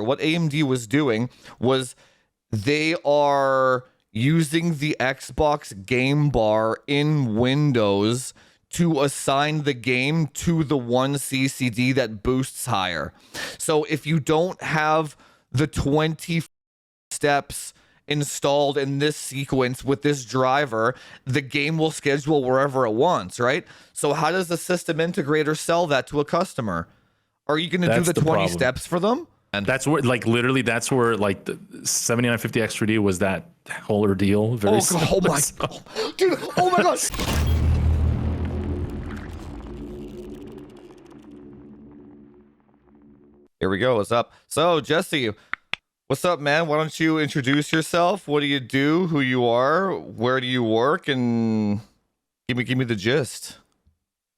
what AMD was doing was they are using the Xbox game bar in Windows to assign the game to the one CCD that boosts higher. So if you don't have the 20 steps installed in this sequence with this driver, the game will schedule wherever it wants, right? So how does the system integrator sell that to a customer? Are you going to do the 20 problem. steps for them? And that's where, like, literally, that's where, like, the 7950 X3D was that whole ordeal. Very oh my god, dude! Oh my god! Here we go. What's up? So, Jesse, what's up, man? Why don't you introduce yourself? What do you do? Who you are? Where do you work? And give me the gist.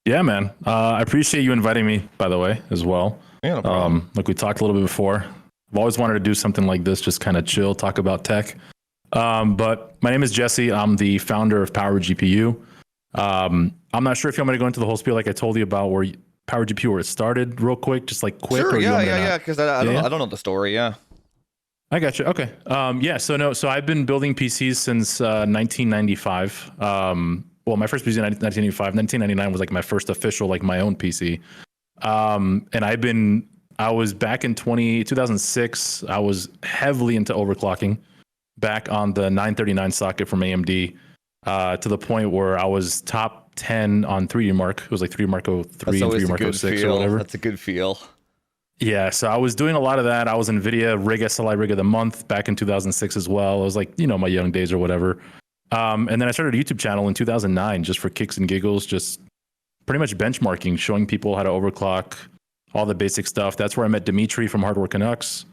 Yeah, man. I appreciate you inviting me, by the way, as well. Yeah, no problem. Like we talked a little bit before. I've always wanted to do something like this, just kind of chill, talk about tech. But my name is Jesse. I'm the founder of PowerGPU. I'm not sure if you want me to go into the whole spiel like I told you about where PowerGPU, where it started, real quick, just like quick. Sure, or yeah, because I don't know the story, yeah. I got you. Okay. So I've been building PCs since 1995. Well, my first PC in 1985. 1999 was like my first official, like my own PC. And I was back in 2006. I was heavily into overclocking back on the 939 socket from AMD, to the point where I was top 10 on 3D Mark. It was like 3D Mark 03 and 3D Mark 06 or whatever. That's a good feel. Yeah, so I was doing a lot of that. I was NVIDIA Rig SLI Rig of the Month back in 2006 as well. I was like, my young days or whatever. And then I started a YouTube channel in 2009 just for kicks and giggles, just pretty much benchmarking, showing people how to overclock, all the basic stuff. That's where I met Dimitri from Hardware Canucks.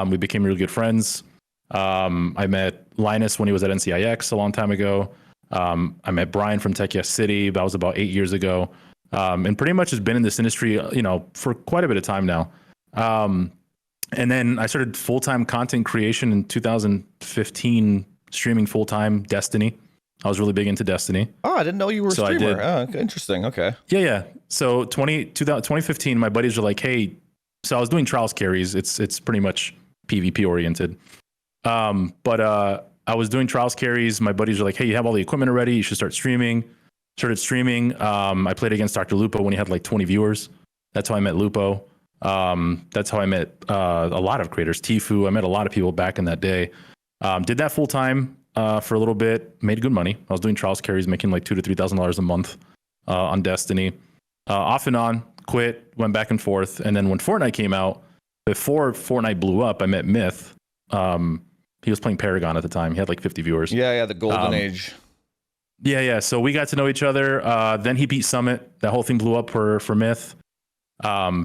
We became really good friends. I met Linus when he was at NCIX a long time ago. I met Brian from Tech Yes City. That was about 8 years ago. And pretty much has been in this industry, for quite a bit of time now. And then I started full-time content creation in 2015, streaming full-time Destiny. I was really big into Destiny. Oh, I didn't know you were a streamer. Oh, interesting. Okay. Yeah. So 2015, my buddies were like, hey, so I was doing trials carries. It's pretty much PvP oriented. But I was doing trials carries. My buddies were like, hey, you have all the equipment already. You should start streaming. Started streaming. I played against Dr. Lupo when he had like 20 viewers. That's how I met Lupo. That's how I met a lot of creators. Tfue. I met a lot of people back in that day. Did that full time for a little bit. Made good money. I was doing trials carries, making like $2,000 to $3,000 a month on Destiny. Off and on. Quit. Went back and forth. And then when Fortnite came out, before Fortnite blew up, I met Myth. He was playing Paragon at the time. He had like 50 viewers. Yeah, the golden age. Yeah. So we got to know each other. Then he beat Summit. That whole thing blew up for Myth.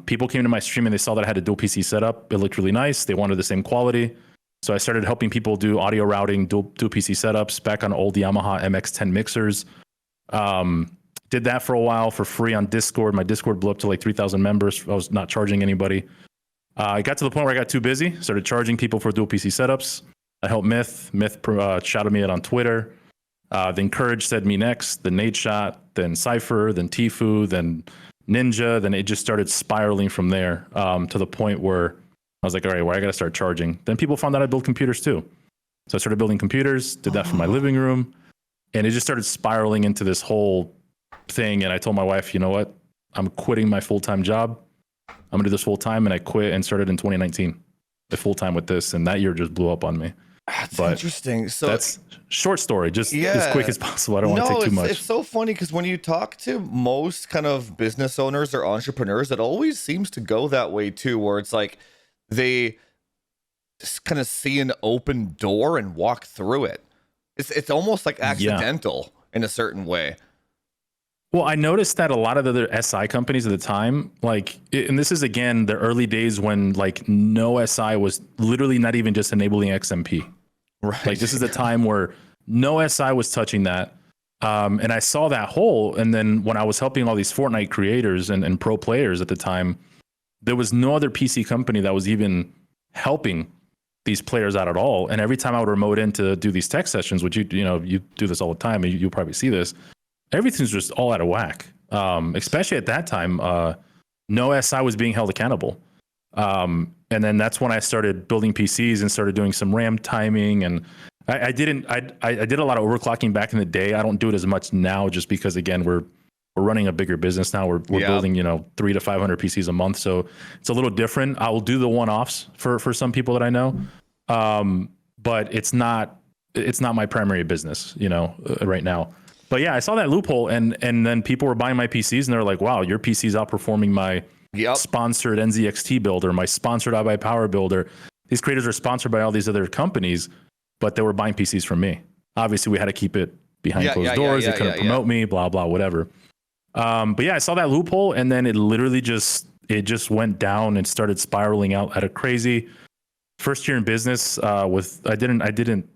People came to my stream and they saw that I had a dual PC setup. It looked really nice. They wanted the same quality. So I started helping people do audio routing, dual PC setups back on old Yamaha MX-10 mixers. Did that for a while for free on Discord. My Discord blew up to like 3,000 members. I was not charging anybody. I got to the point where I got too busy, started charging people for dual PC setups. I helped Myth. Myth shouted me out on Twitter. Then Courage said me next, then Nate Shot, then Cypher, then Tfue, then Ninja. Then it just started spiraling from there, to the point where I was like, all right, well, I got to start charging. Then people found out I build computers too. So I started building computers, did that from my living room, and it just started spiraling into this whole thing. And I told my wife, you know what? I'm quitting my full-time job. I'm going to do this full-time. And I quit and started in 2019, the full-time with this. And that year just blew up on me. That's interesting. So that's short story, just as quick as possible. I don't want to take too much. It's so funny because when you talk to most kind of business owners or entrepreneurs, it always seems to go that way too, where it's like they just kind of see an open door and walk through it. It's almost like accidental in a certain way. Well, I noticed that a lot of the other SI companies at the time, and this is again the early days when like no SI was literally not even just enabling XMP. Right. Like this is the time where no SI was touching that. And I saw that hole. And then when I was helping all these Fortnite creators and pro players at the time, there was no other PC company that was even helping these players out at all. And every time I would remote in to do these tech sessions, which you do this all the time, and you'll probably see this, everything's just all out of whack. Especially at that time, no SI was being held accountable. And then that's when I started building PCs and started doing some RAM timing. And I did a lot of overclocking back in the day. I don't do it as much now just because, again, we're running a bigger business now. We're building, 300 to 500 PCs a month. So it's a little different. I will do the one-offs for some people that I know. But it's not my primary business, right now. But yeah, I saw that loophole and then people were buying my PCs and they're like, wow, your PC's outperforming my sponsored NZXT build or my sponsored iBuyPower builder. These creators are sponsored by all these other companies, but they were buying PCs from me. Obviously, we had to keep it behind closed doors. They couldn't promote me, blah, blah, whatever. But yeah, I saw that loophole and then it literally just went down and started spiraling out at a crazy first year in business. I didn't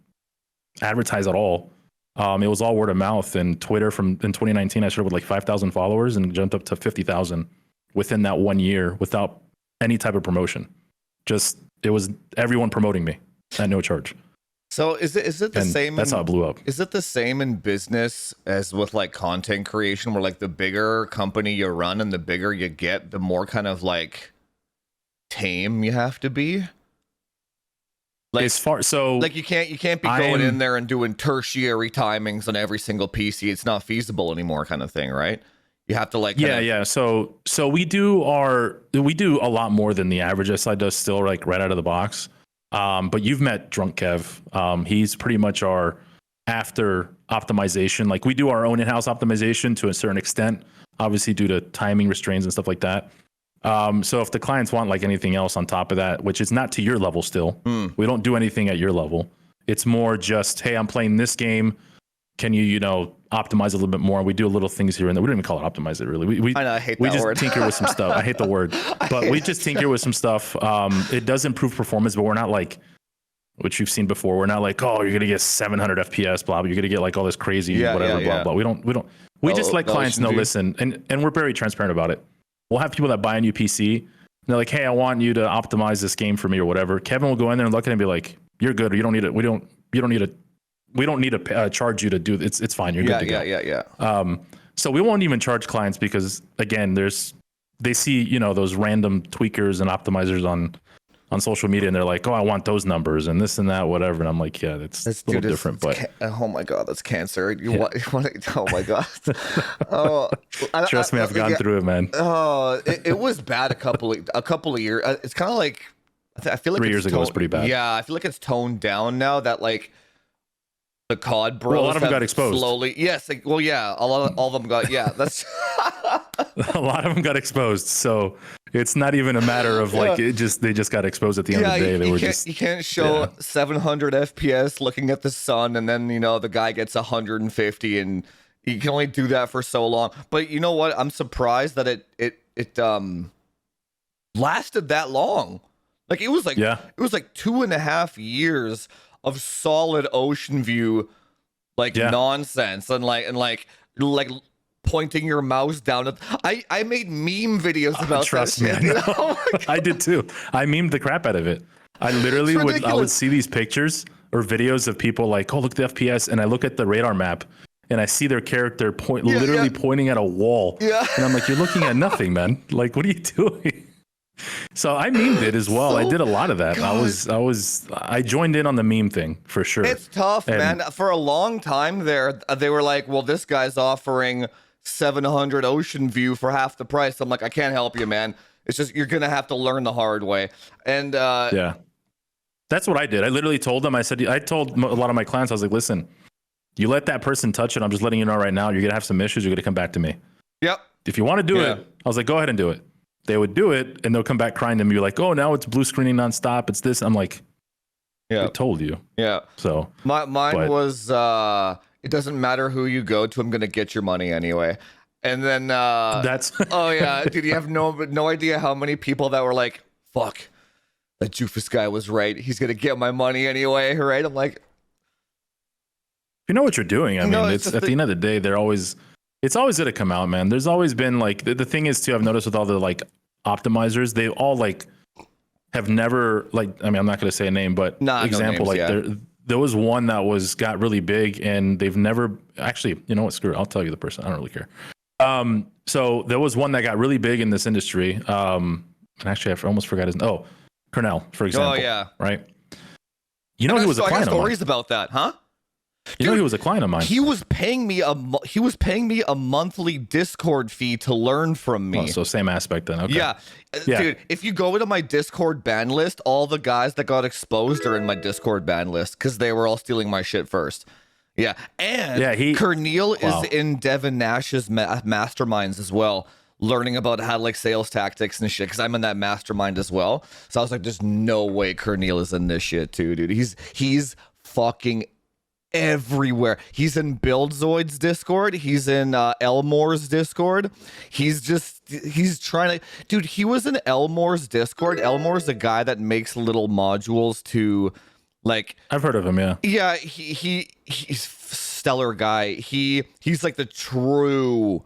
advertise at all. It was all word of mouth and Twitter in 2019. I started with like 5,000 followers and jumped up to 50,000 within that 1 year without any type of promotion. It was everyone promoting me at no charge. So is it the same? That's how it blew up. Is it the same in business as with like content creation, where like the bigger company you run and the bigger you get, the more kind of like tame you have to be? Like, like you can't be going in there and doing tertiary timings on every single PC. It's not feasible anymore, kind of thing, right? You have to like So we do a lot more than the average SI does still, like right out of the box. But you've met Drunk Kev. He's pretty much our after optimization. Like we do our own in-house optimization to a certain extent, obviously due to timing restraints and stuff like that. So if the clients want like anything else on top of that, which is not to your level still, we don't do anything at your level. It's more just, hey, I'm playing this game. Can you, optimize a little bit more? We do a little things here and there. We don't even call it optimize it really. I know, I hate we that just word. tinker with some stuff. I hate the word, but we just tinker with some stuff. It does improve performance, but we're not like, which you've seen before. We're not like, oh, you're going to get 700 FPS, blah, blah. You're going to get like all this crazy, blah, blah. We just let clients know, listen, and we're very transparent about it. We'll have people that buy a new PC. And they're like, hey, I want you to optimize this game for me or whatever. Kevin will go in there and look at it and be like, you're good. Or you don't need it. We don't need to charge you to do this. It's fine. You're good to go. Yeah. So we won't even charge clients because again, they see, those random tweakers and optimizers on social media and they're like, oh, I want those numbers and this and that, whatever. And I'm like, yeah, that's a little different, but oh my God, that's cancer. Oh my God. Oh, trust me, I've gone through it, man. Oh, it was bad a couple of years. It's kind of like, I feel like 3 years ago was pretty bad. Yeah. I feel like it's toned down now that like, the COD bros. Well, a lot of them got exposed. Slowly, yes. Like, well, yeah. All of them got. Yeah, that's. A lot of them got exposed, so it's not even a matter of like they just got exposed at the end of the day. You can't show 700 FPS looking at the sun, and then the guy gets 150, and you can only do that for so long. But you know what? I'm surprised that it lasted that long. Like it was like 2.5 years of solid ocean view, nonsense, and like pointing your mouse down at. I made meme videos about trust that me, shit. I did too. I mememed the crap out of it. I literally would see these pictures or videos of people like, oh, look at the FPS, and I look at the radar map and I see their character pointing at a wall. Yeah. And I'm like, you're looking at nothing, man. Like, what are you doing? So I memed it as well. I did a lot of that. I joined in on the meme thing for sure. It's tough, man. For a long time there, they were like, well, this guy's offering 700 ocean view for half the price. I'm like, I can't help you, man. It's just, you're going to have to learn the hard way. And yeah, that's what I did. I literally told them, I told a lot of my clients, I was like, listen, you let that person touch it. I'm just letting you know right now, you're going to have some issues. You're going to come back to me. Yep. If you want to do it, I was like, go ahead and do it. They would do it and they'll come back crying to me like, oh, now it's blue screening nonstop. It's this. I'm like, I told you. Yeah. So mine was, it doesn't matter who you go to. I'm going to get your money anyway. And then, that's, oh yeah, dude, you have no idea how many people that were like, fuck, that Jufus guy was right. He's going to get my money anyway. Right. I'm like, you know what you're doing. I mean, it's at the end of the day, it's always going to come out, man. There's always been like, the thing is too, I've noticed with all the like optimizers, they all like have never like, I mean, I'm not going to say a name, but example, no names, there was one that got really big and they've never actually, you know what, screw it. I'll tell you the person. I don't really care. So there was one that got really big in this industry. and actually I almost forgot his. Oh, Cornell, for example. Oh yeah, right. You know, he was a client of mine. Stories about that, huh? You know, he was a client of mine. He was paying me a monthly Discord fee to learn from me. Oh, so same aspect then. Okay. Yeah. Dude, if you go into my Discord ban list, all the guys that got exposed are in my Discord ban list because they were all stealing my shit first. Yeah. And Cornel is in Devin Nash's masterminds as well, learning about how to like sales tactics and shit, because I'm in that mastermind as well. So I was like, there's no way Cornel is in this shit too, dude. He's fucking everywhere. He's in Buildzoid's Discord. He's in Elmore's Discord. He's trying to, dude, he was in Elmore's Discord. Elmore's a guy that makes little modules to like, I've heard of him. Yeah. He's stellar guy. He's like the true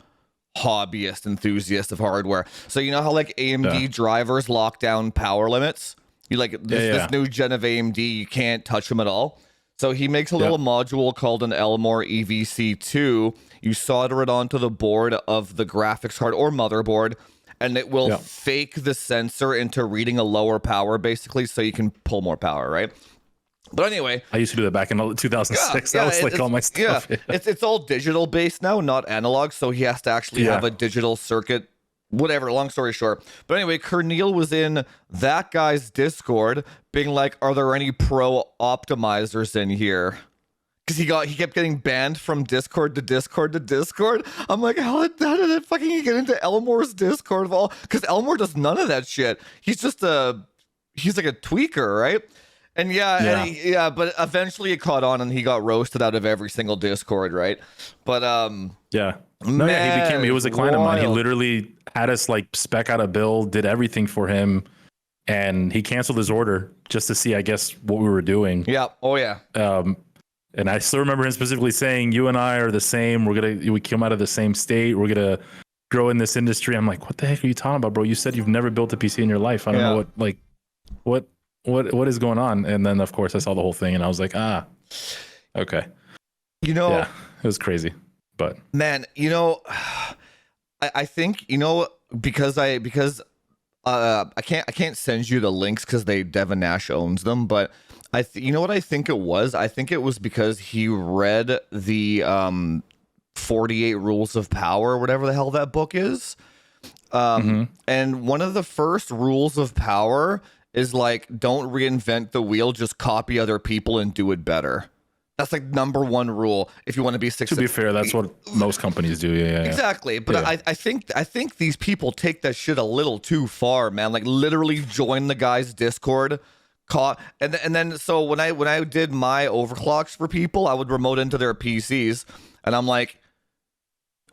hobbyist enthusiast of hardware. So you know how like AMD drivers lock down power limits? You like this new gen of AMD, you can't touch them at all. So he makes a little module called an Elmore EVC2. You solder it onto the board of the graphics card or motherboard, and it will fake the sensor into reading a lower power, basically, so you can pull more power, right? But anyway, I used to do that back in 2006. That was like all my stuff. Yeah, it's all digital based now, not analog. So he has to actually have a digital circuit. Whatever, long story short. But anyway, Cornel was in that guy's Discord being like, are there any pro optimizers in here? Because he kept getting banned from Discord to Discord to Discord. I'm like, how did it fucking get into Elmore's Discord of all? Because Elmore does none of that shit. He's like a tweaker, right? And but eventually it caught on and he got roasted out of every single Discord, right? But he was a client of mine. He literally had us like spec out a build, did everything for him, and he canceled his order just to see, I guess, what we were doing. Yeah. Oh yeah. And I still remember him specifically saying, "You and I are the same. We come out of the same state. We're gonna grow in this industry." I'm like, "What the heck are you talking about, bro? You said you've never built a PC in your life. I don't know what is going on." And then of course I saw the whole thing and I was like, okay. You know, it was crazy. But man, you know, I think, you know, because I can't send you the links because Devin Nash owns them, but you know what I think it was? I think it was because he read the 48 Rules of Power, or whatever the hell that book is. And one of the first rules of power is like, don't reinvent the wheel, just copy other people and do it better. That's like number one rule if you want to be successful. To be fair, that's what most companies do. Yeah. Exactly. But I think these people take that shit a little too far, man. Like literally join the guy's Discord, and then so when I did my overclocks for people, I would remote into their PCs, and I'm like,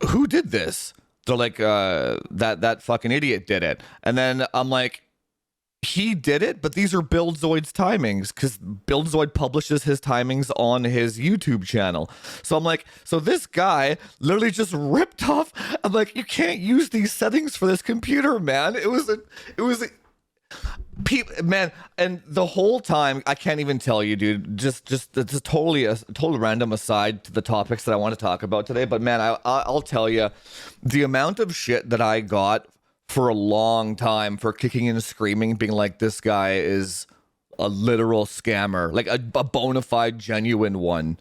who did this? They're like, that fucking idiot did it. And then I'm like, he did it, but these are Buildzoid's timings because Buildzoid publishes his timings on his YouTube channel. So I'm like, so this guy literally just ripped off. I'm like, you can't use these settings for this computer, man. It was man, and the whole time I can't even tell you, dude. Just it's a total random aside to the topics that I want to talk about today. But man, I'll tell you, the amount of shit that I got for a long time for kicking and screaming, being like, this guy is a literal scammer, like a bona fide genuine one.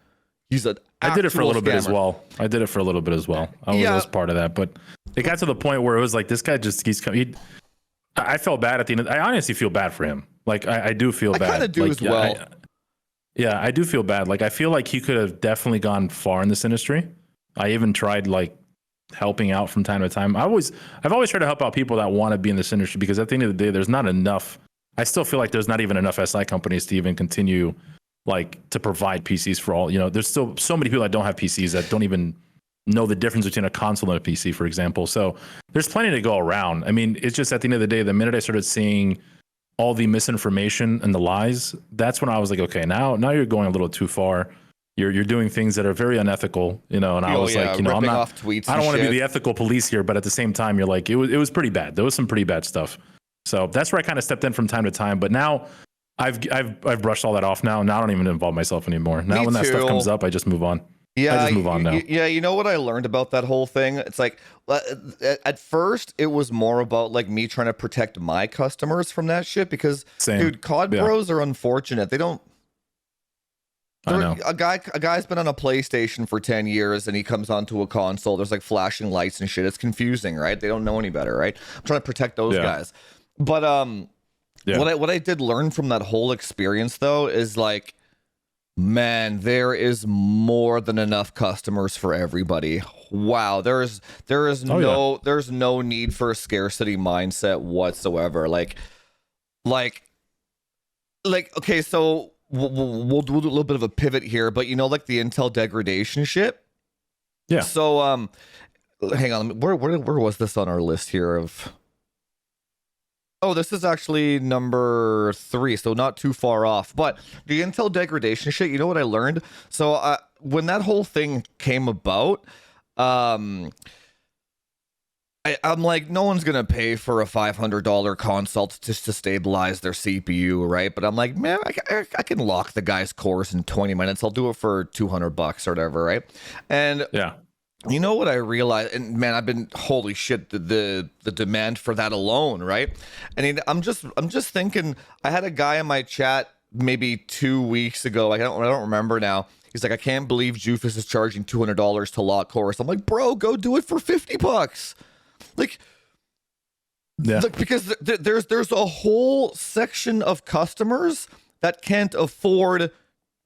He's I did it for a little bit as well. I was part of that, but it got to the point where it was like, this guy just I felt bad at the end. I honestly feel bad for him. Like I do feel bad. I kind of do as well. I do feel bad. Like I feel like he could have definitely gone far in this industry. I even tried like helping out from time to time. I've always tried to help out people that want to be in this industry, because at the end of the day, there's not enough. I still feel like there's not even enough SI companies to even continue like to provide PCs for all. You know, there's still so many people that don't have PCs that don't even know the difference between a console and a PC, for example. So there's plenty to go around. I mean, it's just at the end of the day, the minute I started seeing all the misinformation and the lies, that's when I was like, okay, now you're going a little too far. You're doing things that are very unethical, you know. And I was like, you know, I don't want to be the ethical police here, but at the same time, you're like, it was pretty bad. There was some pretty bad stuff. So that's where I kind of stepped in from time to time. But now I've brushed all that off now. Now I don't even involve myself anymore. Now when that stuff comes up, I just move on. Yeah, I just move on now. yeah. You know what I learned about that whole thing? It's like at first it was more about like me trying to protect my customers from that shit because, Same. dude, COD Yeah, bros are unfortunate. They don't. I know. A guy's been on a PlayStation for 10 years and he comes onto a console. There's like flashing lights and shit. It's confusing, right? They don't know any better, right? I'm trying to protect those Yeah. guys. But Yeah. what I did learn from that whole experience though is like, man, there is more than enough customers for everybody. Wow, there's no need for a scarcity mindset whatsoever. Like okay, so we'll do a little bit of a pivot here, but you know, like the Intel degradation shit. Yeah. So hang on, where was this on our list here of? Oh, this is actually number 3, so not too far off. But the Intel degradation shit, you know what I learned? So when that whole thing came about, I'm like, no one's gonna pay for a $500 consult just to stabilize their CPU, right? But I'm like, man, I can lock the guy's cores in 20 minutes. I'll do it for $200 or whatever, right? And Yeah. you know what I realized, and man, I've been holy shit, the demand for that alone, right? I mean, I'm just thinking. I had a guy in my chat maybe 2 weeks ago. I don't remember now. He's like, I can't believe Jufus is charging $200 to lock cores. I'm like, bro, go do it for $50. Like, Yeah. look, because there's a whole section of customers that can't afford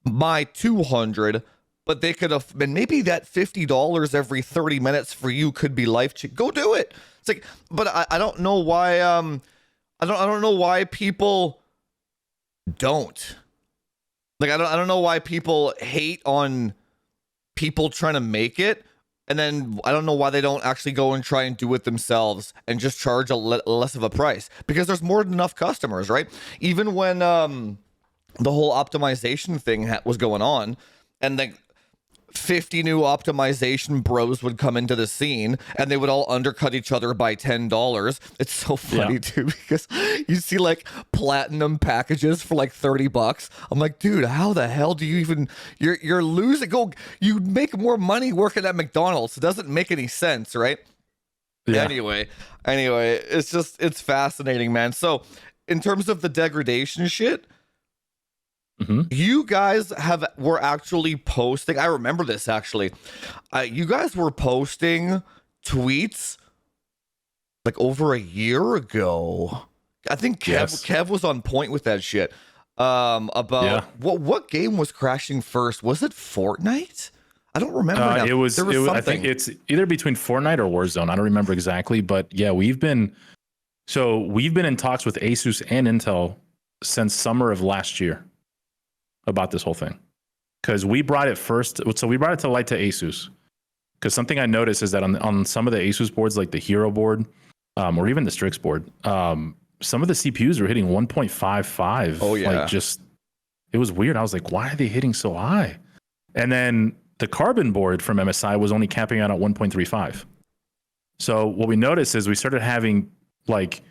my 200, but they could have, and maybe that $50 every 30 minutes for you could be life changing. Go do it. It's like, but I don't know why I don't know why people don't. Like I don't know why people hate on people trying to make it, and then I don't know why they don't actually go and try and do it themselves and just charge less of a price, because there's more than enough customers, right? Even when the whole optimization thing was going on, and like 50 new optimization bros would come into the scene and they would all undercut each other by $10. It's so funny too, because you see like platinum packages for like $30. I'm like, dude, how the hell do you even, you're losing, you make more money working at McDonald's. It doesn't make any sense, right? Yeah. Anyway, it's fascinating, man. So in terms of the degradation shit, you guys were actually posting. I remember this actually. You guys were posting tweets like over a year ago. I think Kev was on point with that shit. About what game was crashing first? Was it Fortnite? I don't remember now. It was I think it's either between Fortnite or Warzone. I don't remember exactly, but yeah, we've been in talks with Asus and Intel since summer of last year about this whole thing, because we brought it first. So we brought it to light to Asus, because something I noticed is that on some of the Asus boards, like the Hero board, or even the Strix board, some of the CPUs were hitting 1.55. Oh yeah, like it was weird. I was like, why are they hitting so high? And then the Carbon board from MSI was only capping out at 1.35. So what we noticed is we started having like,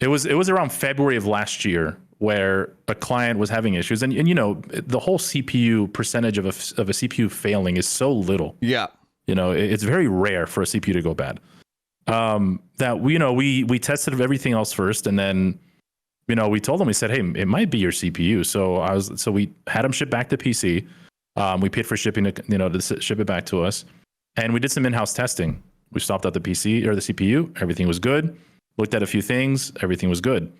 it was around February of last year where a client was having issues, and you know, the whole CPU percentage of a CPU failing is so little. Yeah, you know, it's very rare for a CPU to go bad. That we tested everything else first, and then we told them, we said, hey, it might be your CPU. So we had them ship back to PC. We paid for shipping to ship it back to us, and we did some in-house testing. We stopped at the PC or the CPU. Everything was good. Looked at a few things. Everything was good.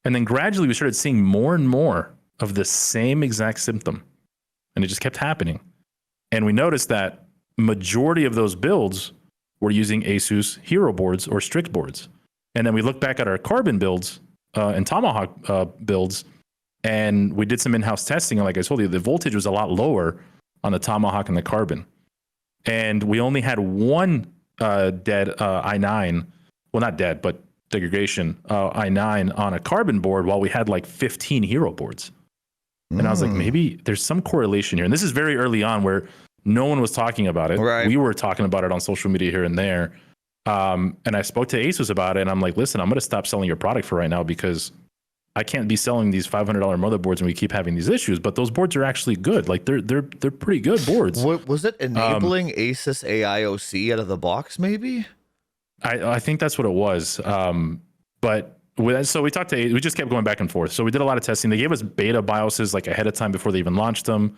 And then gradually we started seeing more and more of the same exact symptom. And it just kept happening. And we noticed that majority of those builds were using Asus Hero boards or Strix boards. And then we looked back at our Carbon builds and Tomahawk builds, and we did some in-house testing. And like I told you, the voltage was a lot lower on the Tomahawk and the Carbon. And we only had one dead i9, well, not dead, but degradation i9 on a Carbon board, while we had like 15 Hero boards. And I was like, maybe there's some correlation here. And this is very early on where no one was talking about it. Right. We were talking about it on social media here and there. And I spoke to Asus about it, and I'm like, listen, I'm going to stop selling your product for right now, because I can't be selling these $500 motherboards and we keep having these issues. But those boards are actually good. Like they're pretty good boards. What was it, enabling Asus AIOC out of the box? Maybe. I think that's what it was. But so we just kept going back and forth. So we did a lot of testing. They gave us beta BIOSes like ahead of time before they even launched them.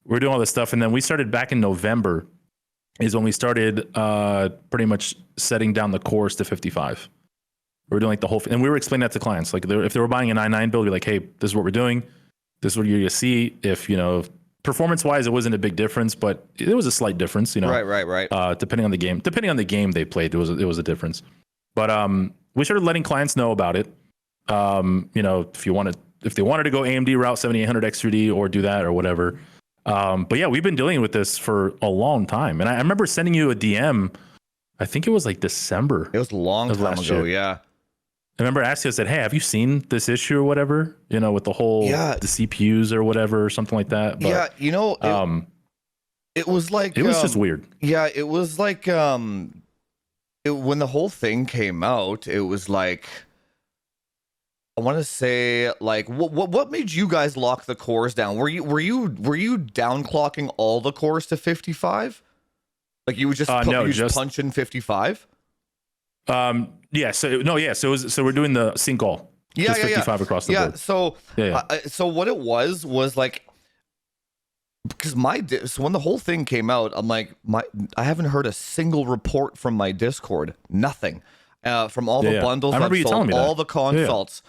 We're doing all this stuff, and then we started back in November. Is when we started pretty much setting down the cores to 55. We were doing like the whole, and we were explaining that to clients. Like if they were buying an i9 build, we're like, hey, this is what we're doing. This is what you're gonna see. If performance wise, it wasn't a big difference, but it was a slight difference. Right. Depending on the game they played, it was a difference. But we started letting clients know about it. If they wanted to go AMD route 7800 X3D or do that or whatever. But yeah, we've been dealing with this for a long time. And I remember sending you a DM, I think it was like December. It was a long time ago, yeah. I remember asking, I said, hey, have you seen this issue or whatever? With the whole, the CPUs or whatever, or something like that. But, it was like... It was just weird. Yeah, it was like... when the whole thing came out, it was like... I want to say, like, what made you guys lock the cores down? Were you downclocking all the cores to 55? Like you would just just punch in 55? Yeah. So we're doing the sync all. Yeah, just 55 across the board. So what it was like, because so when the whole thing came out, I'm like, I haven't heard a single report from my Discord. Nothing. From all the bundles, I remember you telling me all that. the consults.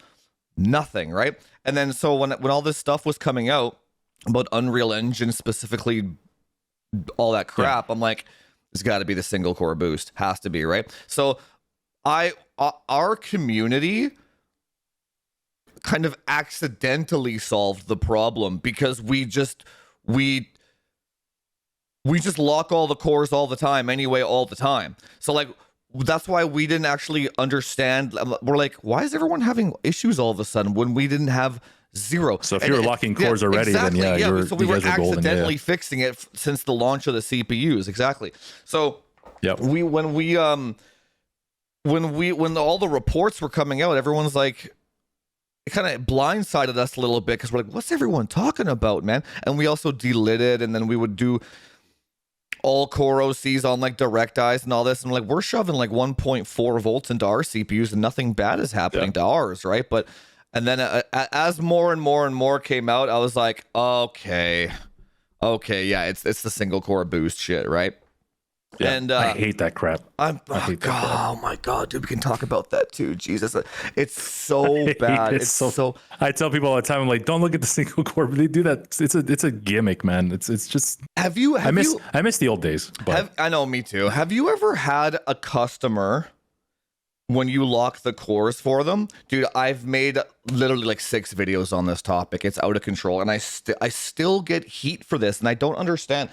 Nothing, right? And then so when all this stuff was coming out about Unreal Engine specifically, all that crap, I'm like, it's got to be the single core boost, has to be, right? So our community kind of accidentally solved the problem because we just lock all the cores all the time anyway, all the time. So like, that's why we didn't actually understand. We're like, why is everyone having issues all of a sudden when we didn't have zero? So if you were locking cores already, exactly, then so we were accidentally golden, fixing it since the launch of the CPUs. Exactly. So when all the reports were coming out, everyone's like, it kind of blindsided us a little bit because we're like, what's everyone talking about, man? And we also delit it, and then we would do all core OCs on like DirectEyes and all this, and like we're shoving like 1.4 volts into our CPUs and nothing bad is happening to ours, right? But and then as more and more came out, I was like, okay, yeah, it's the single core boost shit, right? Yeah, and I hate that crap. Oh my god, dude, we can talk about that too. Jesus, it's so bad. It's so. I tell people all the time, I'm like, don't look at the single core. But they do that. It's a gimmick, man. It's just. I miss the old days. But. I know, me too. Have you ever had a customer when you lock the cores for them, dude? I've made literally like 6 videos on this topic. It's out of control, and I still get heat for this, and I don't understand.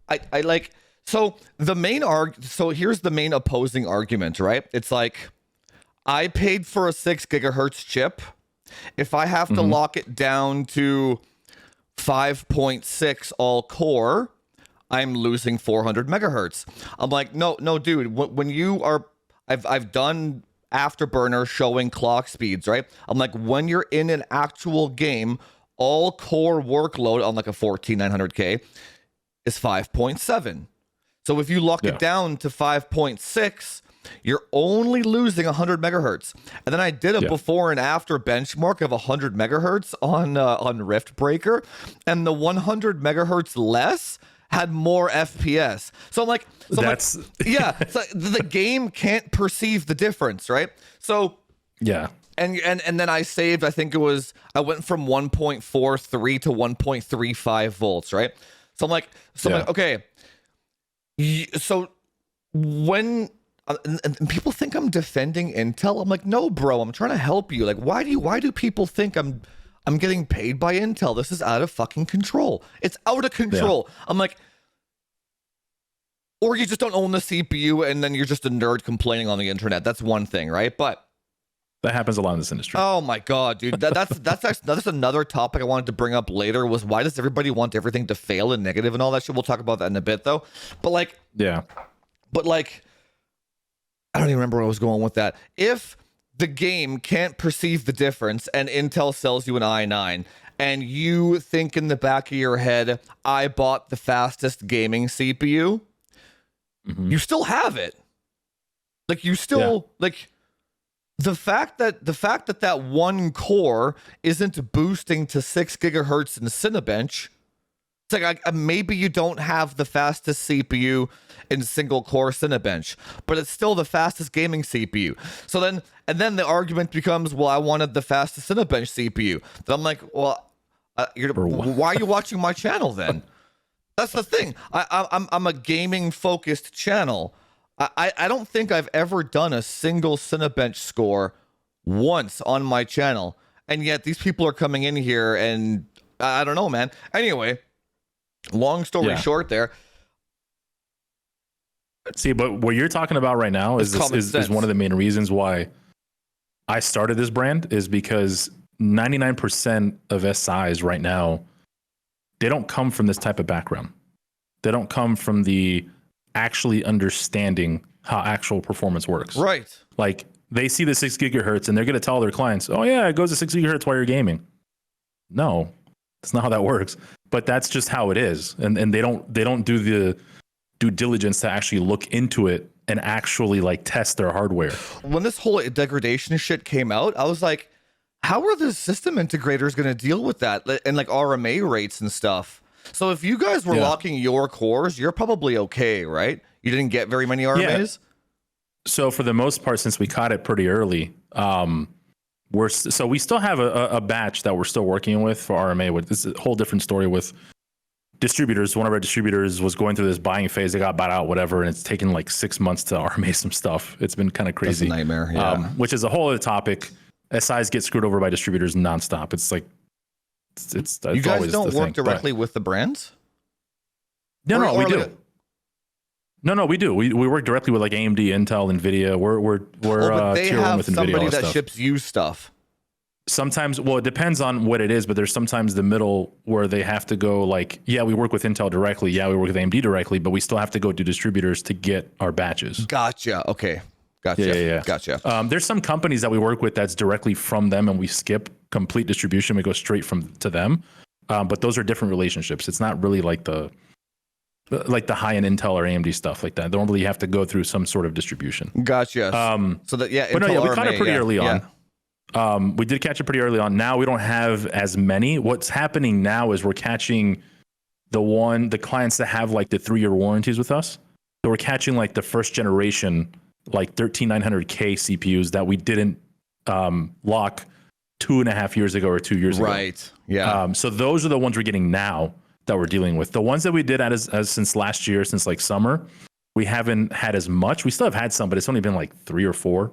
I like. So here's the main opposing argument, right? It's like, I paid for a 6 gigahertz chip. If I have to lock it down to 5.6 all core, I'm losing 400 megahertz. I'm like, no, dude. When you are, I've done afterburner showing clock speeds, right? I'm like, when you're in an actual game, all core workload on like a 14900K is 5.7. So if you lock it down to 5.6, you're only losing 100 megahertz. And then I did a before and after benchmark of 100 megahertz on Rift Breaker, and the 100 megahertz less had more FPS. So I'm like, so the game can't perceive the difference, right? So And then I saved, I think I went from 1.43 to 1.35 volts, right? So I'm like, okay. So when and people think I'm defending Intel, I'm like, no, bro, I'm trying to help you. Like, why do people think I'm getting paid by Intel? This is out of fucking control. It's out of control. I'm like, or you just don't own the CPU and then you're just a nerd complaining on the internet. That's one thing, right? But that happens a lot in this industry. Oh my god, dude. That's another topic I wanted to bring up later, was why does everybody want everything to fail and negative and all that shit? We'll talk about that in a bit though. But like I don't even remember where I was going with that. If the game can't perceive the difference and Intel sells you an i9 and you think in the back of your head, I bought the fastest gaming CPU, you still have it. Like you still like the fact that that one core isn't boosting to 6 gigahertz in Cinebench. It's like maybe you don't have the fastest CPU in single core Cinebench, but it's still the fastest gaming CPU. So then the argument becomes, well, I wanted the fastest Cinebench CPU. Then I'm like, well, why are you watching my channel then? That's the thing. I'm a gaming focused channel. I don't think I've ever done a single Cinebench score once on my channel, and yet these people are coming in here and I don't know, man. Anyway. Long story short there. See, but what you're talking about right now is one of the main reasons why I started this brand, is because 99% of SIs right now, they don't come from this type of background. They don't come from the actually understanding how actual performance works. Right. Like they see the 6 gigahertz and they're going to tell their clients, oh yeah, it goes to 6 gigahertz while you're gaming. No, that's not how that works. But that's just how it is. And they don't do the due diligence to actually look into it and actually like test their hardware. When this whole degradation shit came out, I was like, how are the system integrators going to deal with that and like RMA rates and stuff? So if you guys were locking your cores, you're probably okay, right? You didn't get very many RMAs? Yeah. So for the most part, since we caught it pretty early, we still have a batch that we're still working with for RMA. With this is a whole different story with distributors. One of our distributors was going through this buying phase. They got bought out, whatever, and it's taken like 6 months to RMA some stuff. It's been kind of crazy. That's a nightmare. Yeah. Which is a whole other topic. SIs get screwed over by distributors nonstop. It's like it's you guys don't work directly with the brands? No, we do. No, we do. We work directly with like AMD, Intel, Nvidia. We're but they tier 1 have with Nvidia. Somebody that ships you stuff. Sometimes, well, it depends on what it is, but there's sometimes the middle where they have to go like, yeah, we work with Intel directly. Yeah, we work with AMD directly, but we still have to go to distributors to get our batches. Gotcha. Okay. Gotcha. Yeah. Gotcha. There's some companies that we work with that's directly from them, and we skip complete distribution. We go straight to them. But those are different relationships. It's not really like the high-end Intel or AMD stuff like that. Normally you have to go through some sort of distribution. Gotcha. So that, yeah. But Intel we caught it pretty early on. Yeah. We did catch it pretty early on. Now we don't have as many. What's happening now is we're catching the clients that have like the 3-year warranties with us. So we're catching like the first generation, like 13900K CPUs that we didn't lock 2.5 years ago or 2 years ago. Right. Yeah. So those are the ones we're getting now that we're dealing with. The ones that we did as since last year, since like summer, we haven't had as much. We still have had some, but it's only been like 3 or 4,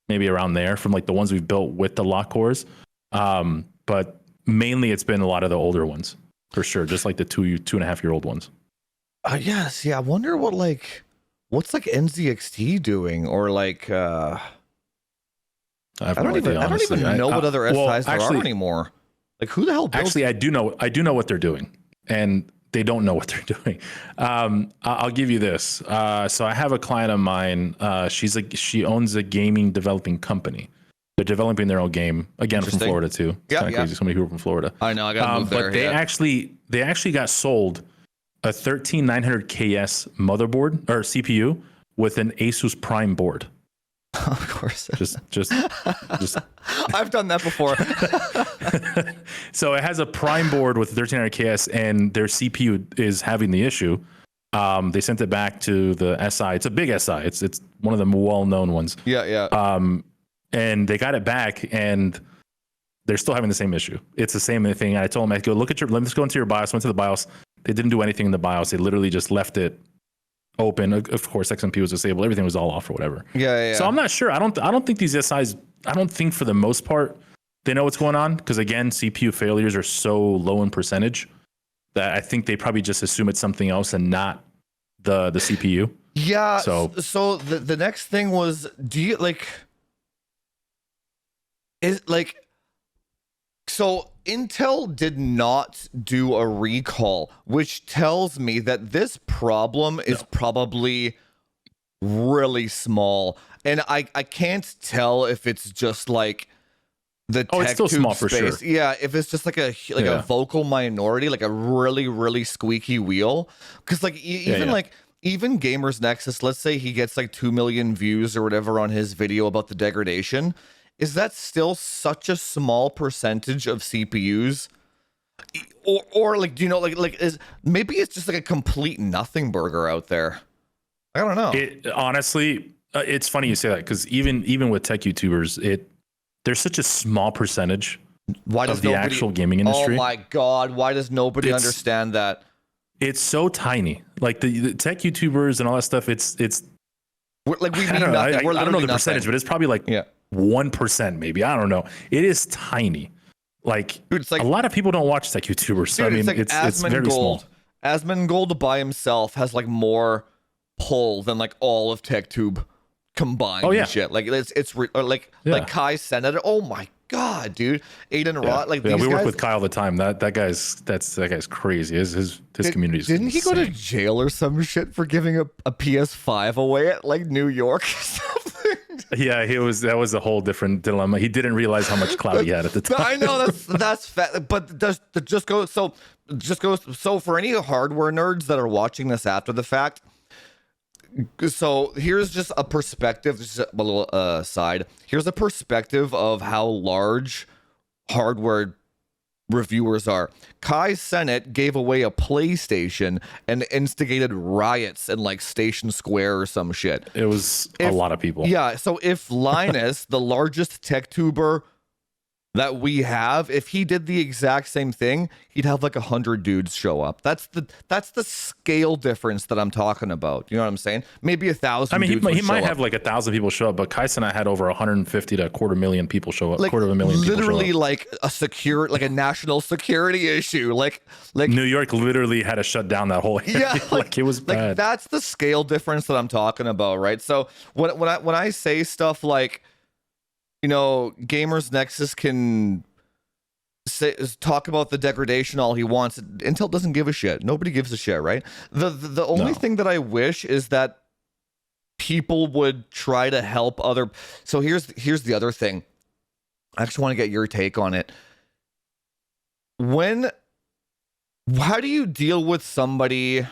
maybe around there, from like the ones we've built with the lock cores. But mainly it's been a lot of the older ones for sure, just like the 2.5-year-old ones. Yes. Yeah. I wonder what's like NZXT doing, or like I don't even know what other SIs there are anymore. Like who the hell builds? Actually, I do know what they're doing, and they don't know what they're doing. I'll give you this. So I have a client of mine. She owns a gaming developing company. They're developing their own game, again from Florida too. It's kind of crazy. So many people from Florida. I know. I got to move there. But they actually got sold a 13900KS motherboard or CPU with an Asus Prime board. Of course. Just I've done that before. So it has a Prime board with 13900KS, and their CPU is having the issue. They sent it back to the SI. It's a big SI. It's one of the well-known ones. Yeah. And they got it back, and they're still having the same issue. It's the same thing. I told them, let's go into your BIOS. Went to the BIOS. They didn't do anything in the BIOS. They literally just left it open. Of course, XMP was disabled. Everything was all off or whatever. Yeah. So I'm not sure. I don't think these SIs. I don't think for the most part they know what's going on, because again, CPU failures are so low in percentage that I think they probably just assume it's something else and not the CPU. Yeah. So the next thing was, do you like? So Intel did not do a recall, which tells me that this problem is probably really small, and I can't tell if it's just like the Oh, it's tech still tube small for space. sure. Yeah, if it's just like a Yeah. vocal minority, like a really really squeaky wheel, because like even Yeah. like even Gamers Nexus, let's say he gets like 2 million views or whatever on his video about the degradation, is that still such a small percentage of CPUs? Or like, do you know, like is maybe it's just like a complete nothing burger out there? I don't know. It honestly, it's funny you say that because even with tech YouTubers, there's such a small percentage Why of does the nobody? actual gaming Oh industry. my god! Why does nobody It's- understand that? It's so tiny. Like the tech YouTubers and all that stuff. It's Like we I mean don't know. nothing. We're I don't literally know the nothing. percentage, but it's probably like Yeah, 1% maybe. I don't know. It is tiny. Like, dude, it's like a lot of people don't watch tech YouTubers. So dude, I mean, it's like it's very small. Asmongold by himself has like more pull than like all of TechTube combined. Oh, yeah. And shit. Like or like Yeah. Kai Senator. Oh my god, dude, Aiden Yeah, Rott. Like yeah, these we work guys, with Kyle all the time. That guy's crazy. His community is Didn't he go to insane. jail or some shit for giving a PS5 away at like New York or something? Yeah, that was a whole different dilemma. He didn't realize how much clout he had at the time. I know that's fat, but does just goes so for any hardware nerds that are watching this after the fact. So here's just a perspective, just a little side. Here's a perspective of how large hardware reviewers are. Kai Cenat gave away a PlayStation and instigated riots in like Station Square or some shit. It was a lot of people. Yeah, so if Linus, the largest tech tuber that we have, if he did the exact same thing, he'd have like 100 dudes show up. That's the scale difference that I'm talking about. You know what I'm saying? Maybe 1,000. I mean, dudes he would might show have up. like 1,000 people show up, but Kaisen had over 150 to a quarter million people show up. Like Quarter of a million people literally show up. like a national security issue. Like New York literally had to shut down that whole area. yeah, like it was bad. Like that's the scale difference that I'm talking about, right? So when I say stuff like, you know, Gamers Nexus can talk about the degradation all he wants. Intel doesn't give a shit. Nobody gives a shit, right? The only thing that I wish is that people would try to help other. So here's the other thing. I actually want to get your take on it. How do you deal with somebody?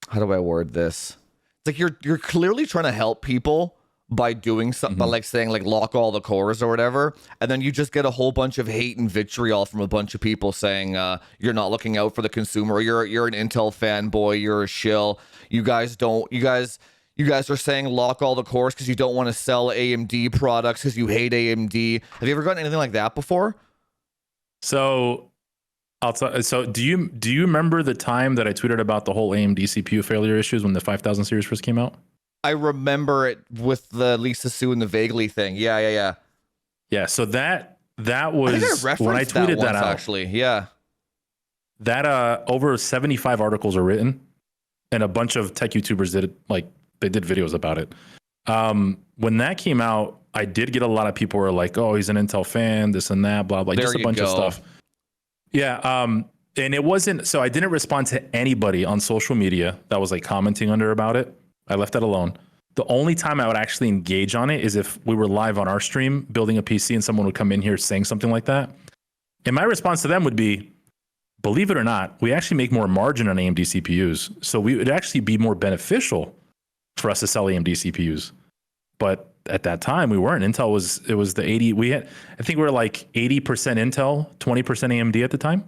How do I word this? It's like you're clearly trying to help people by doing something, by like saying like lock all the cores or whatever, and then you just get a whole bunch of hate and vitriol from a bunch of people saying you're not looking out for the consumer, or you're an Intel fanboy, you're a shill, you guys are saying lock all the cores because you don't want to sell AMD products because you hate AMD. Have you ever gotten anything like that before? So so do you remember the time that I tweeted about the whole AMD CPU failure issues when the 5000 series first came out? I remember it with the Lisa Sue and the Vaguely thing. Yeah. Yeah, so that I think I was referenced when I tweeted once, that out. actually. Yeah. That over 75 articles are written, and a bunch of tech YouTubers they did videos about it. When that came out, I did get a lot of people who were like, "Oh, he's an Intel fan, this and that, blah blah," There just a you bunch of go. stuff. Yeah, and it wasn't. So I didn't respond to anybody on social media that was like commenting under about it. I left that alone. The only time I would actually engage on it is if we were live on our stream building a PC and someone would come in here saying something like that. And my response to them would be, believe it or not, we actually make more margin on AMD CPUs. So it would actually be more beneficial for us to sell AMD CPUs. But at that time, we weren't. Intel was the 80. I think we were like 80% Intel, 20% AMD at the time.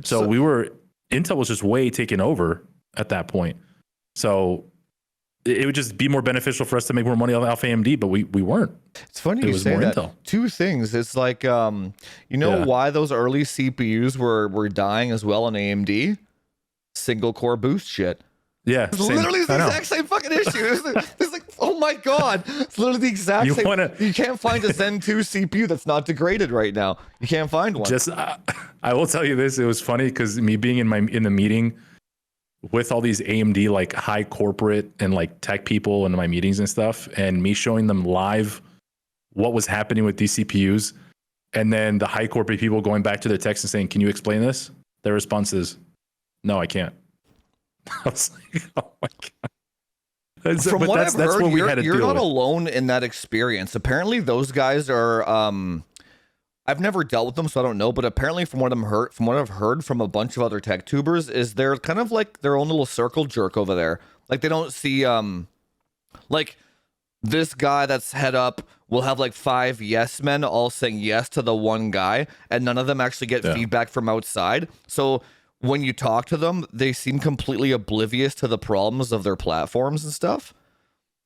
So Intel was just way taken over at that point. So it would just be more beneficial for us to make more money off AMD, but we weren't. It's funny It you was say more that. Intel. Two things. It's like, why those early CPUs were dying as well on AMD? Single core boost shit. Yeah, It's literally the exact same fucking issue. It's like, oh my god, it's literally the exact same. You can't find a Zen 2 CPU that's not degraded right now. You can't find one. I will tell you this. It was funny because me being in the meeting with all these AMD like high corporate and like tech people in my meetings and stuff, and me showing them live what was happening with these CPUs, and then the high corporate people going back to their text and saying, "Can you explain this?" Their response is, "No, I can't." I was like, "Oh my god, From what I've heard, what we had to you're deal not with. alone in that experience. Apparently, those guys are. I've never dealt with them, so I don't know. But apparently, from what I've heard from a bunch of other tech tubers, is they're kind of like their own little circle jerk over there. Like they don't see like this guy that's head up will have like 5 yes men all saying yes to the one guy, and none of them actually get feedback from outside. So when you talk to them, they seem completely oblivious to the problems of their platforms and stuff.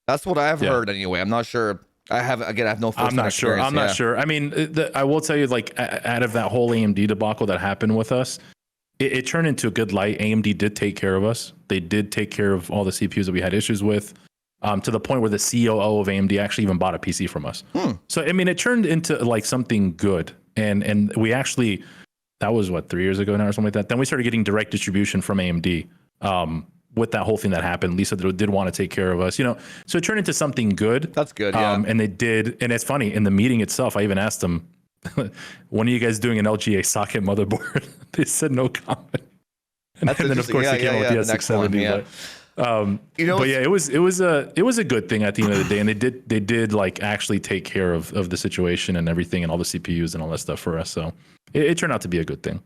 That's what I've heard anyway. I'm not sure. I have no. I'm not sure. I'm not sure. I mean, I will tell you, like, out of that whole AMD debacle that happened with us, it turned into a good light. AMD did take care of us. They did take care of all the CPUs that we had issues with, to the point where the COO of AMD actually even bought a PC from us. So I mean, it turned into like something good, and we actually, that was what, 3 years ago now or something like that. Then we started getting direct distribution from AMD. With that whole thing that happened, Lisa did want to take care of us, so it turned into something good. That's good. Yeah. And they did. And it's funny, in the meeting itself, I even asked them, when are you guys doing an LGA socket motherboard? They said no comment. And then of course they came up with the S670. But yeah, it was a good thing at the end of the day. And they did like actually take care of the situation and everything and all the CPUs and all that stuff for us. So it turned out to be a good thing.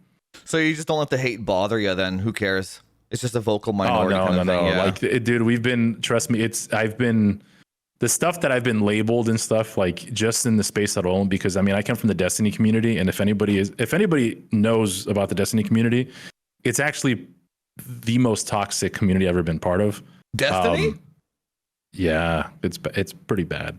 So you just don't let the hate bother you then? Who cares? It's just a vocal minority. Oh, no. Yeah. Like, dude, trust me, the stuff that I've been labeled and stuff, like, just in the space alone, because I mean, I come from the Destiny community, and if anybody knows about the Destiny community, it's actually the most toxic community I've ever been part of. Destiny? Yeah, it's pretty bad.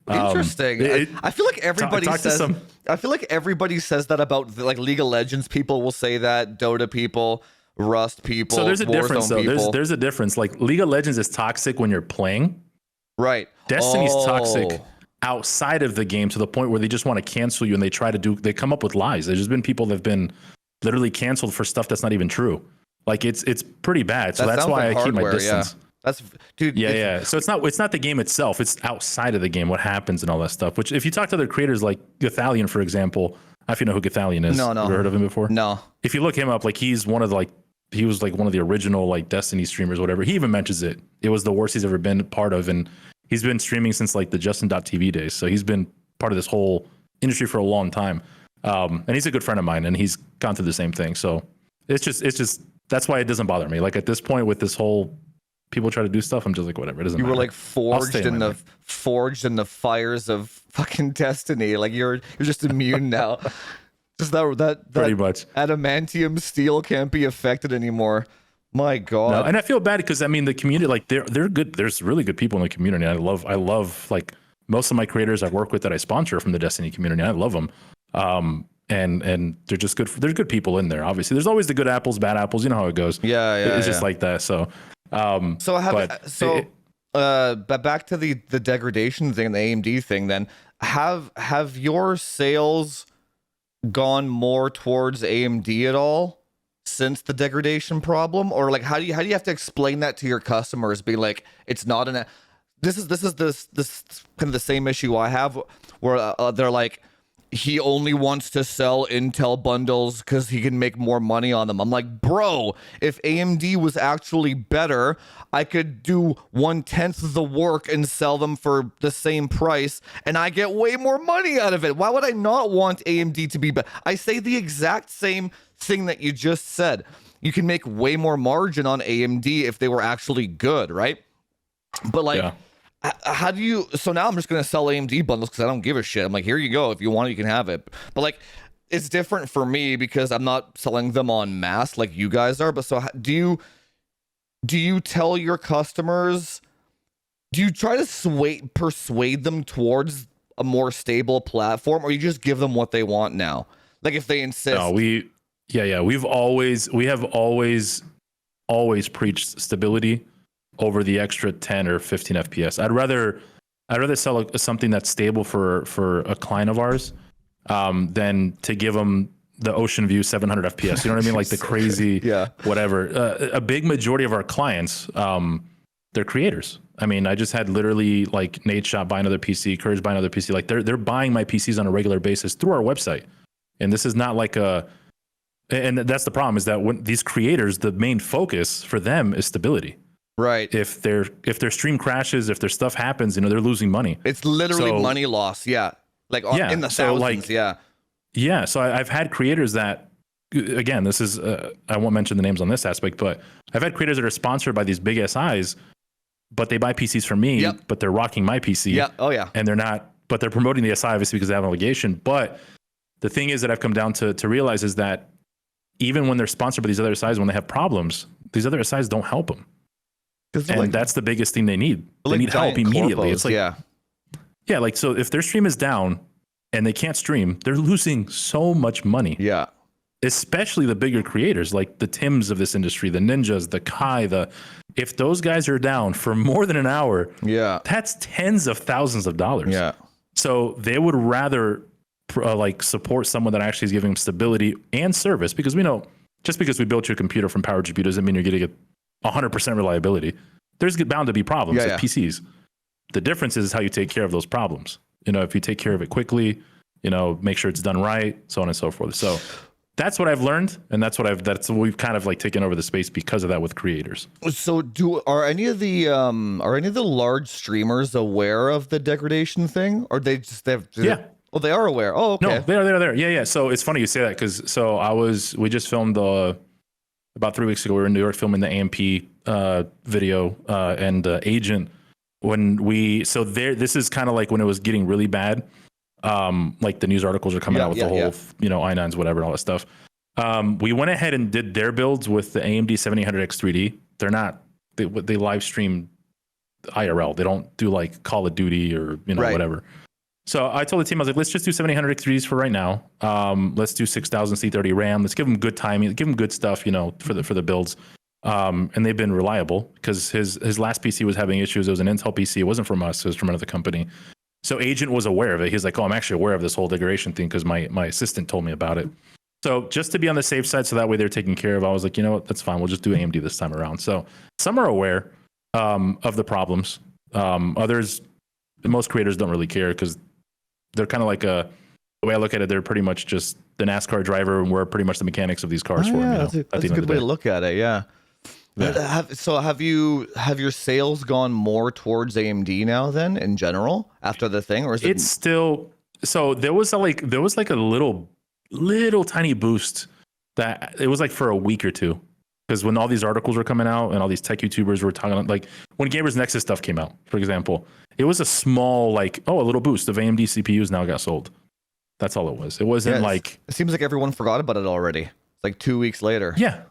Interesting. I feel like everybody says. I feel like everybody says that about like League of Legends people will say that, Dota people, Rust people. So there's a difference, though. People. There's a difference. Like, League of Legends is toxic when you're playing. Right. Destiny's toxic outside of the game, to the point where they just want to cancel you, and they come up with lies. There's just been people that have been literally canceled for stuff that's not even true. Like, it's pretty bad. So that's why I keep my distance. Yeah. That's, dude. Yeah. So it's not the game itself. It's outside of the game, what happens and all that stuff. Which, if you talk to other creators like Gathalion, for example, I don't know if you know who Gathalion is. No. Ever heard of him before? No. If you look him up, like, he was one of the original like Destiny streamers, whatever. He even mentions it. It was the worst he's ever been part of, and he's been streaming since like the Justin.tv days. So he's been part of this whole industry for a long time. And he's a good friend of mine, and he's gone through the same thing. So it's just that's why it doesn't bother me. Like, at this point with this whole people try to do stuff, I'm just like, whatever. It doesn't matter. You were like forged in the fires of fucking Destiny. Like, you're just immune now. Just that pretty much adamantium steel can't be affected anymore. My God. No, and I feel bad because I mean, the community, like, they're good. There's really good people in the community. I love like most of my creators I work with that I sponsor from the Destiny community. I love them. And they're just good. There's good people in there. Obviously, there's always the good apples, bad apples. You know how it goes. Yeah. It's just like that. So, back to the degradation thing, the AMD thing. Then have your sales gone more towards AMD at all since the degradation problem, or like how do you have to explain that to your customers? Be like, it's not this is kind of the same issue I have, where they're like, he only wants to sell Intel bundles because he can make more money on them. I'm like, bro, if AMD was actually better, I could do 1/10 of the work and sell them for the same price, and I get way more money out of it. Why would I not want AMD to be better? I say the exact same thing that you just said. You can make way more margin on AMD if they were actually good, right? But like... Yeah. How do you? So now I'm just gonna sell AMD bundles because I don't give a shit. I'm like, here you go. If you want it, you can have it. But like, it's different for me because I'm not selling them en masse like you guys are. But so do you tell your customers? Do you try to persuade them towards a more stable platform, or you just give them what they want now? Like, if they insist. No, we have always preached stability over the extra 10 or 15 FPS. I'd rather sell something that's stable for a client of ours than to give them the Ocean View 700 FPS. You know what I mean? Like the crazy, whatever. A big majority of our clients, they're creators. I mean, I just had literally like Nate Shot buy another PC, Courage buy another PC. Like they're buying my PCs on a regular basis through our website. And this is not like and that's the problem, is that when these creators, the main focus for them is stability. Right. If their stream crashes, if their stuff happens, they're losing money. It's literally So- money loss. Yeah. Like in the so, thousands. Yeah. Yeah, so I've had creators that, again, this is I won't mention the names on this aspect, but I've had creators that are sponsored by these big SIs, but they buy PCs from me, Yep. but they're rocking my PC. Yeah. Oh yeah. And they're not, but they're promoting the SI obviously because they have an obligation. But the thing is that I've come down to realize is that even when they're sponsored by these other SIs, when they have problems, these other SIs don't help them. And that's the biggest thing they need. They need help immediately. It's like, yeah, like, so if their stream is down and they can't stream, they're losing so much money. Yeah. Especially the bigger creators like the Tims of this industry, the Ninjas, the Kai, if those guys are down for more than an hour, Yeah. that's tens of thousands of dollars. Yeah. So they would rather like support someone that actually is giving them stability and service, because we know just because we built your computer from PowerGPU doesn't mean you're going to get 100% reliability. There's bound to be problems with PCs. The difference is how you take care of those problems. If you take care of it quickly, make sure it's done right, so on and so forth. So that's what I've learned, and that's what we've kind of like taken over the space because of that with creators. So are any of the large streamers aware of the degradation thing, or they Yeah. Oh, they are aware. Oh, okay. No, they're there. Yeah. So it's funny you say that, because we just filmed about 3 weeks ago. We were in New York filming the AMP video and Agent. This is kind of like when it was getting really bad. Like the news articles are coming out with the whole, i9s, whatever, all that stuff. We went ahead and did their builds with the AMD 7800X 3D. They're not, they live stream IRL. They don't do like Call of Duty or, whatever. So I told the team, I was like, let's just do 7800X 3Ds for right now. Let's do 6000 C30 RAM. Let's give them good timing, give them good stuff, for the builds. And they've been reliable, because his last PC was having issues. It was an Intel PC. It wasn't from us. It was from another company. So Agent was aware of it. He's like, oh, I'm actually aware of this whole degradation thing because my assistant told me about it. So just to be on the safe side, so that way they're taken care of, I was like, you know what, that's fine. We'll just do AMD this time around. So some are aware of the problems. Others, most creators don't really care, because they're kind of like the way I look at it, they're pretty much just the NASCAR driver, and we're pretty much the mechanics of these cars for them. That's a good way to look at it. Yeah. Have your sales gone more towards AMD now then in general after the thing, or is it's still, so there was like a little tiny boost that it was like for a week or two, because when all these articles were coming out and all these tech YouTubers were talking, like when Gamers Nexus stuff came out, for example, it was a small, like, a little boost of AMD CPUs now got sold. That's all it was. It wasn't like, it seems like everyone forgot about it already. It's like 2 weeks later. Yeah.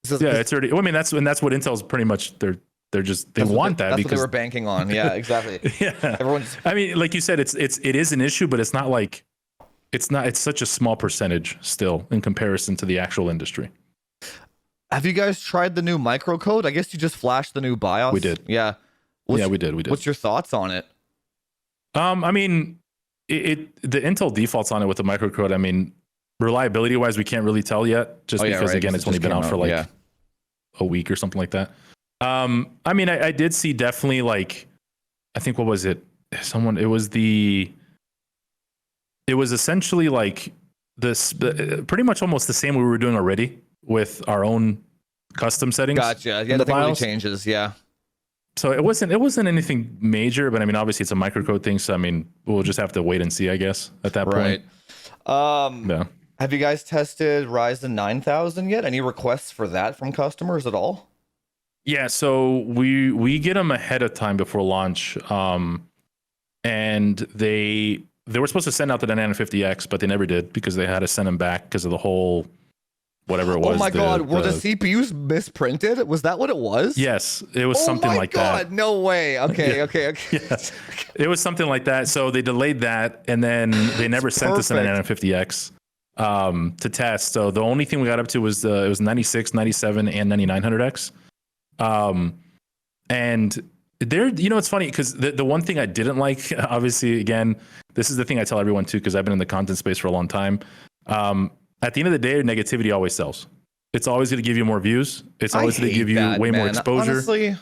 It's already. I mean, that's what Intel's pretty much. They want that because because they were banking on. Yeah, exactly. Yeah. Everyone's. I mean, like you said, it is an issue, but it's not like it's such a small percentage still in comparison to the actual industry. Have you guys tried the new microcode? I guess you just flashed the new BIOS. We did. Yeah. We did. What's your thoughts on it? I mean, the Intel defaults on it with the microcode. I mean, reliability wise, we can't really tell yet, just because again, it's only been out for like a week or something like that. I mean, I did see definitely, like, I think, what was it? It was essentially like this, pretty much almost the same we were doing already with our own custom settings. Gotcha. Yeah, nothing really changes. Yeah. So it wasn't anything major, but I mean, obviously it's a microcode thing. So I mean, we'll just have to wait and see, I guess, at that point. Yeah. Have you guys tested Ryzen 9000 yet? Any requests for that from customers at all? Yeah, so we get them ahead of time before launch, and they were supposed to send out the 950X, but they never did, because they had to send them back because of the whole whatever it was. Oh my God, were the CPUs misprinted? Was that what it was? Yes, it was something like that. Oh my God, no way. Okay, yeah. okay. Yes, it was something like that. So they delayed that, and then they never sent us a 950X. To test. So the only thing we got up to was it was 96, 97, and 9900X. And there, it's funny, because the one thing I didn't like, obviously, again, this is the thing I tell everyone too, because I've been in the content space for a long time. At the end of the day, negativity always sells. It's always going to give you more views. It's always going to give you way more exposure. Honestly,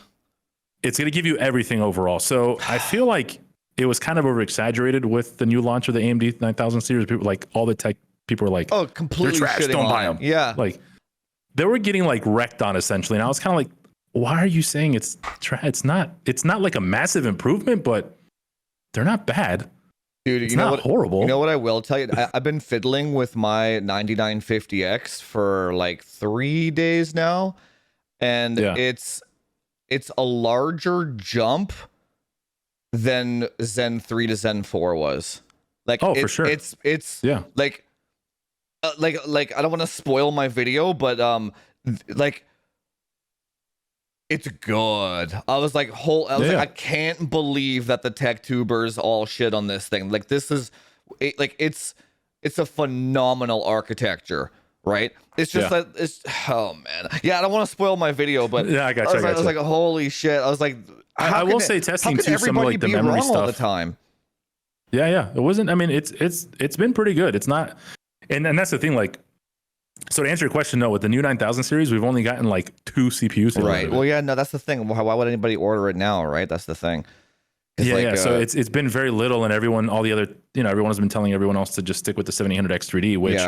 it's going to give you everything overall. So I feel like it was kind of over exaggerated with the new launch of the AMD 9000 series. People, like, all the tech people were like, oh, completely they're trash, don't buy them. Yeah. Like, they were getting like wrecked on, essentially. And I was kind of like, why are you saying it's not like a massive improvement, but they're not bad. Dude, It's you know not what? horrible. You know what I will tell you? I've been fiddling with my 9950X for like 3 days now, and Yeah. it's a larger jump than Zen 3 to Zen 4 was. Like, Oh, for sure. It's Yeah. like I don't want to spoil my video, but like it's good. I was like, I can't believe that the tech tubers all shit on this thing. Like, this is it's a phenomenal architecture, right? It's just that it's, oh man, yeah. I don't want to spoil my video, but Yeah, I got you. I was like, holy shit. I was like, I will say testing too, some of like the memory stuff all the time. Yeah. It wasn't. I mean, it's been pretty good. It's not, and that's the thing. Like, so to answer your question, no, with the new 9000 series, we've only gotten like 2 CPUs. Right. Well, yeah, no, that's the thing. Why would anybody order it now, right? That's the thing. Yeah. So it's been very little, and everyone has been telling everyone else to just stick with the 7800X3D, which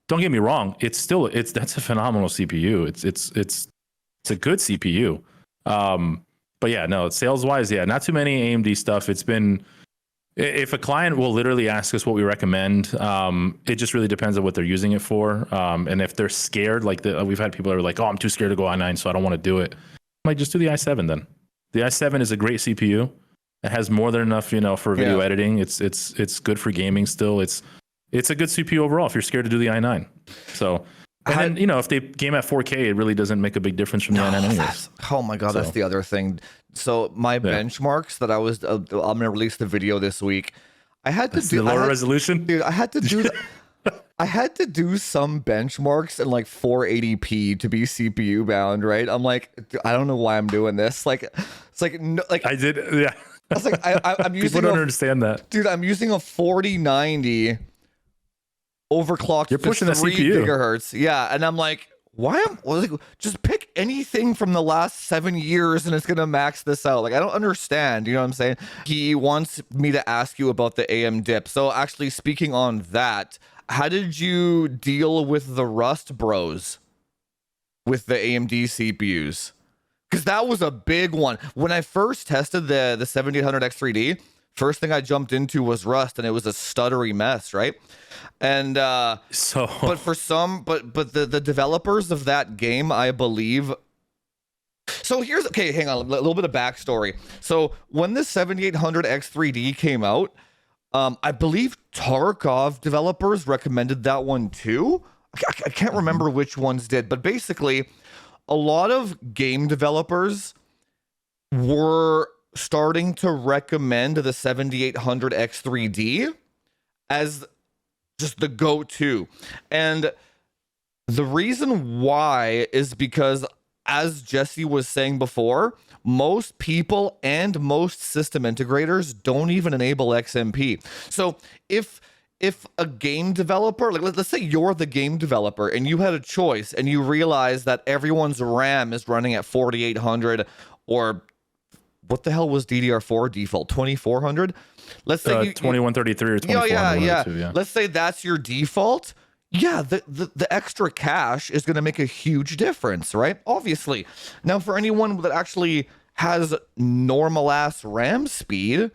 don't get me wrong, that's a phenomenal CPU. It's a good CPU. But yeah, no, sales wise, not too many AMD stuff. It's been, if a client will literally ask us what we recommend, it just really depends on what they're using it for. And if they're scared, like we've had people that are like, oh, I'm too scared to go i9, so I don't want to do it. I'm like, just do the i7 then. The i7 is a great CPU. It has more than enough, for video editing. It's good for gaming still. It's a good CPU overall if you're scared to do the i9. So, and then, if they game at 4K, it really doesn't make a big difference from the i9 anyways. Oh my God, that's the other thing. So my benchmarks that I was, I'm going to release the video this week. I had to do the lower resolution. Dude, I had to do I had to do some benchmarks in like 480p to be CPU bound, right? I'm like, I don't know why I'm doing this. Like, it's like, no, like I did. Yeah. I was like, I'm using. People don't understand that, dude. I'm using a 4090 overclocked. You're pushing to the 3 CPU. gigahertz. Yeah, and I'm like, just pick anything from the last 7 years and it's gonna max this out. Like, I don't understand. You know what I'm saying? He wants me to ask you about the AM dip. So actually, speaking on that, how did you deal with the Rust bros with the AMD CPUs? Because that was a big one. When I first tested the 7800X3D, first thing I jumped into was Rust, and it was a stuttery mess, right? And but the developers of that game, I believe. So hang on, a little bit of backstory. So when the 7800X3D came out, I believe Tarkov developers recommended that one too. I can't remember which ones did, but basically, a lot of game developers were starting to recommend the 7800X3D as just the go-to. And the reason why is because, as Jesse was saying before, most people and most system integrators don't even enable XMP. So if a game developer, like let's say you're the game developer and you had a choice and you realize that everyone's RAM is running at 4800, or what the hell was DDR4 default, 2400? Let's say 2133 or 2400. Yeah. Let's say that's your default. Yeah, the extra cache is going to make a huge difference, right? Obviously. Now, for anyone that actually has normal ass RAM speed,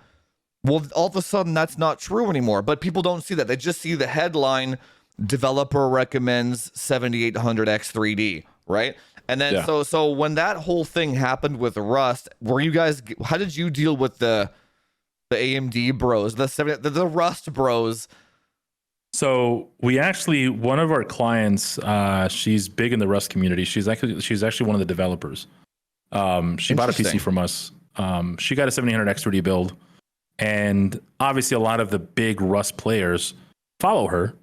well, all of a sudden that's not true anymore. But people don't see that. They just see the headline, developer recommends 7800X3D, right? And then so when that whole thing happened with Rust, how did you deal with the AMD bros, the Rust bros? So we actually, one of our clients, she's big in the Rust community. She's actually one of the developers. She bought a PC from us. She got a 7800X3D build. And obviously a lot of the big Rust players follow her.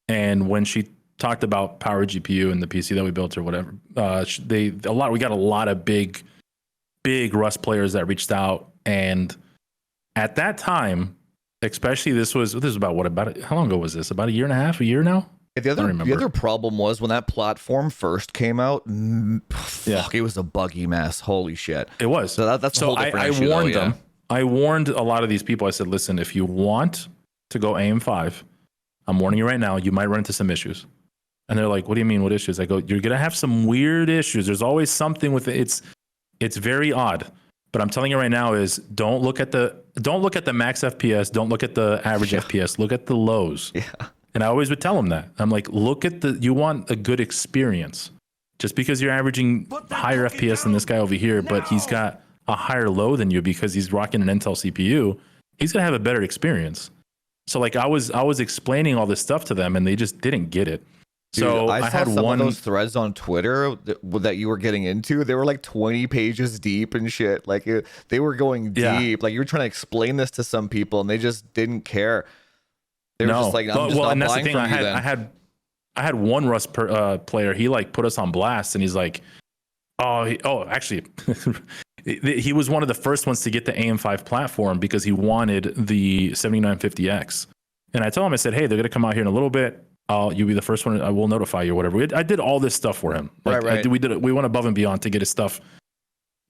And when she talked about PowerGPU and the PC that we built or whatever, we got a lot of big Rust players that reached out. And at that time, especially this was about how long ago was this? About a year and a half, a year now? The other problem was when that platform first came out, it was a buggy mess. Holy shit. It was. So that's a whole different issue, warned them. I warned a lot of these people. I said, listen, if you want to go AM5, I'm warning you right now, you might run into some issues. And they're like, what do you mean? What issues? I go, you're going to have some weird issues. There's always something with it. It's very odd. But I'm telling you right now is don't look at the max FPS, don't look at the average FPS, look at the lows. Yeah. And I always would tell him that. I'm like, look at you want a good experience. Just because you're averaging higher FPS than this guy over here, but he's got a higher low than you because he's rocking an Intel CPU, he's gonna have a better experience. So like I was explaining all this stuff to them and they just didn't get it. Dude, so I saw had some of those threads on Twitter that you were getting into. They were like 20 pages deep and shit. Like they were going deep. Like you were trying to explain this to some people and they just didn't care. They were just like, I'm just not buying from you then. I had one Rust player. He like put us on blast and he's like, actually, he was one of the first ones to get the AM5 platform because he wanted the 7950X. And I told him, I said, hey, they're going to come out here in a little bit. You'll be the first one. I will notify you or whatever. I did all this stuff for him. Like, right. We went above and beyond to get his stuff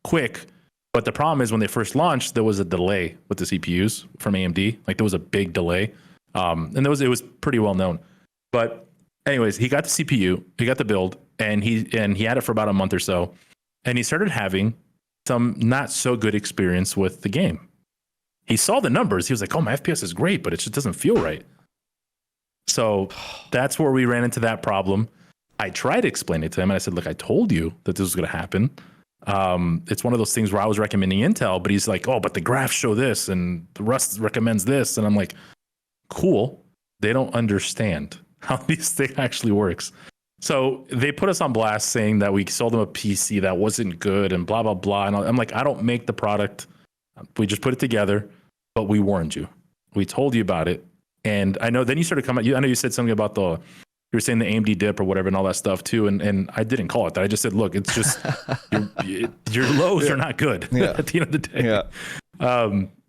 quick. But the problem is when they first launched, there was a delay with the CPUs from AMD. Like there was a big delay. And it was pretty well known. But anyways, he got the CPU, he got the build, and he had it for about a month or so. And he started having some not so good experience with the game. He saw the numbers. He was like, oh, my FPS is great, but it just doesn't feel right. So that's where we ran into that problem. I tried to explain it to him and I said, look, I told you that this was going to happen. It's one of those things where I was recommending Intel, but he's like, oh, but the graphs show this and the Rust recommends this. And I'm like, cool. They don't understand how this thing actually works. So they put us on blast saying that we sold them a PC that wasn't good and blah, blah, blah. And I'm like, I don't make the product. We just put it together, but we warned you. We told you about it. And I know then you started coming. I know you said something about you were saying the AMD dip or whatever and all that stuff too. And I didn't call it that. I just said, look, it's just your lows are not good at the end of the day. Yeah.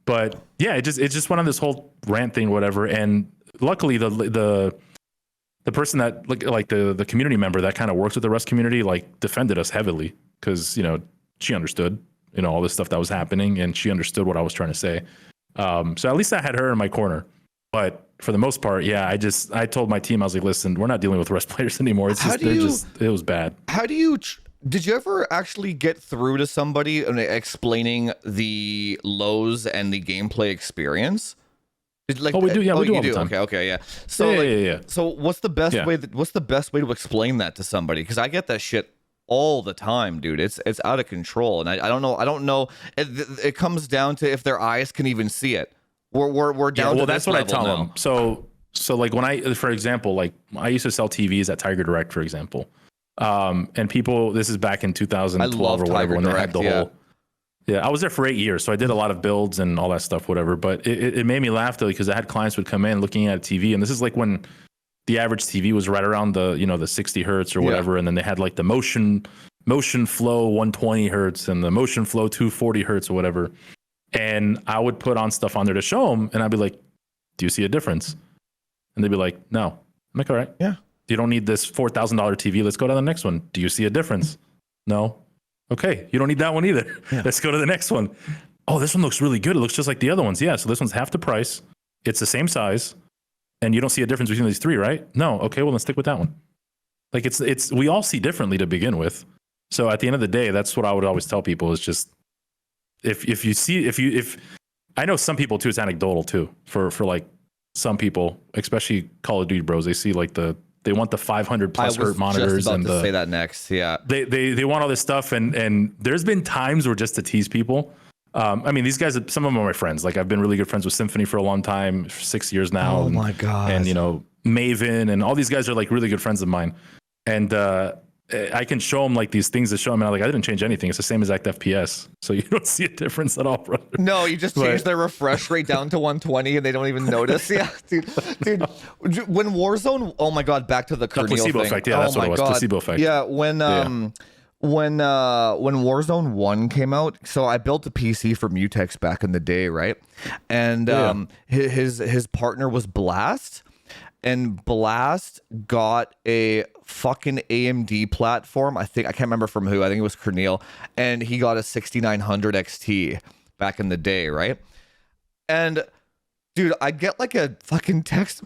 But yeah, it just went on this whole rant thing, or whatever. And luckily the person that like the community member that kind of works with the Rust community like defended us heavily because she understood all this stuff that was happening and she understood what I was trying to say. So at least I had her in my corner. But for the most part, yeah, I told my team, I was like, listen, we're not dealing with Rust players anymore. It's just it was bad. How do you did you ever actually get through to somebody explaining the lows and the gameplay experience? We do. Yeah, we do all the time. Okay, yeah. So yeah. So what's the best way? What's the best way to explain that to somebody? Because I get that shit all the time, dude. It's out of control, and I don't know. It comes down to if their eyes can even see it. We're down. Well, to that's this what I level tell now. them. So like when for example, like I used to sell TVs at Tiger Direct, for example, and people. This is back in 2012 or whatever when they had the whole. Yeah, I was there for 8 years, so I did a lot of builds and all that stuff, whatever. But it made me laugh though because I had clients would come in looking at a TV, and this is like when the average TV was right around the 60 hertz or whatever, and then they had like the motion flow 120 hertz and the motion flow 240 hertz or whatever. And I would put on stuff on there to show them, and I'd be like, "Do you see a difference?" And they'd be like, "No." I'm like, "All right, yeah. You don't need this $4,000 TV. Let's go to the next one. Do you see a difference?" "No." "Okay, you don't need that one either. Yeah. Let's go to the next one." "Oh, this one looks really good. It looks just like the other ones." "Yeah, so this one's half the price. It's the same size, and you don't see a difference between these three, right?" "No." "Okay, well, let's stick with that one." Like it's we all see differently to begin with. So at the end of the day, that's what I would always tell people is just if I know some people too, it's anecdotal too for like some people, especially Call of Duty bros, they see like they want the 500 plus hertz monitors just about to say that next. Yeah. They want all this stuff. And there's been times where just to tease people. I mean, these guys, some of them are my friends. Like I've been really good friends with Symphony for a long time, 6 years now. Oh my God. And Maven and all these guys are like really good friends of mine. And, I can show them like these things to show them. And I'm like, I didn't change anything. It's the same exact FPS. So you don't see a difference at all, brother. No, you just change their refresh rate down to 120 and they don't even notice. Yeah, dude. When Warzone, oh my God, back to the Kernel placebo thing. effect. Yeah, that's what it was. God. Placebo effect. Yeah, when Warzone 1 came out, so I built a PC for Mutex back in the day, right? And his partner was Blast. And Blast got a fucking AMD platform. I can't remember from who. I think it was Kernel. And he got a 6900 XT back in the day, right? And Dude, I get like a fucking text.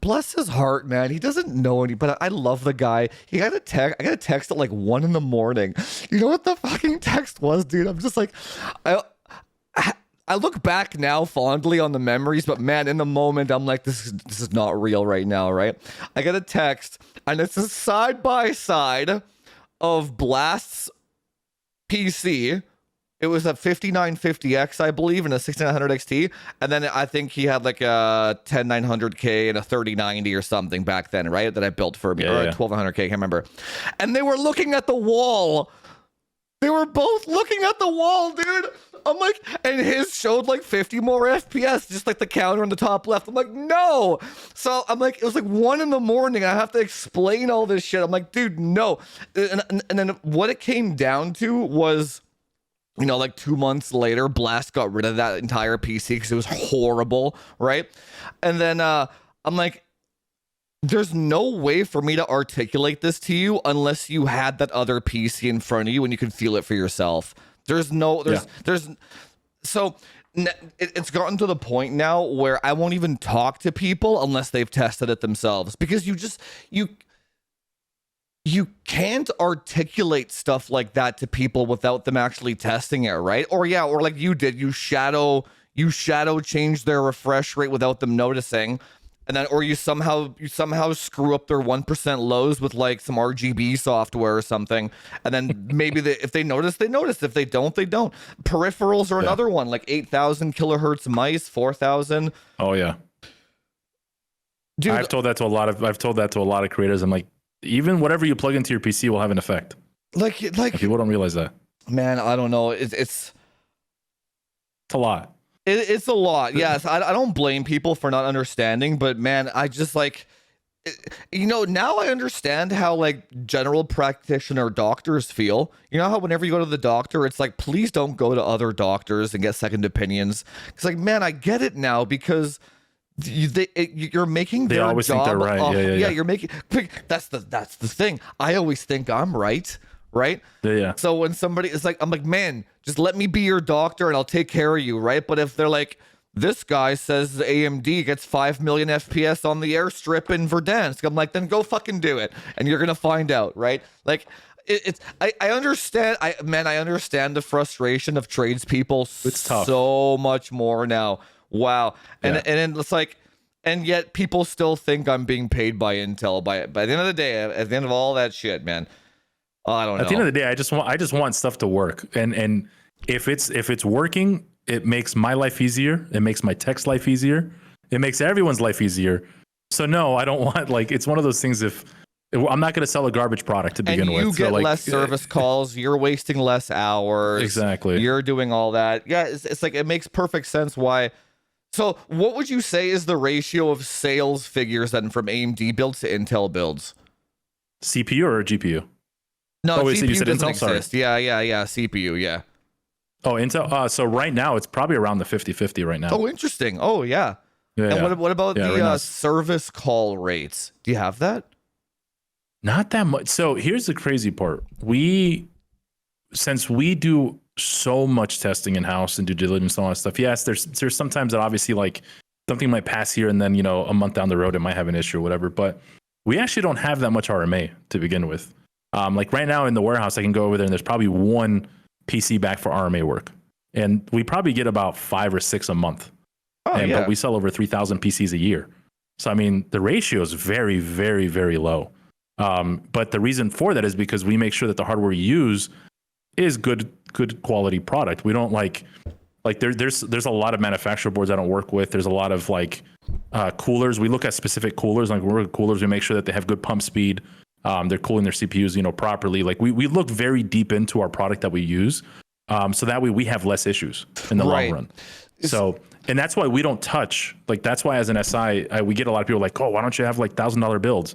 Bless his heart, man. He doesn't know any, but I love the guy. He got a text. I got a text at like 1 a.m. You know what the fucking text was, dude? I'm just like, I, I look back now fondly on the memories, but man, in the moment, I'm like, this is not real right now, right? I get a text, and it's a side by side of Blast's PC. It was a 5950X, I believe, and a 6900 XT. And then I think he had like a 10900K and a 3090 or something back then, right? That I built for me, or a 1200K, I can't remember. And they were looking at the wall. They were both looking at the wall, dude. I'm like, and his showed like 50 more FPS, just like the counter on the top left. I'm like, no. So I'm like, it was like 1 a.m. I have to explain all this shit. I'm like, dude, no. And then what it came down to was, you know, like 2 months later, Blast got rid of that entire PC because it was horrible, right? And then I'm like, there's no way for me to articulate this to you unless you had that other PC in front of you and you can feel it for yourself. There's so it's gotten to the point now where I won't even talk to people unless they've tested it themselves, because you can't articulate stuff like that to people without them actually testing it, right? Or like you did, you shadow change their refresh rate without them noticing. And then, or you somehow screw up their 1% lows with like some RGB software or something. And then maybe if they notice, they notice. If they don't, they don't. Peripherals are another one, like 8,000 kilohertz mice, 4,000. Oh yeah. Dude, I've told that to a lot of creators. I'm like, even whatever you plug into your PC will have an effect. Like people don't realize that. Man, I don't know. It's a lot. It's a lot. Yes, I don't blame people for not understanding, but man, I just like, you know, now I understand how like general practitioner doctors feel. You know how whenever you go to the doctor, it's like, please don't go to other doctors and get second opinions. It's like, man, I get it now, because you're making their always job think they're right. Yeah, you're making. That's the thing. I always think I'm right. Right? Yeah. So when somebody is like, I'm like, man, just let me be your doctor and I'll take care of you, right? But if they're like, this guy says AMD gets 5 million FPS on the airstrip in Verdansk, I'm like, then go fucking do it, and you're gonna find out, right? Like, I understand. I understand the frustration of tradespeople so much more now. Wow. And it's like, and yet people still think I'm being paid by Intel. By the end of the day, at the end of all that shit, man. Oh, I don't know. At the end of the day, I just want stuff to work, and if it's working, it makes my life easier. It makes my tech's life easier. It makes everyone's life easier. So no, I don't want, like, it's one of those things. If I'm not going to sell a garbage product to begin with, and you get less service calls, you're wasting less hours. Exactly. You're doing all that. Yeah, it's like, it makes perfect sense why. So what would you say is the ratio of sales figures then from AMD builds to Intel builds? CPU or GPU? No, wait, GPU so you said doesn't Intel? exist. Sorry. Yeah. CPU, yeah. Oh, Intel. So right now, it's probably around the 50-50 right now. Oh, interesting. Oh, yeah. And what about the service call rates? Do you have that? Not that much. So here's the crazy part. Since we do so much testing in-house and due diligence and all that stuff, yes, there's sometimes that obviously like something might pass here and then, you know, a month down the road, it might have an issue or whatever. But we actually don't have that much RMA to begin with. Like right now in the warehouse, I can go over there and there's probably one PC back for RMA work. And we probably get about 5 or 6 a month. But we sell over 3,000 PCs a year. So, I mean, the ratio is very, very, very low. But the reason for that is because we make sure that the hardware we use is good quality product. We don't there's a lot of manufacturer boards I don't work with. There's a lot of coolers. We look at specific coolers, like we're coolers. We make sure that they have good pump speed. They're cooling their CPUs, you know, properly. Like we look very deep into our product that we use. So that way we have less issues in the long run. So, and that's why we don't touch, that's why as an SI, we get a lot of people like, oh, why don't you have like $1,000 builds?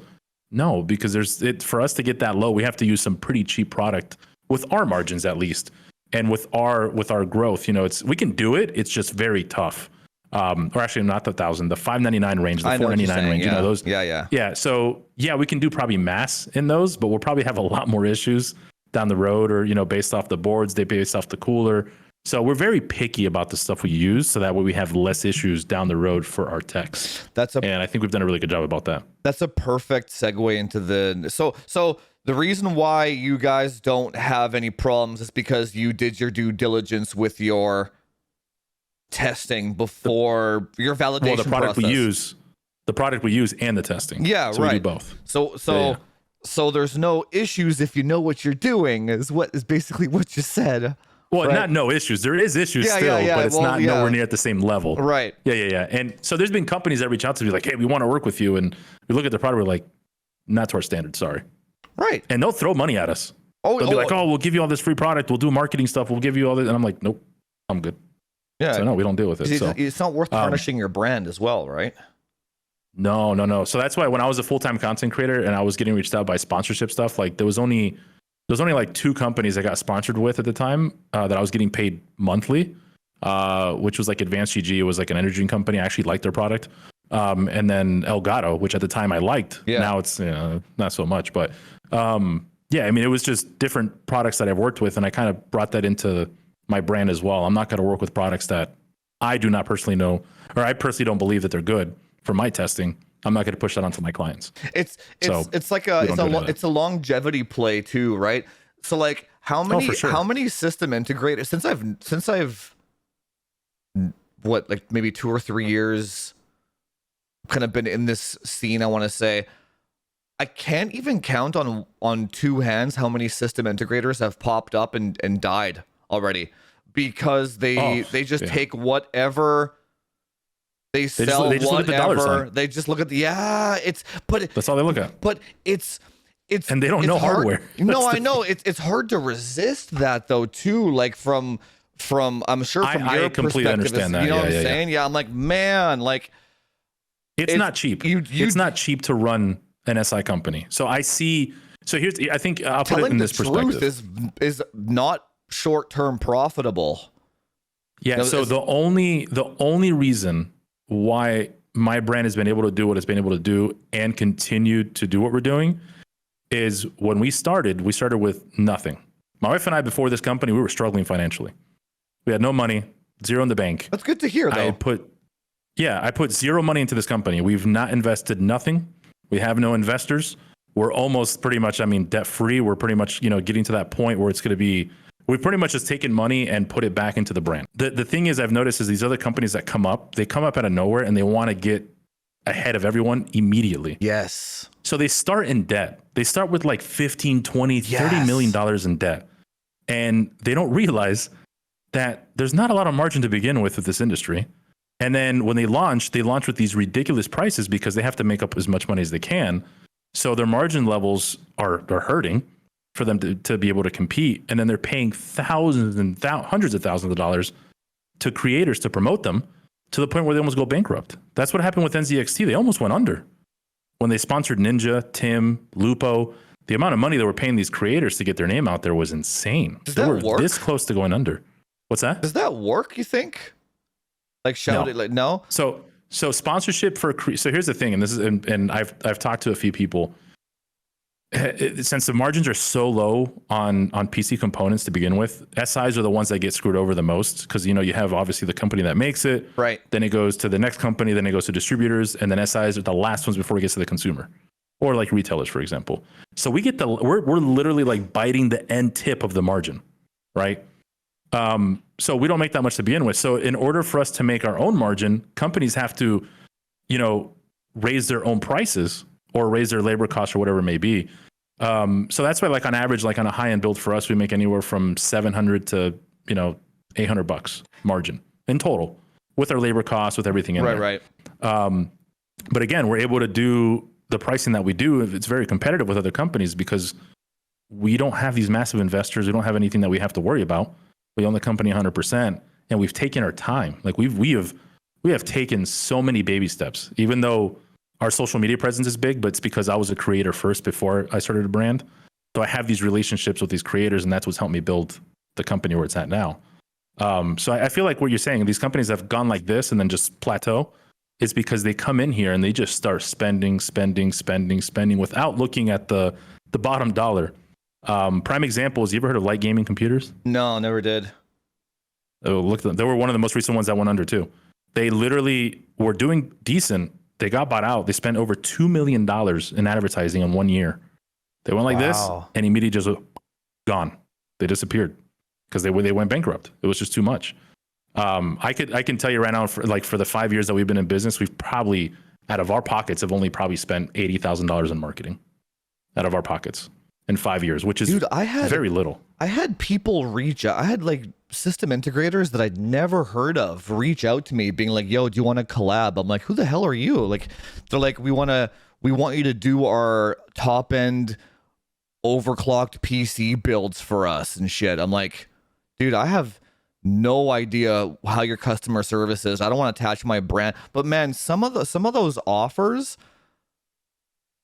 No, because for us to get that low, we have to use some pretty cheap product with our margins at least. And with our growth, you know, we can do it. It's just very tough. Or actually not the 1,000, the 599 range, the 499 range, you know, those. Yeah. So yeah, we can do probably mass in those, but we'll probably have a lot more issues down the road, or, you know, based off the boards, based off the cooler. So we're very picky about the stuff we use, so that way we have less issues down the road for our techs. And I think we've done a really good job about that. That's a perfect segue into so the reason why you guys don't have any problems is because you did your due diligence with your testing before your validation Well, the product process. the product we use and the testing. Yeah, so right. We do both. So there's no issues if you know what you're doing is basically what you said. Well, right? Not no issues. There is issues still, but it's not nowhere near at the same level. Right. Yeah. And so there's been companies that reach out to me like, hey, we want to work with you. And we look at the product, we're like, not to our standards, sorry. Right. And they'll throw money at us. They'll be like, we'll give you all this free product. We'll do marketing stuff. We'll give you all this. And I'm like, nope, I'm good. Yeah. So no, we don't deal with it. It's not worth tarnishing your brand as well, right? No. So that's why when I was a full-time content creator and I was getting reached out by sponsorship stuff, like there was only like 2 companies I got sponsored with at the time that I was getting paid monthly, which was like Advanced GG. It was like an energy drink company. I actually liked their product. And then Elgato, which at the time I liked. Yeah. Now it's not so much. But yeah, I mean, it was just different products that I've worked with. And I kind of brought that into my brand as well. I'm not going to work with products that I do not personally know, or I personally don't believe that they're good for my testing. I'm not going to push that onto my clients. It's like it's a longevity play too, right? So like how many system integrators since I've what, like maybe 2 or 3 years kind of been in this scene, I want to say I can't even count on 2 hands how many system integrators have popped up and died already because they just take whatever they sell, just look at the dollar sign. They just look at that's all they look at. But it's and they don't know hardware. No, I know it's hard to resist that though too. Like from I'm sure from your I completely perspective, understand that. You know what I'm saying? Yeah, I'm like, man, like it's not cheap. It's not cheap to run an SI company. So I think I'll put it in this perspective. Is not short-term profitable. Yeah. So the only reason why my brand has been able to do what it's been able to do and continue to do what we're doing is when we started with nothing. My wife and I, before this company, we were struggling financially. We had no money, zero in the bank. That's good to hear, though. I put zero money into this company. We've not invested nothing. We have no investors. We're almost pretty much, debt free. We're pretty much, getting to that point where it's going to be, we've pretty much just taken money and put it back into the brand. The thing is, I've noticed is these other companies that they come up out of nowhere and they want to get ahead of everyone immediately. Yes. So they start in debt. They start with like 15, 20, $30 million in debt. And they don't realize that there's not a lot of margin to begin with this industry. And then when they launch with these ridiculous prices because they have to make up as much money as they can. So their margin levels are hurting for them to be able to compete. And then they're paying thousands and hundreds of thousands of dollars to creators to promote them to the point where they almost go bankrupt. That's what happened with NZXT. They almost went under. When they sponsored Ninja, Tim, Lupo, the amount of money they were paying these creators to get their name out there was insane. They were this close to going under. What's that? Does that work, you think? Like no? So sponsorship so here's the thing, and this is and I've talked to a few people. Since the margins are so low on PC components to begin with, SIs are the ones that get screwed over the most because you have obviously the company that makes it, right? Then it goes to the next company, then it goes to distributors, and then SIs are the last ones before it gets to the consumer, or like retailers, for example. So we're literally like biting the end tip of the margin, right? So we don't make that much to begin with. So in order for us to make our own margin, companies have to, raise their own prices or raise their labor costs or whatever it may be. So that's why, like on average, like on a high end build for us, we make anywhere from $700 to $800 margin in total with our labor costs, with everything in there. Right. But again, we're able to do the pricing that we do. It's very competitive with other companies because we don't have these massive investors. We don't have anything that we have to worry about. We own the company 100%, and we've taken our time. Like we have taken so many baby steps, even though our social media presence is big, but it's because I was a creator first before I started a brand. So I have these relationships with these creators, and that's what's helped me build the company where it's at now. So I feel like what you're saying, these companies have gone like this and then just plateau. It's because they come in here and they just start spending without looking at the bottom dollar. Prime example is, you ever heard of light gaming computers? No, never did. Look, they were one of the most recent ones that went under too. They literally were doing decent. They got bought out. They spent over $2 million in advertising in 1 year. They went like this, and immediately just gone. They disappeared because they went bankrupt. It was just too much. I can tell you right now, for the 5 years that we've been in business, we've probably out of our pockets have only probably spent $80,000 in marketing out of our pockets in 5 years, which is very little. I had people reach out. I had like system integrators that I'd never heard of reach out to me being like, yo, do you want to collab? I'm like, who the hell are you? Like, they're like, we want you to do our top end overclocked PC builds for us and shit. I'm like, dude, I have no idea how your customer service is. I don't want to attach my brand, but man, some of those offers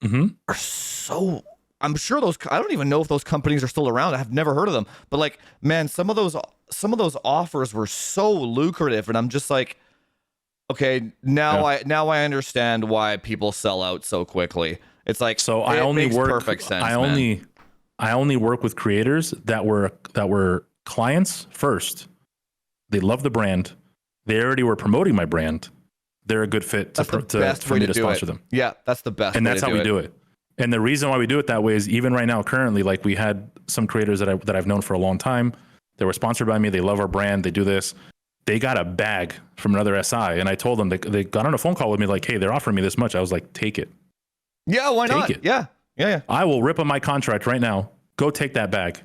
are so, I'm sure those, I don't even know if those companies are still around. I've never heard of them, but like, man, some of those offers were so lucrative, and I'm just like, okay, now I understand why people sell out so quickly. It's like, so I only work perfect sense. I only work with creators that were clients first. They love the brand. They already were promoting my brand. They're a good fit for me to sponsor them. Yeah, that's the best. And that's how we do it. And the reason why we do it that way is even right now, currently, like we had some creators that I've known for a long time. They were sponsored by me. They love our brand. They do this. They got a bag from another SI, and I told them they got on a phone call with me like, hey, they're offering me this much. I was like, take it. Yeah, why not? Take it. Yeah. I will rip up my contract right now. Go take that bag.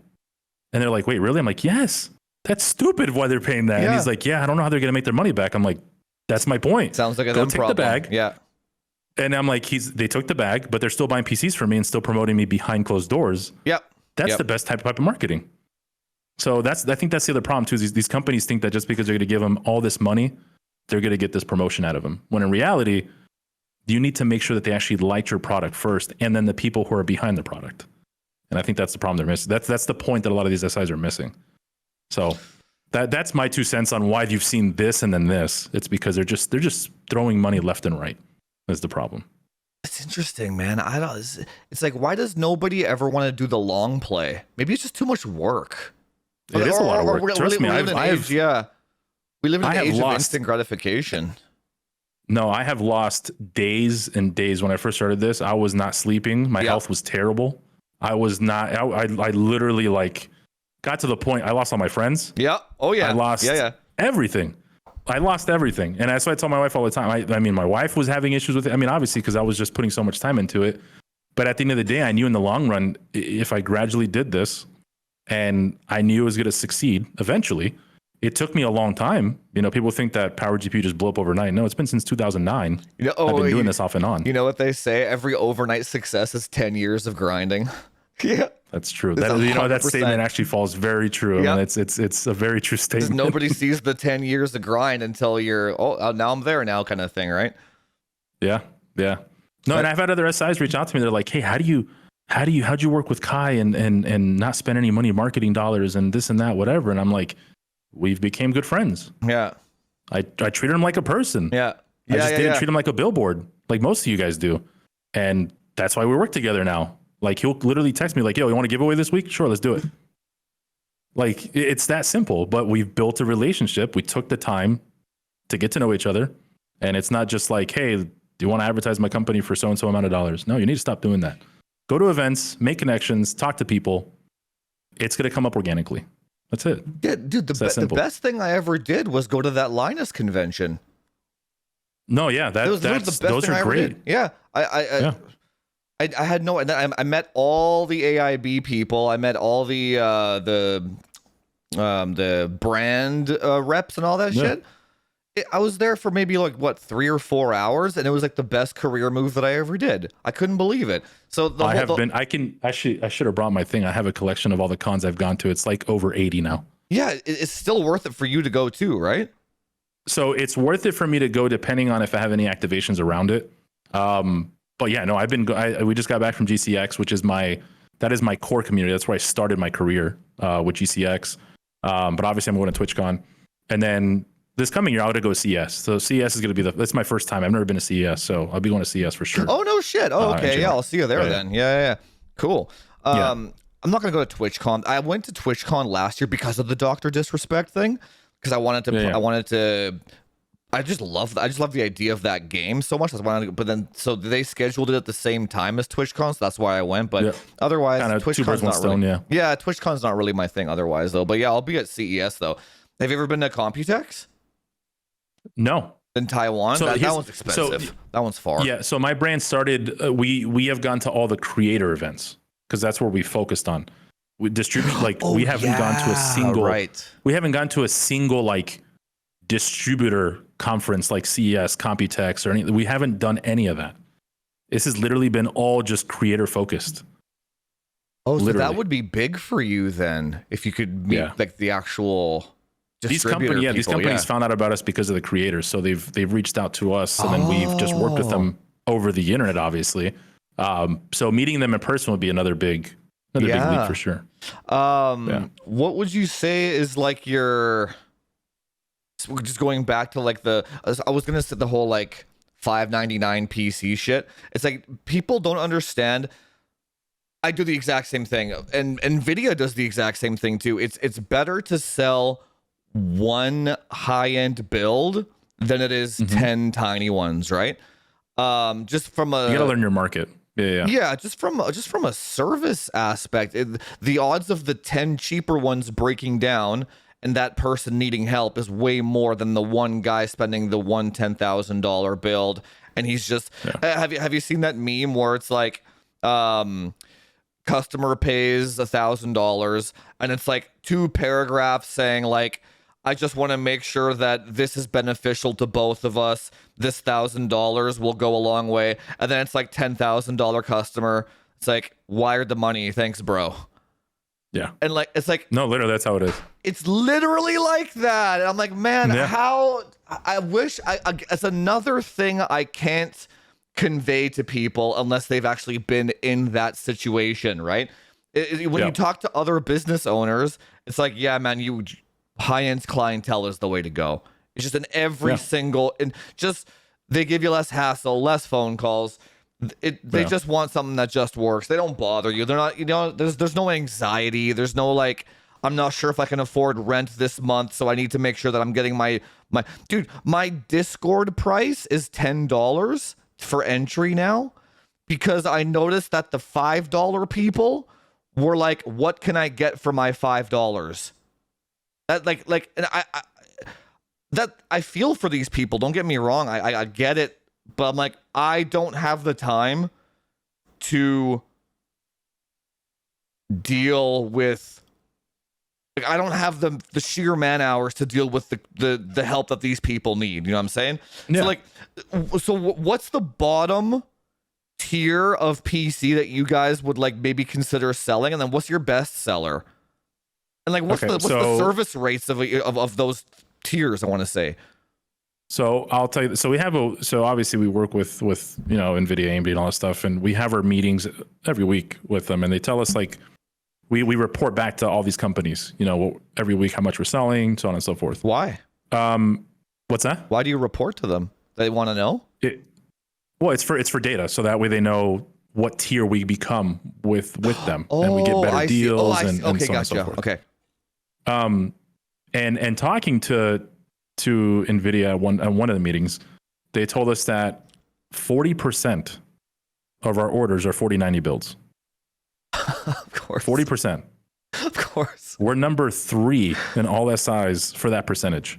And they're like, wait, really? I'm like, yes. That's stupid why they're paying that. Yeah. And he's like, yeah, I don't know how they're going to make their money back. I'm like, that's my point. Sounds like a go take problem. The bag. Yeah. And I'm like, they took the bag, but they're still buying PCs from me and still promoting me behind closed doors. Yep. That's the best type of marketing. So I think that's the other problem too. Is these companies think that just because they're going to give them all this money, they're going to get this promotion out of them. When in reality, you need to make sure that they actually like your product first, and then the people who are behind the product. And I think that's the problem they're missing. That's the point that a lot of these SIs are missing. So that's my 2 cents on why you've seen this and then this. It's because they're just throwing money left and right. Is the problem. It's interesting, man. It's like, why does nobody ever want to do the long play? Maybe it's just too much work. It is a lot of work. Trust me, we live in an age of instant gratification. No, I have lost days and days. When I first started this, I was not sleeping. My health was terrible. I was not. I literally got to the point. I lost all my friends. Yeah. Oh yeah. I lost everything. I lost everything. And that's what I tell my wife all the time. I mean, my wife was having issues with it. I mean, obviously, because I was just putting so much time into it. But at the end of the day, I knew in the long run, if I gradually did this and I knew it was going to succeed eventually, it took me a long time. You know, people think that PowerGPU just blew up overnight. No, it's been since 2009. I've been doing this off and on. You know what they say? Every overnight success is 10 years of grinding. Yeah. That's true. That statement actually falls very true. Yeah. I mean, it's a very true statement. Nobody sees the 10 years of grind until you're, now I'm there now kind of thing, right? Yeah. Yeah. No, and I've had other SIs reach out to me. They're like, hey, how'd you work with Kai and not spend any money marketing dollars and this and that, whatever. And I'm like, we've became good friends. Yeah. I treated him like a person. Yeah. I just didn't treat him like a billboard, like most of you guys do. And that's why we work together now. Like, he'll literally text me like, yo, you want to give away this week? Sure, let's do it. Like, it's that simple, but we've built a relationship. We took the time to get to know each other. And it's not just like, hey, do you want to advertise my company for so-and-so amount of dollars? No, you need to stop doing that. Go to events, make connections, talk to people. It's going to come up organically. That's it. Yeah, dude, the best thing I ever did was go to that Linus convention. No, yeah, those are great. Yeah, I had no. I met all the AIB people. I met all the brand reps and all that shit. I was there for maybe 3 or 4 hours, and it was like the best career move that I ever did. I couldn't believe it. So I should have brought my thing. I have a collection of all the cons I've gone to. It's like over 80 now. Yeah, it's still worth it for you to go too, right? So it's worth it for me to go, depending on if I have any activations around it. But yeah, no, we just got back from GCX, which is my core community. That's where I started my career with GCX. But obviously I'm going to TwitchCon, and then this coming year I ought to go CES. So CES is going to be that's my first time. I've never been to CES, so I'll be going to CES for sure. Oh no shit. Oh okay, yeah, I'll see you there then. Yeah. Cool. I'm not going to go to TwitchCon. I went to TwitchCon last year because of the Dr. Disrespect thing. because I wanted to. Yeah, yeah. I wanted to. I just love the idea of that game so much. That's why. But then, so they scheduled it at the same time as TwitchCon, so that's why I went. But otherwise, kind of two birds, TwitchCon's one not stone. really. Yeah, TwitchCon's not really my thing. Otherwise, though. But yeah, I'll be at CES though. Have you ever been to Computex No. in Taiwan? So That one's expensive. That one's far. Yeah. So my brand started. We have gone to all the creator events because that's where we focused on. We distribute we haven't gone to a single. Right. We haven't gone to a single like distributor conference like CES, Computex, or anything. We haven't done any of that. This has literally been all just creator focused. Oh, so that would be big for you then, if you could meet like the actual distributor people. These companies found out about us because of the creators, so they've reached out to us, and then we've just worked with them over the internet, obviously. So meeting them in person would be another big leap for sure. What would you say is like your? Just going back to like I was gonna say the whole like $599 PC shit. It's like people don't understand. I do the exact same thing, and Nvidia does the exact same thing too. It's better to sell one high-end build than it is 10 tiny ones, right? Just from a you gotta learn your market. Yeah. Just from a service aspect, the odds of the 10 cheaper ones breaking down and that person needing help is way more than the one guy spending the one $10,000 build, and he's just have you seen that meme where it's like customer pays $1,000 and it's like 2 paragraphs saying like, I just want to make sure that this is beneficial to both of us. This $1,000 will go a long way. And then it's like $10,000 customer. It's like, wired the money. Thanks, bro. Yeah. And like, it's like, no, literally, that's how it is. It's literally like that. And I'm like, man, how I wish it's another thing I can't convey to people unless they've actually been in that situation, right? When you talk to other business owners, it's like, yeah, man, high-end clientele is the way to go. It's just in every single, and just they give you less hassle, less phone calls. They just want something that just works. They don't bother you. They're not, there's no anxiety. There's no like, I'm not sure if I can afford rent this month, so I need to make sure that I'm getting my dude, my Discord price is $10 for entry now because I noticed that the $5 people were like, what can I get for my $5? That like and I feel for these people. Don't get me wrong. I get it. But I'm like, I don't have the time to deal with. Like, I don't have the sheer man hours to deal with the help that these people need. You know what I'm saying? Yeah. So what's the bottom tier of PC that you guys would like maybe consider selling, and then what's your best seller? And like, what's the service rates of those tiers? I want to say. So I'll tell you. So obviously we work with NVIDIA, AMD, and all that stuff, and we have our meetings every week with them, and they tell us like we report back to all these companies, every week how much we're selling, so on and so forth. Why? What's that? Why do you report to them? They want to know. Well, it's for data, so that way they know what tier we become with them, and we get better deals and so on and so forth. Okay. And talking to NVIDIA at one of the meetings, they told us that 40% of our orders are 4090 builds. Of course. 40%. Of course. We're number 3 in all SIs for that percentage.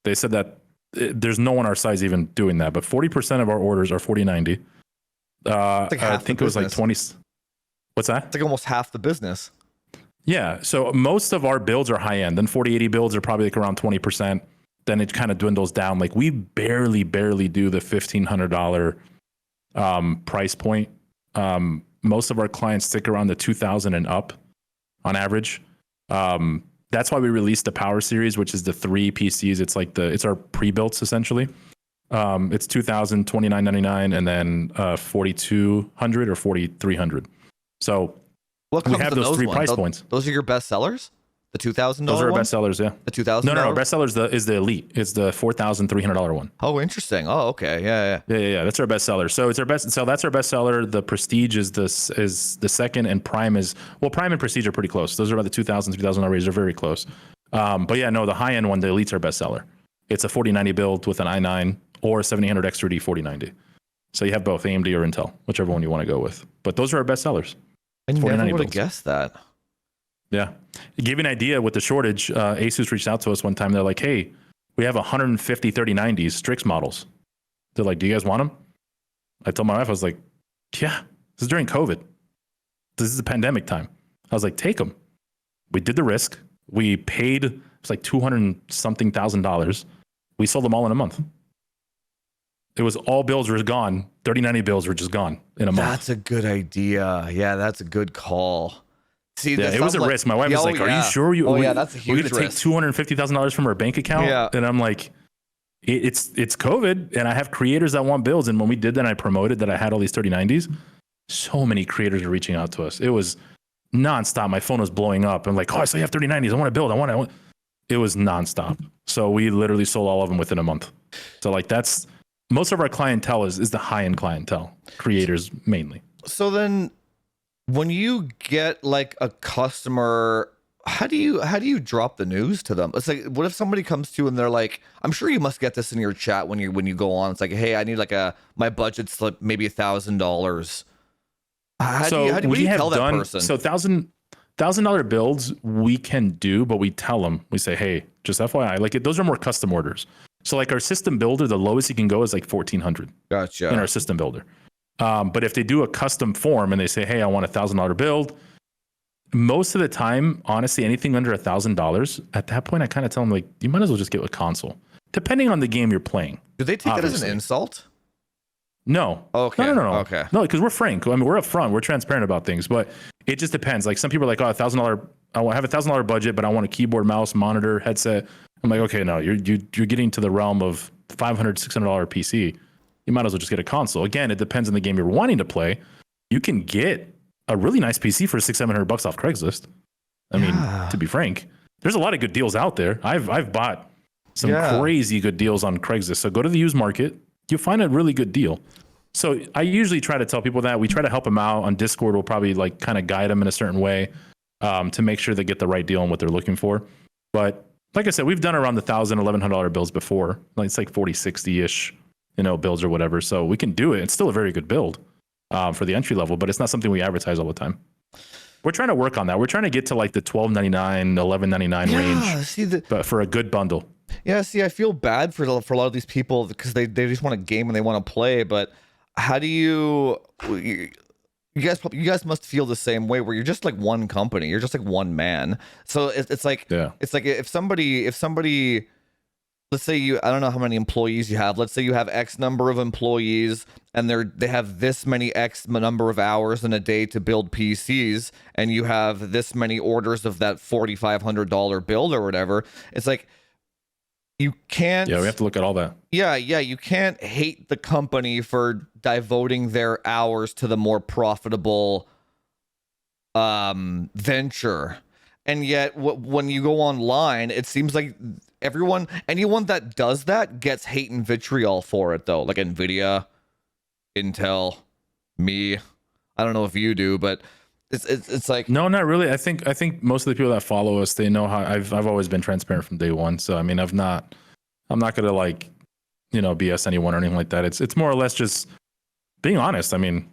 They said that there's no one our size even doing that, but 40% of our orders are 4090. I think it was like 20. What's that? It's like almost half the business. Yeah. So most of our builds are high end. Then 4080 builds are probably like around 20%. Then it kind of dwindles down. Like we barely do the $1,500 price point. Most of our clients stick around the 2,000 and up on average. That's why we released the Power Series, which is the 3 PCs. It's like it's our pre-builts essentially. It's $2,000, $2,999, and then 4,200 or 4,300. So we have those 3 price points. Those are your best sellers? The $2,000 Those are our one? best sellers, yeah. The $2,000? No. Best sellers is the Elite. It's the $4,300 one. Oh, interesting. Oh, okay. Yeah. That's our best seller. So it's our best. So that's our best seller. The Prestige is the second, and Prime is Prime and Prestige are pretty close. Those are about the $2,000, $3,000 range. They're very close. But yeah, no, the high end one, the Elite's our bestseller. It's a 4090 build with an i9 or a 7800X3D 4090. So you have both AMD or Intel, whichever one you want to go with. But those are our best sellers. I never would have guessed that. Yeah. To give you an idea with the shortage, Asus reached out to us one time. They're like, hey, we have 150 3090s Strix models. They're like, do you guys want them? I told my wife, I was like, yeah, this is during COVID. This is a pandemic time. I was like, take them. We did the risk. We paid, it was like $200-something thousand. We sold them all in a month. It was all bills were gone. 3090 bills were just gone in a month. That's a good idea. Yeah, that's a good call. See, yeah, it was a risk. My wife was like, "Are you sure you? That's a huge risk. We're gonna take $250,000 from our bank account." Yeah. And I'm like, "It's COVID, and I have creators that want builds." And when we did that, I promoted that I had all these 3090s. So many creators are reaching out to us. It was nonstop. My phone was blowing up. I'm like, "Oh, I saw you have 3090s. I want to build. I want." It was nonstop. So we literally sold all of them within a month. So like that's most of our clientele is the high end clientele, creators mainly. So then, when you get like a customer, how do you drop the news to them? It's like, what if somebody comes to you and they're like, I'm sure you must get this in your chat when you go on. It's like, hey, I need like my budget slip, maybe $1,000. How do you tell that person? So $1,000 builds we can do, but we tell them, we say, hey, just FYI, like those are more custom orders. So like our system builder, the lowest you can go is like 1,400. Gotcha. In our system builder. But if they do a custom form and they say, hey, I want $1,000 build, most of the time, honestly, anything under $1,000, at that point, I kind of tell them like, you might as well just get a console, depending on the game you're playing. Do they take that as an insult? No. Okay. No. Okay. No, because we're frank. I mean, we're upfront. We're transparent about things, but it just depends. Like some people are like, oh, $1,000. I have $1,000 budget, but I want a keyboard, mouse, monitor, headset. I'm like, okay, no, you're getting to the realm of $500, $600 PC. You might as well just get a console. Again, it depends on the game you're wanting to play. You can get a really nice PC for $600-700 off Craigslist. I mean, to be frank, there's a lot of good deals out there. I've bought some crazy good deals on Craigslist. So go to the used market. You'll find a really good deal. So I usually try to tell people that. We try to help them out on Discord. We'll probably like kind of guide them in a certain way to make sure they get the right deal on what they're looking for. But like I said, we've done around the $1,000, $1,100 bills before. Like it's like 40, 60-ish, builds or whatever. So we can do it. It's still a very good build for the entry level, but it's not something we advertise all the time. We're trying to work on that. We're trying to get to like the $1,299, $1,199 range, but for a good bundle. Yeah, see, I feel bad for a lot of these people because they just want a game and they want to play, but how do you guys must feel the same way where you're just like one company, you're just like one man. So it's like if somebody let's say I don't know how many employees you have. Let's say you have X number of employees and they have this many X number of hours in a day to build PCs, and you have this many orders of that $4,500 build or whatever. It's like you can't. Yeah, we have to look at all that. Yeah, you can't hate the company for devoting their hours to the more profitable venture. And yet, when you go online, it seems like anyone that does that gets hate and vitriol for it, though. Like Nvidia, Intel, me. I don't know if you do, but it's like no, not really. I think most of the people that follow us, they know how I've always been transparent from day one. So I mean, I'm not gonna like BS anyone or anything like that. It's more or less just being honest. I mean,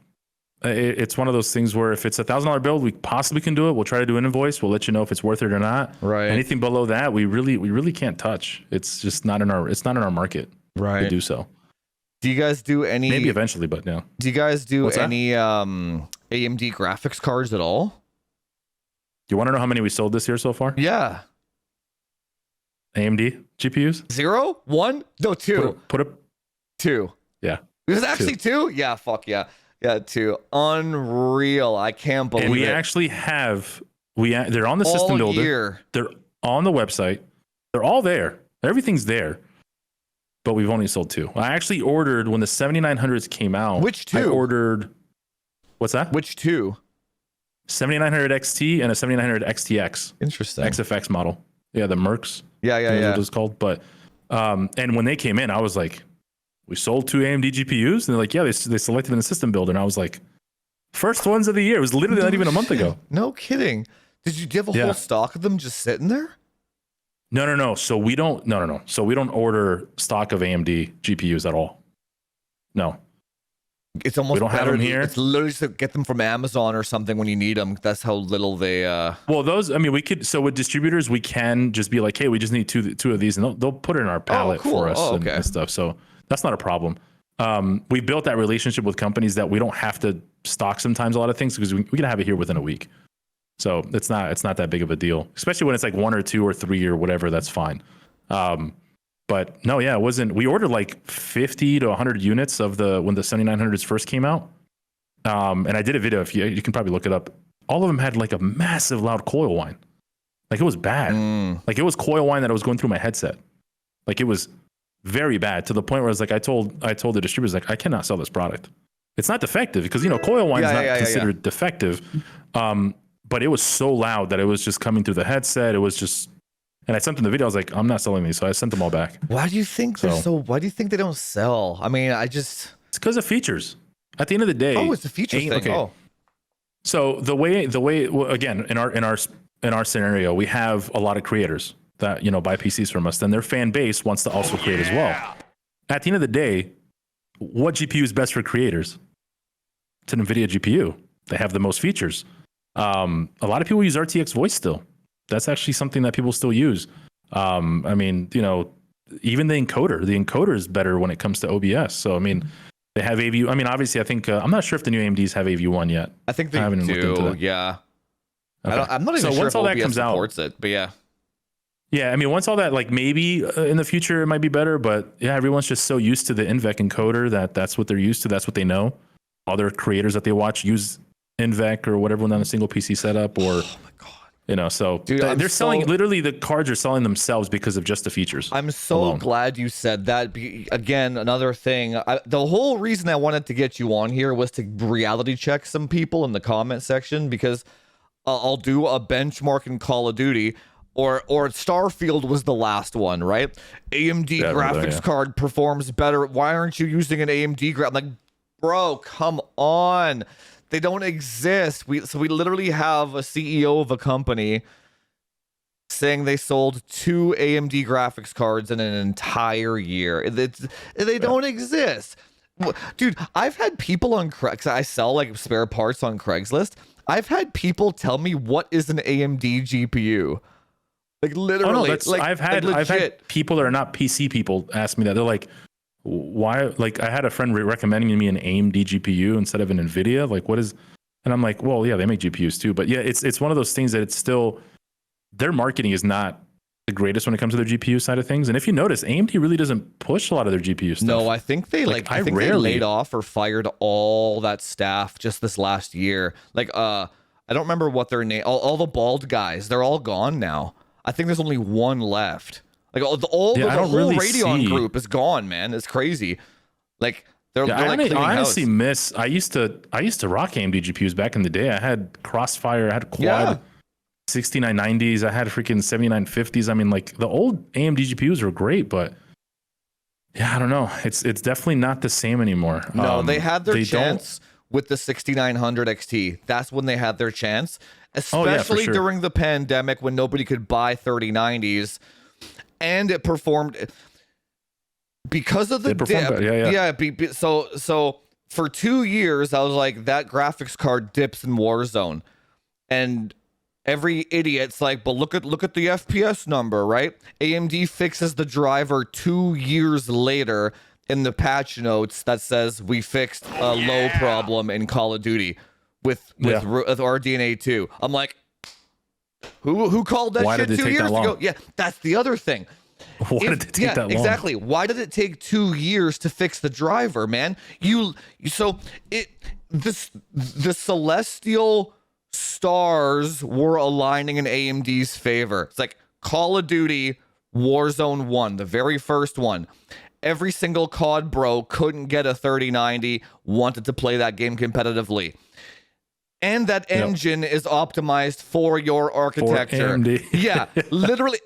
it's one of those things where if it's $1,000 build, we possibly can do it. We'll try to do an invoice. We'll let you know if it's worth it or not. Right. Anything below that, we really can't touch. It's just not in our market. Right. To do so. Do you guys do any? Maybe eventually, but no. Do you guys do any AMD graphics cards at all? You want to know how many we sold this year so far? Yeah. AMD GPUs? 0, 1, no 2. Put up 2. Yeah. It was actually 2? Yeah, fuck yeah. Yeah, 2. Unreal. I can't believe it. And we actually have they're on the system builder. Year. They're on the website. They're all there. Everything's there. But we've only sold 2. I actually ordered when the 7900s came out. Which 2? I ordered. What's that? Which 2? 7900 XT and a 7900 XTX. Interesting. XFX model. Yeah, the Mercs. Yeah. What it's called. But and when they came in, I was like, we sold 2 AMD GPUs, and they're like, yeah, they selected in the system builder, and I was like, first ones of the year. It was literally not even a month ago. No kidding. Did you have a whole stock of them just sitting there? No. So we don't. No. So we don't order stock of AMD GPUs at all. No. It's almost We don't have better. them here. It's literally to get them from Amazon or something when you need them. That's how little they. Well, those. I mean, we could. So with distributors, we can just be like, hey, we just need two of these, and they'll put it in our pallet cool. for us Okay. and stuff. So that's not a problem. We built that relationship with companies that we don't have to stock sometimes a lot of things because we can have it here within a week. So it's not that big of a deal, especially when it's like 1 or 2 or 3 or whatever. That's fine. But no, yeah, it wasn't. We ordered like 50 to 100 units of when the 7900s first came out. And I did a video. If you can probably look it up. All of them had like a massive loud coil whine. Like it was bad. Like it was coil whine that I was going through my headset. Like it was very bad to the point where I was like, I told the distributors, like, I cannot sell this product. It's not defective because, coil whine is not considered defective. But it was so loud that it was just coming through the headset. It was just, and I sent them the video. I was like, I'm not selling these. So I sent them all back. Why do you think why do you think they don't sell? I mean, it's because of features. At the end of the day. Oh, it's a feature thing. Okay. Oh. So the way again, in our scenario, we have a lot of creators that, buy PCs from us. Then their fan base wants to also create as well. At the end of the day, what GPU is best for creators? It's an NVIDIA GPU. They have the most features. A lot of people use RTX voice still. That's actually something that people still use. I mean, even the encoder is better when it comes to OBS. So, I mean, they have AV. I mean, obviously, I think, I'm not sure if the new AMDs have AV1 yet. I think they do. Yeah. Okay. I'm not even sure once if all OBS that comes supports out, it, but yeah. Yeah, I mean, once all that, like maybe in the future it might be better, but yeah, everyone's just so used to the NVEC encoder that's what they're used to. That's what they know. Other creators that they watch use NVEC or whatever on a single PC setup, or oh my god, so dude, they're selling, literally the cards are selling themselves because of just the features. I'm so glad you said that. Again, another thing, the whole reason I wanted to get you on here was to reality check some people in the comment section, because I'll do a benchmark in Call of Duty. Or Starfield was the last one, right? AMD graphics card performs better. Why aren't you using an AMD I'm like, bro, come on. They don't exist. We literally have a CEO of a company saying they sold 2 AMD graphics cards in an entire year. They don't exist. Dude, I've had people on Craigslist. I sell like spare parts on Craigslist. I've had people tell me what is an AMD GPU. Like literally, I've had people that are not PC people ask me that. They're like, why? Like I had a friend recommending me an AMD GPU instead of an NVIDIA. Like what is, and I'm like, well, yeah, they make GPUs too. But yeah, it's one of those things that it's still, their marketing is not the greatest when it comes to their GPU side of things. And if you notice, AMD really doesn't push a lot of their GPU stuff. No, I think they I think they laid off or fired all that staff just this last year. Like I don't remember what their name, all the bald guys, they're all gone now. I think there's only one left. Like the whole Radeon group is gone, man. It's crazy. Like they're like I honestly miss. I used to rock AMD GPUs back in the day. I had Crossfire, I had Quad 6990s, I had freaking 7950s. I mean, like the old AMD GPUs were great, but yeah, I don't know. It's definitely not the same anymore. No, they had their chance with the 6900 XT. That's when they had their chance. Especially during the pandemic when nobody could buy 3090s, and it performed because of the dip. So for 2 years, I was like, that graphics card dips in Warzone, and every idiot's like, but look at the FPS number, right? AMD fixes the driver 2 years later in the patch notes that says we fixed a low problem in Call of Duty. With RDNA 2. I'm like, who called that shit 2 years ago? Yeah, that's the other thing. Why did it take that long? Exactly. Why did it take 2 years to fix the driver, man? The celestial stars were aligning in AMD's favor. It's like Call of Duty Warzone 1, the very first one. Every single COD bro couldn't get a 3090, wanted to play that game competitively. And that engine is optimized for your architecture. Yeah, literally.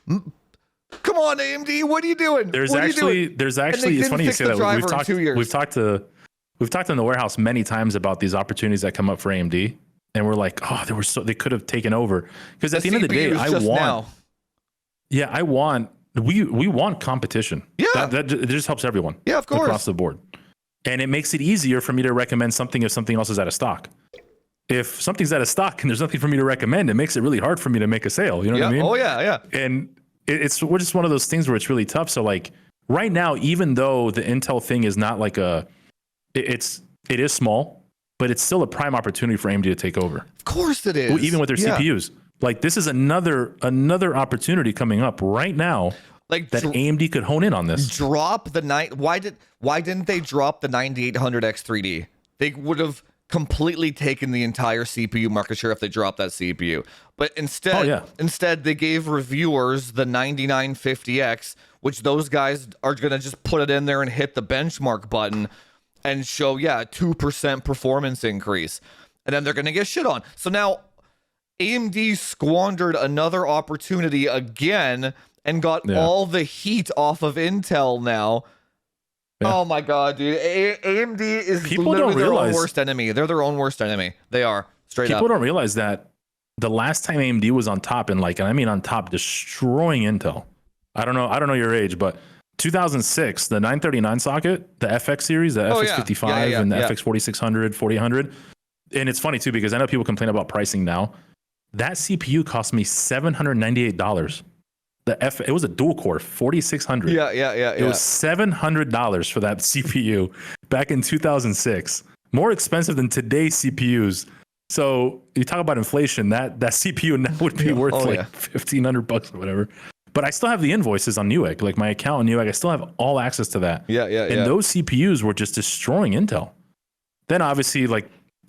Come on, AMD, what are you doing? There's actually, it's funny you say that. We've talked in the warehouse many times about these opportunities that come up for AMD, and we're like, oh, they could have taken over. Because at the end of the day, Yeah, we want competition. Yeah. That it just helps everyone. Yeah, of course. Across the board. And it makes it easier for me to recommend something if something else is out of stock. If something's out of stock and there's nothing for me to recommend, it makes it really hard for me to make a sale. You know what I mean? Oh yeah, yeah. And we're just one of those things where it's really tough. So like right now, even though the Intel thing is not like it is small, but it's still a prime opportunity for AMD to take over. Of course it is. Even with their CPUs. Like this is another opportunity coming up right now, like that AMD could hone in on this. Drop the why didn't they drop the 9800X 3D? They would have completely taken the entire CPU market share if they dropped that CPU. But instead they gave reviewers the 9950X, which those guys are gonna just put it in there and hit the benchmark button and show 2% performance increase, and then they're gonna get shit on. So now AMD squandered another opportunity again and got all the heat off of Intel now. Yeah. Oh my god, dude. AMD is literally their own worst enemy. They're their own worst enemy. They are, straight up. People don't realize that the last time AMD was on top, and I mean on top, destroying Intel. I don't know your age, but 2006, the 939 socket, the FX series, the FX55 and the FX 4600, 4800. And it's funny too, because I know people complain about pricing now. That CPU cost me $798. It was a dual core 4600. Yeah. It was $700 for that CPU back in 2006. More expensive than today's CPUs. So you talk about inflation, that CPU now would be worth $1,500 or whatever. But I still have the invoices on Newegg, like my account on Newegg. I still have all access to that. And those CPUs were just destroying Intel. Then obviously,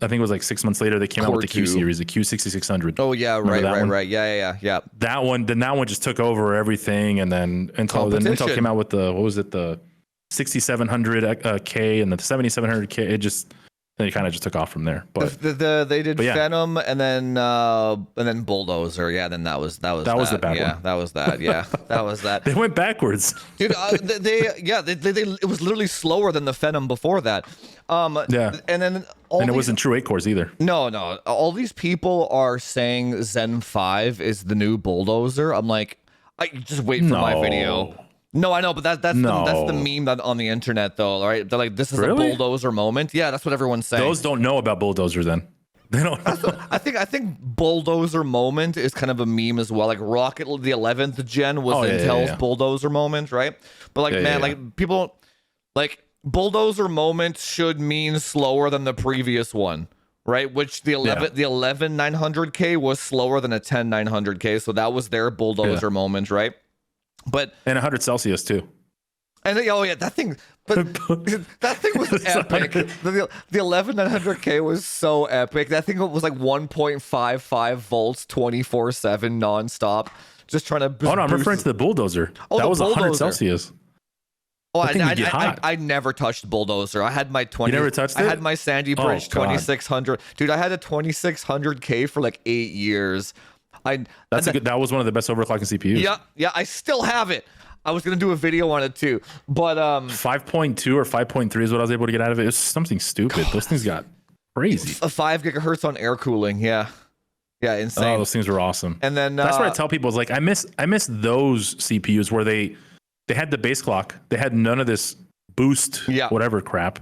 I think it was 6 months later, they came out with the Q series, the Q6600. Oh yeah, right. Yeah. That one just took over everything, and then Intel came out with the 6700K and the 7700K. Then it kind of just took off from there. But they did Phenom and then Bulldozer. Yeah, then that was the bad one. That was that. Yeah, that was that. They went backwards, dude. It was literally slower than the Phenom before that. And then it wasn't true 8 cores either. No. All these people are saying Zen 5 is the new Bulldozer. I'm like, I just wait for my video. No, I know, but that's the meme on the internet, though, right? They're like, this is a bulldozer moment. Yeah, that's what everyone's saying. Those don't know about Bulldozer, then. They don't. I think bulldozer moment is kind of a meme as well. Like Rocket, the 11th gen was Intel's bulldozer moment, right? But people bulldozer moment should mean slower than the previous one, right? Which the 11 900K was slower than a 10 900K, so that was their bulldozer moment, right? But and 100 Celsius too. And that thing, but that thing was epic. The 11900K was so epic. That thing was 1.55 volts, 24/7 nonstop, just trying to. I'm referring to the bulldozer. That was 100 Celsius. Oh, I never touched bulldozer. I had my 20. You never touched it? I had my Sandy Bridge 2600. Dude, I had a 2600K for 8 years. That was one of the best overclocking CPUs. Yeah, I still have it. I was gonna do a video on it too, but 5.2 or 5.3 is what I was able to get out of it. It was something stupid. Those things got crazy. 5 gigahertz on air cooling. Yeah, insane. Oh, those things were awesome. And then that's what I tell people is I miss those CPUs where they had the base clock. They had none of this boost whatever crap,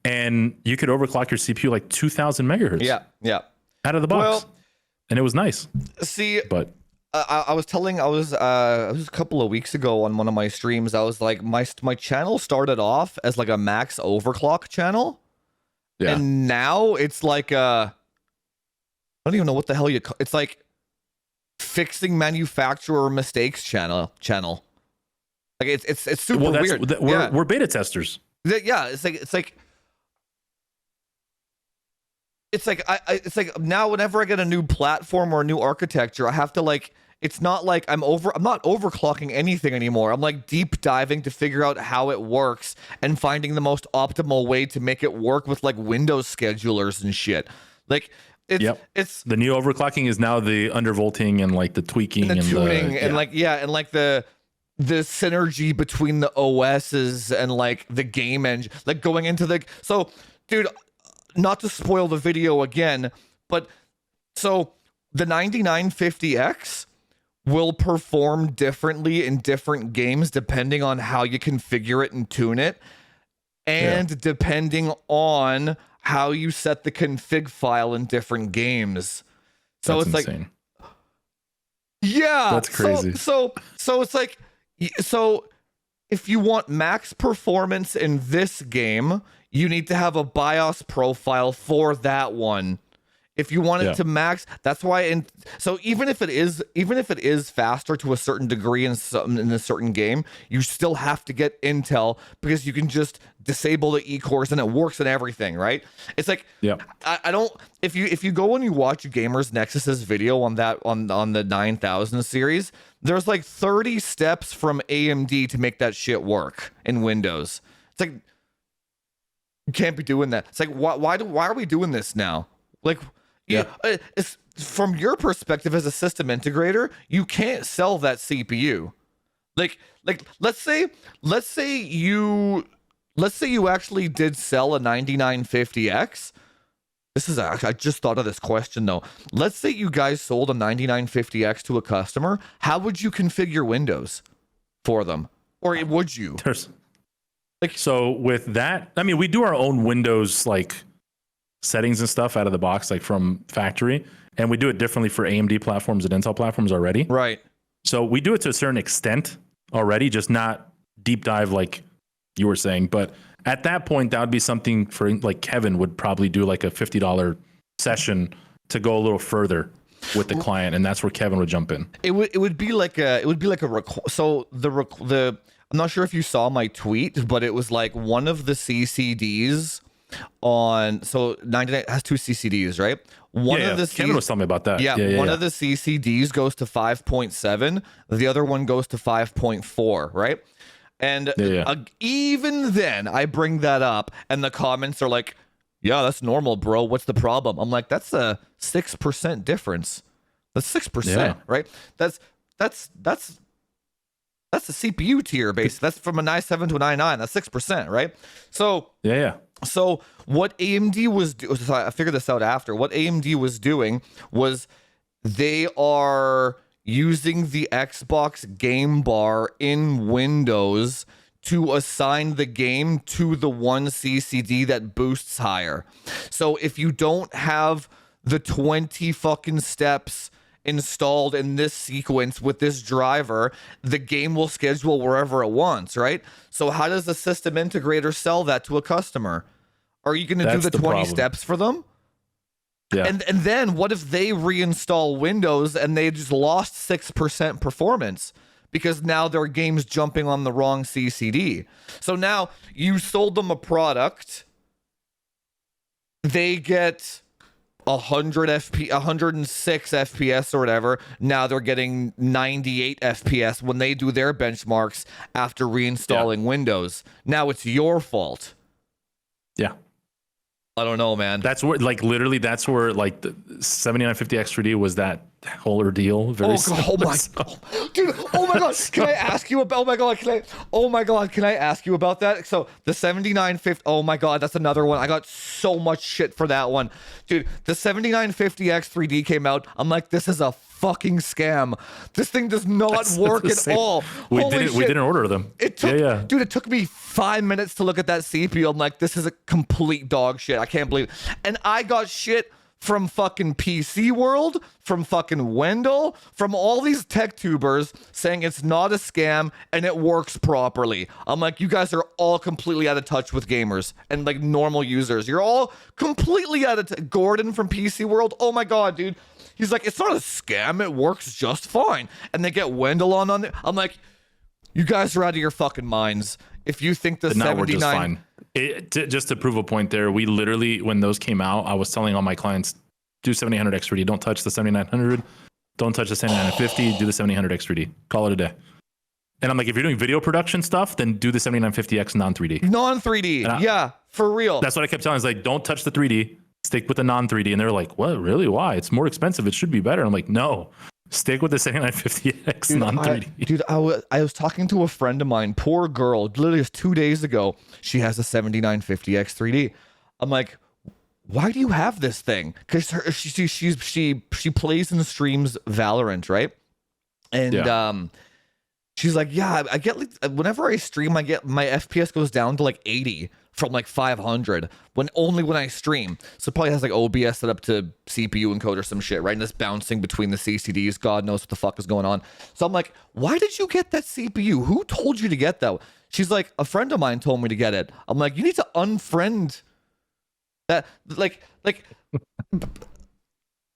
and you could overclock your CPU 2,000 megahertz. Yeah, out of the box. And it was nice. See, but I was a couple of weeks ago on one of my streams. I was like, my channel started off as a max overclock channel, and now it's I don't even know what the hell it's fixing manufacturer mistakes channel. It's super weird. We're beta testers. Yeah, it's like now whenever I get a new platform or a new architecture, I have to it's not I'm not overclocking anything anymore. I'm deep diving to figure out how it works and finding the most optimal way to make it work with Windows schedulers and shit. It's the new overclocking is now the undervolting and the tweaking and the tuning and the synergy between the OSs and the game engine, going into so dude, not to spoil the video again, but so the 9950X will perform differently in different games depending on how you configure it and tune it, and depending on how you set the config file in different games. So That's it's insane. like, yeah, That's crazy. So it's like, so if you want max performance in this game, you need to have a BIOS profile for that one. If you want it to max, that's why. So even if it is faster to a certain degree in a certain game, you still have to get Intel, because you can just disable the E-cores and it works in everything, right? It's like, I don't. If you go and you watch Gamers Nexus's video on the 9000 series, there's like 30 steps from AMD to make that shit work in Windows. It's like, you can't be doing that. It's like, why are we doing this now? Like, it's, from your perspective as a system integrator, you can't sell that CPU. Like let's say you actually did sell a 9950X. I just thought of this question though. Let's say you guys sold a 9950X to a customer. How would you configure Windows for them? Or would you? So with that, I mean, we do our own Windows like settings and stuff out of the box, like from factory, and we do it differently for AMD platforms and Intel platforms already. Right. So we do it to a certain extent already, just not deep dive like you were saying. But at that point, that would be something for like Kevin would probably do like a $50 session to go a little further with the client, and that's where Kevin would jump in. It would be like a so the I'm not sure if you saw my tweet, but it was like one of the CCDs on, so 99 has two CCDs, right? One of the Kevin was telling me about that. One of the CCDs goes to 5.7, the other one goes to 5.4, right? And even then, I bring that up, and the comments are like, "Yeah, that's normal, bro. What's the problem?" I'm like, "That's a 6% difference. That's 6%, right? That's the CPU tier base. That's from a i7 to an i9. That's 6%, right? So So what AMD was doing, so I figured this out after. What AMD was doing was they are using the Xbox game bar in Windows to assign the game to the one CCD that boosts higher. So if you don't have the 20 fucking steps installed in this sequence with this driver, the game will schedule wherever it wants, right? So how does the system integrator sell that to a customer? Are you going to do the 20 steps for them? Yeah. And then what if they reinstall Windows and they just lost 6% performance because now their game's jumping on the wrong CCD? So now you sold them a product, they get 106 FPS or whatever. Now they're getting 98 FPS when they do their benchmarks after reinstalling Windows. Now it's your fault. Yeah. I don't know, man. That's where, like, literally, that's where, like, the 7950X3D was that whole ordeal. Very oh my god, dude! Oh my god! Can I ask you about? Oh my god! Can I ask you about that? So the 7950. Oh my god, that's another one. I got so much shit for that one, dude. The 7950X3D came out. I'm like, this is a fucking scam. This thing does not work at all. We didn't order them. It took, dude. It took me 5 minutes to look at that CPU. I'm like, this is a complete dog shit. I can't believe it. And I got shit from fucking PC World, from fucking Wendell, from all these tech tubers saying it's not a scam and it works properly. I'm like, you guys are all completely out of touch with gamers and like normal users. You're all completely out of Gordon from PC World. Oh my god, dude. He's like, it's not a scam. It works just fine. And they get Wendell on there. I'm like, you guys are out of your fucking minds. If you think the 79... Just to prove a point there, we literally, when those came out, I was telling all my clients, do 7800X3D. Don't touch the 7900. Don't touch the 7950. Do the 7800X3D. Call it a day. And I'm like, if you're doing video production stuff, then do the 7950X non-3D. Non-3D. Yeah, for real. That's what I kept telling. Is like, don't touch the 3D. Stick with the non-3D. And they're like, what? Really? Why? It's more expensive. It should be better. I'm like, no. Stick with the 7950X non-3D. Dude, I was talking to a friend of mine, poor girl, literally just 2 days ago. She has a 7950X 3D. I'm like, why do you have this thing? Because she plays and streams Valorant, right? And she's like, yeah, I get like, whenever I stream, I get my FPS goes down to like 80 from like 500 when I stream. So it probably has like OBS set up to CPU encode or some shit, right? And it's bouncing between the CCDs. God knows what the fuck is going on. So I'm like, why did you get that CPU? Who told you to get that? She's like, a friend of mine told me to get it. I'm like, you need to unfriend that. Like,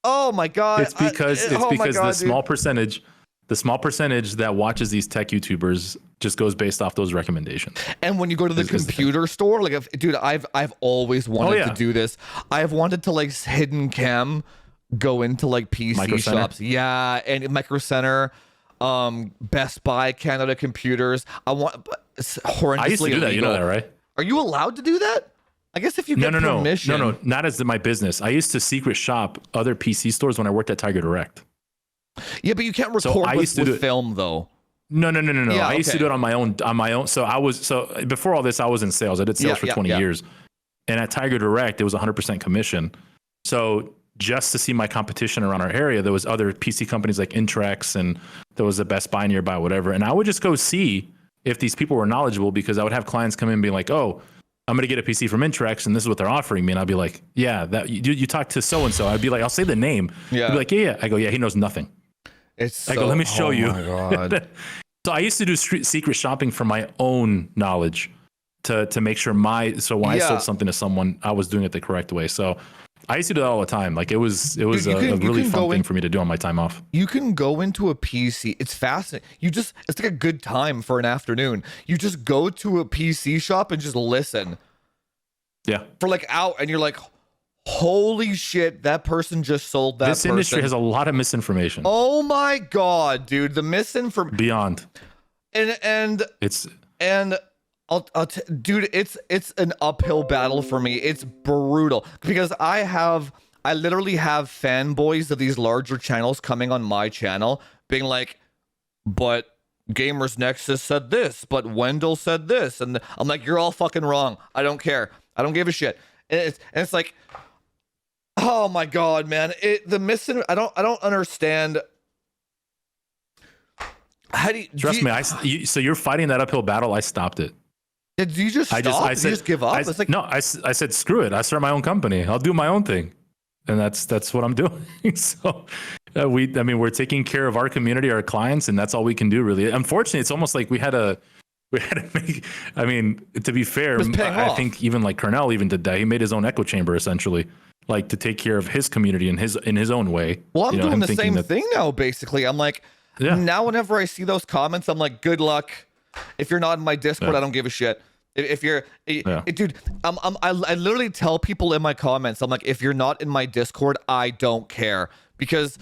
oh my God. It's because the small percentage that watches these tech YouTubers just goes based off those recommendations. And when you go to the computer store, like, dude, I've always wanted to do this. I've wanted to like hidden cam go into like PC shops. Yeah. And Micro Center, Best Buy, Canada Computers. I horrendously I used to do that. You know that, right? Are you allowed to do that? I guess if you get permission. No, not as my business. I used to secret shop other PC stores when I worked at Tiger Direct. Yeah, but you can't record with film though. No. Yeah, I used to do it on my own. So before all this, I was in sales. I did sales for 20 years. And at Tiger Direct, it was 100% commission. So just to see my competition around our area, there was other PC companies like Intrex, and there was a Best Buy nearby, whatever. And I would just go see if these people were knowledgeable, because I would have clients come in and be like, oh, I'm going to get a PC from Intrex and this is what they're offering me. And I'd be like, yeah, that you talked to so-and-so. I'd be like, I'll say the name. Yeah. I'd be like, yeah. I go, yeah, he knows nothing. I go, let me show you. Oh my God. So I used to do secret shopping for my own knowledge to make sure when I sold something to someone, I was doing it the correct way. So I used to do that all the time. Like it was a really fun thing for me to do on my time off. You can go into a PC. It's fascinating. It's like a good time for an afternoon. You just go to a PC shop and just listen. Yeah. For like out, and you're like, holy shit, that person just sold that. This industry has a lot of misinformation. Oh my God, dude. The misinformation. Beyond. Dude, it's an uphill battle for me. It's brutal because I literally have fanboys of these larger channels coming on my channel being like, but Gamers Nexus said this, but Wendell said this. And I'm like, you're all fucking wrong. I don't care. I don't give a shit. And it's like, oh my God, man. I don't understand. How do you trust me? So you're fighting that uphill battle. I stopped it. Did you just stop? Did you just give up? I said, screw it. I start my own company. I'll do my own thing. And that's what I'm doing. So we're taking care of our community, our clients, and that's all we can do really. Unfortunately, it's almost like we had to make, to be fair, I think even like Cornell even did that. He made his own echo chamber essentially, like to take care of his community in his own way. Well, I'm doing the same thing now, basically. I'm like, now whenever I see those comments, I'm like, good luck. If you're not in my Discord, I don't give a shit. If you're, dude, I literally tell people in my comments, I'm like, if you're not in my Discord, I don't care. Because,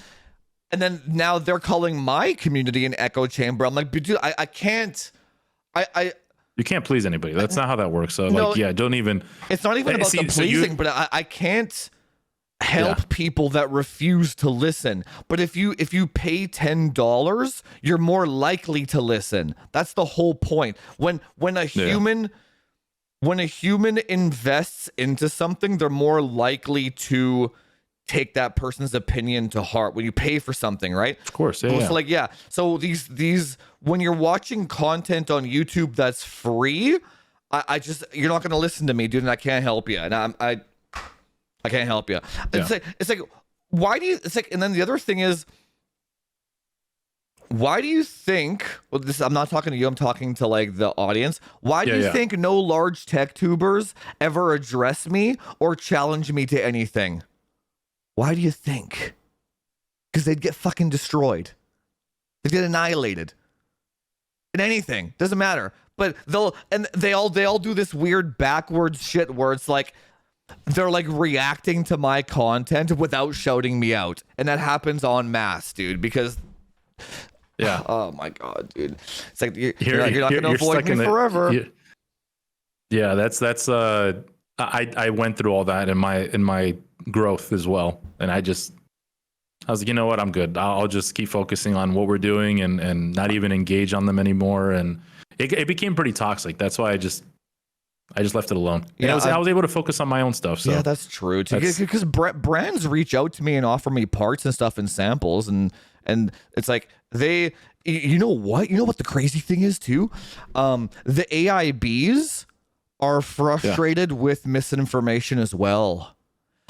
and then now they're calling my community an echo chamber. I'm like, dude, I can't, you can't please anybody. That's not how that works. So don't even. It's not even about the pleasing, but I can't help people that refuse to listen. But if you pay $10, you're more likely to listen. That's the whole point. When a human invests into something, they're more likely to take that person's opinion to heart when you pay for something, right? Of course. So these when you're watching content on YouTube that's free, you're not going to listen to me, dude, and I can't help you. And I can't help you. It's like, why do you, it's like, and then the other thing is, why do you think, I'm not talking to you, I'm talking to like the audience. Why do you think no large tech tubers ever address me or challenge me to anything? Why do you think? Because they'd get fucking destroyed. They'd get annihilated. In anything. Doesn't matter. But they all do this weird backwards shit where it's like, they're like reacting to my content without shouting me out. And that happens en masse, dude, because oh my God, dude. It's like you're not gonna avoid me forever. That's I went through all that in my growth as well. And I was like, you know what, I'm good. I'll just keep focusing on what we're doing and not even engage on them anymore. And it became pretty toxic. That's why I just left it alone. Yeah, I was able to focus on my own stuff. So yeah, that's true. Because brands reach out to me and offer me parts and stuff and samples, and And it's like you know what the crazy thing is too? The AIBs are frustrated with misinformation as well.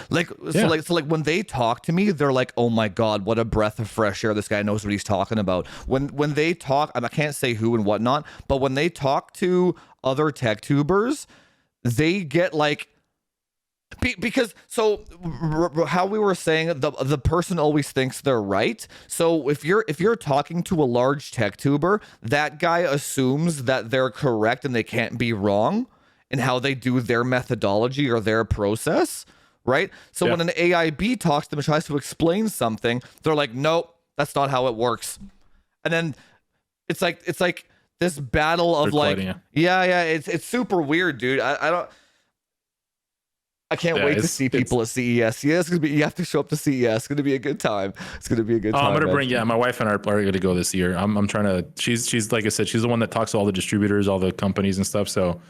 So when they talk to me, they're like, "Oh my god, what a breath of fresh air! This guy knows what he's talking about." When they talk, I can't say who and whatnot, but when they talk to other tech tubers, they get like because how we were saying, the person always thinks they're right. So if you're talking to a large tech tuber, that guy assumes that they're correct and they can't be wrong in how they do their methodology or their process. Right. So when an AIB talks to them and tries to explain something, they're like, nope, that's not how it works. And then it's like this battle of it's super weird, dude. I can't wait to see people at CES. Yeah, it's gonna be. You have to show up to CES. It's gonna be a good time. It's gonna be a good time. I'm gonna bring. Yeah, my wife and I are going to go this year. I'm trying to. She's like I said. She's the one that talks to all the distributors, all the companies and stuff. So,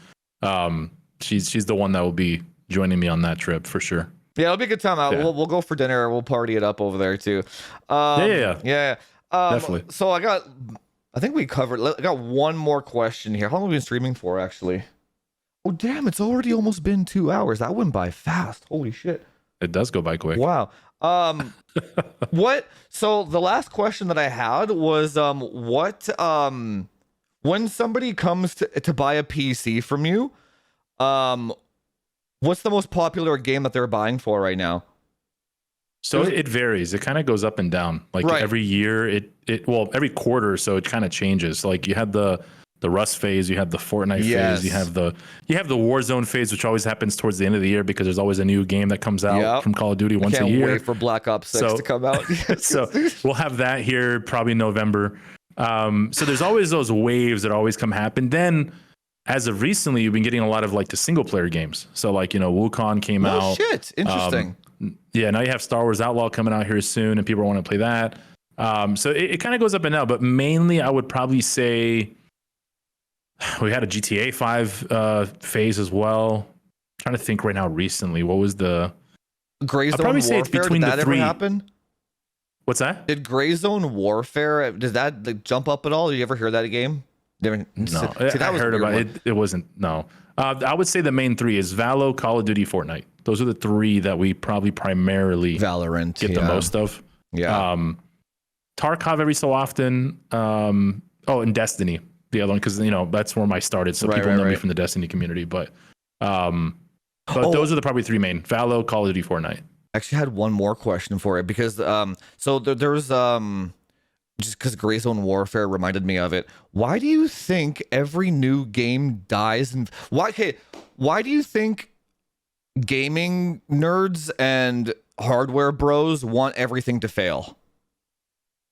she's the one that will be joining me on that trip for sure. Yeah, it'll be a good time. We'll go for dinner. We'll party it up over there too. Yeah. Definitely. So I think we covered. I got one more question here. How long have we been streaming for, actually? Oh, damn, it's already almost been 2 hours. That went by fast. Holy shit. It does go by quick. Wow. So the last question that I had was, when somebody comes to buy a PC from you, what's the most popular game that they're buying for right now? So it varies. It kind of goes up and down. Like every year, every quarter or so, it kind of changes. Like you had the Rust phase, you have the Fortnite phase, you have the Warzone phase, which always happens towards the end of the year because there's always a new game that comes out from Call of Duty once a year. Can't wait for Black Ops 6 to come out. So we'll have that here probably November. So there's always those waves that always happen. Then as of recently, you've been getting a lot of like the single player games. So like, Wukong came out. Oh shit, interesting. Now you have Star Wars Outlaw coming out here soon and people want to play that. So it kind of goes up and down, but mainly I would probably say we had a GTA 5 phase as well. I'm trying to think right now recently. What was the Gray Zone Warfare? Say it's between did that ever happen? What's that? Did Gray Zone Warfare, does that like, jump up at all? Did you ever hear that game? No, I heard about it. It wasn't. No. I would say the main three is Valo, Call of Duty, Fortnite. Those are the three that we probably primarily Valorant get the most of. Yeah. Tarkov every so often. And Destiny, the other one, because that's where I started. So people know me from the Destiny community. But those are the probably three main: Valo, Call of Duty, Fortnite. Actually, I had one more question for it because so there's just because Gray Zone Warfare reminded me of it. Why do you think every new game dies? And why do you think gaming nerds and hardware bros want everything to fail?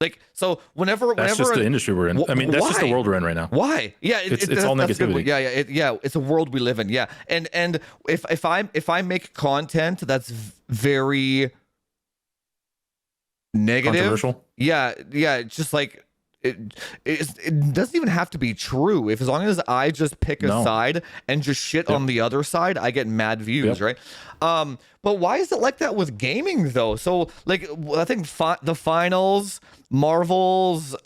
Like, so whenever that's just the industry we're in. I mean, that's just the world we're in right now. Why? Yeah, it's all negativity. Yeah, it's a world we live in. Yeah, and if I make content that's very negative, controversial. Yeah, it's just like it doesn't even have to be true. If as long as I just pick a side and just shit on the other side, I get mad views, right? But why is it like that with gaming though? So like I think the finals, Marvel's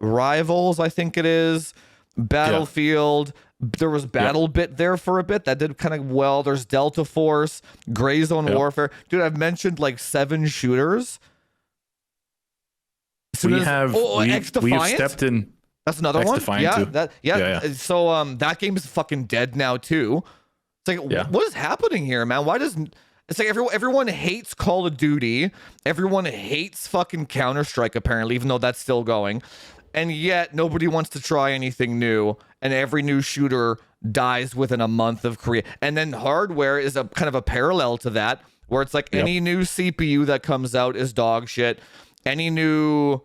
Rivals, I think it is, Battlefield. There was BattleBit there for a bit that did kind of well. There's Delta Force, Gray Zone Warfare. Dude, I've mentioned like 7 shooters. We have stepped in. That's another one. Yeah. So that game is fucking dead now too. It's like what is happening here, man? Why doesn't it's like everyone hates Call of Duty, everyone hates fucking Counter-Strike apparently, even though that's still going, and yet nobody wants to try anything new, and every new shooter dies within a month of create. And then hardware is a kind of a parallel to that, where it's like any new CPU that comes out is dog shit. Any new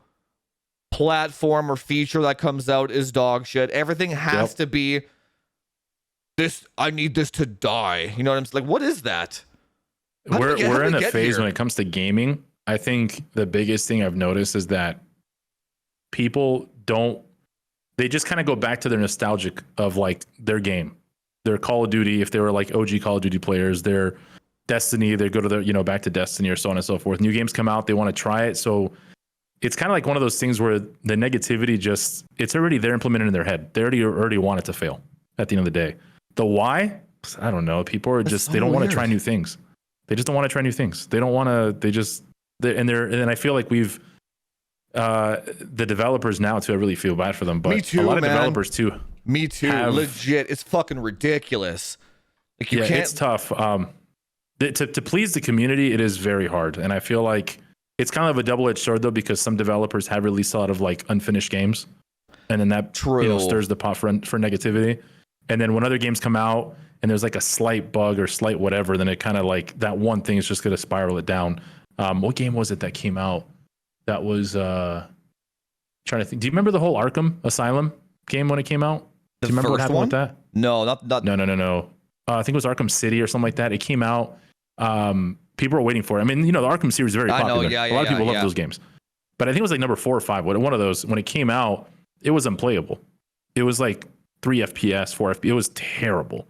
platform or feature that comes out is dog shit. Everything has to be this. I need this to die. You know what I'm saying? Like, what is that? We're in a phase when it comes to gaming. I think the biggest thing I've noticed is that people they just kind of go back to their nostalgic of like their game, their Call of Duty. If they were like OG Call of Duty players, their Destiny, they go to their, back to Destiny or so on and so forth. New games come out, they want to try it. So it's kind of like one of those things where the negativity it's already there implemented in their head. They already want it to fail at the end of the day. The why, I don't know. People are just, they don't want to try new things. They just don't want to try new things. They don't want to, and I feel like the developers now too, I really feel bad for them, but Me too, a lot man. of developers too. Me too. Legit. It's fucking ridiculous. Like you can't. It's tough. To please the community, it is very hard. And I feel like it's kind of a double-edged sword though, because some developers have released a lot of like unfinished games. And then that stirs the pot for negativity. And then when other games come out and there's like a slight bug or slight whatever, then it kind of like that one thing is just going to spiral it down. What game was it that came out? That was trying to think. Do you remember the whole Arkham Asylum game when it came out? Do you remember what happened with that? No, not. No. I think it was Arkham City or something like that. It came out. People were waiting for it. I mean, the Arkham series is very popular. A lot of people love those games. But I think it was like number 4 or 5. One of those, when it came out, it was unplayable. It was like 3 FPS, 4 FPS. It was terrible.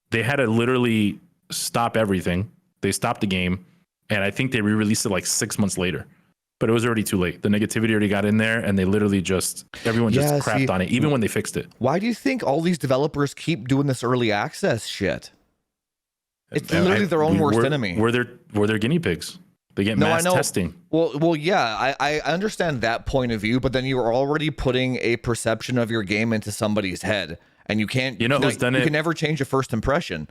They had to literally stop everything. They stopped the game. And I think they re-released it like 6 months later. But it was already too late. The negativity already got in there, and they literally everyone crapped on it, even when they fixed it. Why do you think all these developers keep doing this early access shit? It's literally their own worst enemy. We're their guinea pigs. They get mass testing. Well, yeah, I understand that point of view, but then you are already putting a perception of your game into somebody's head, and you can't. You know who's done it? You can never change a first impression.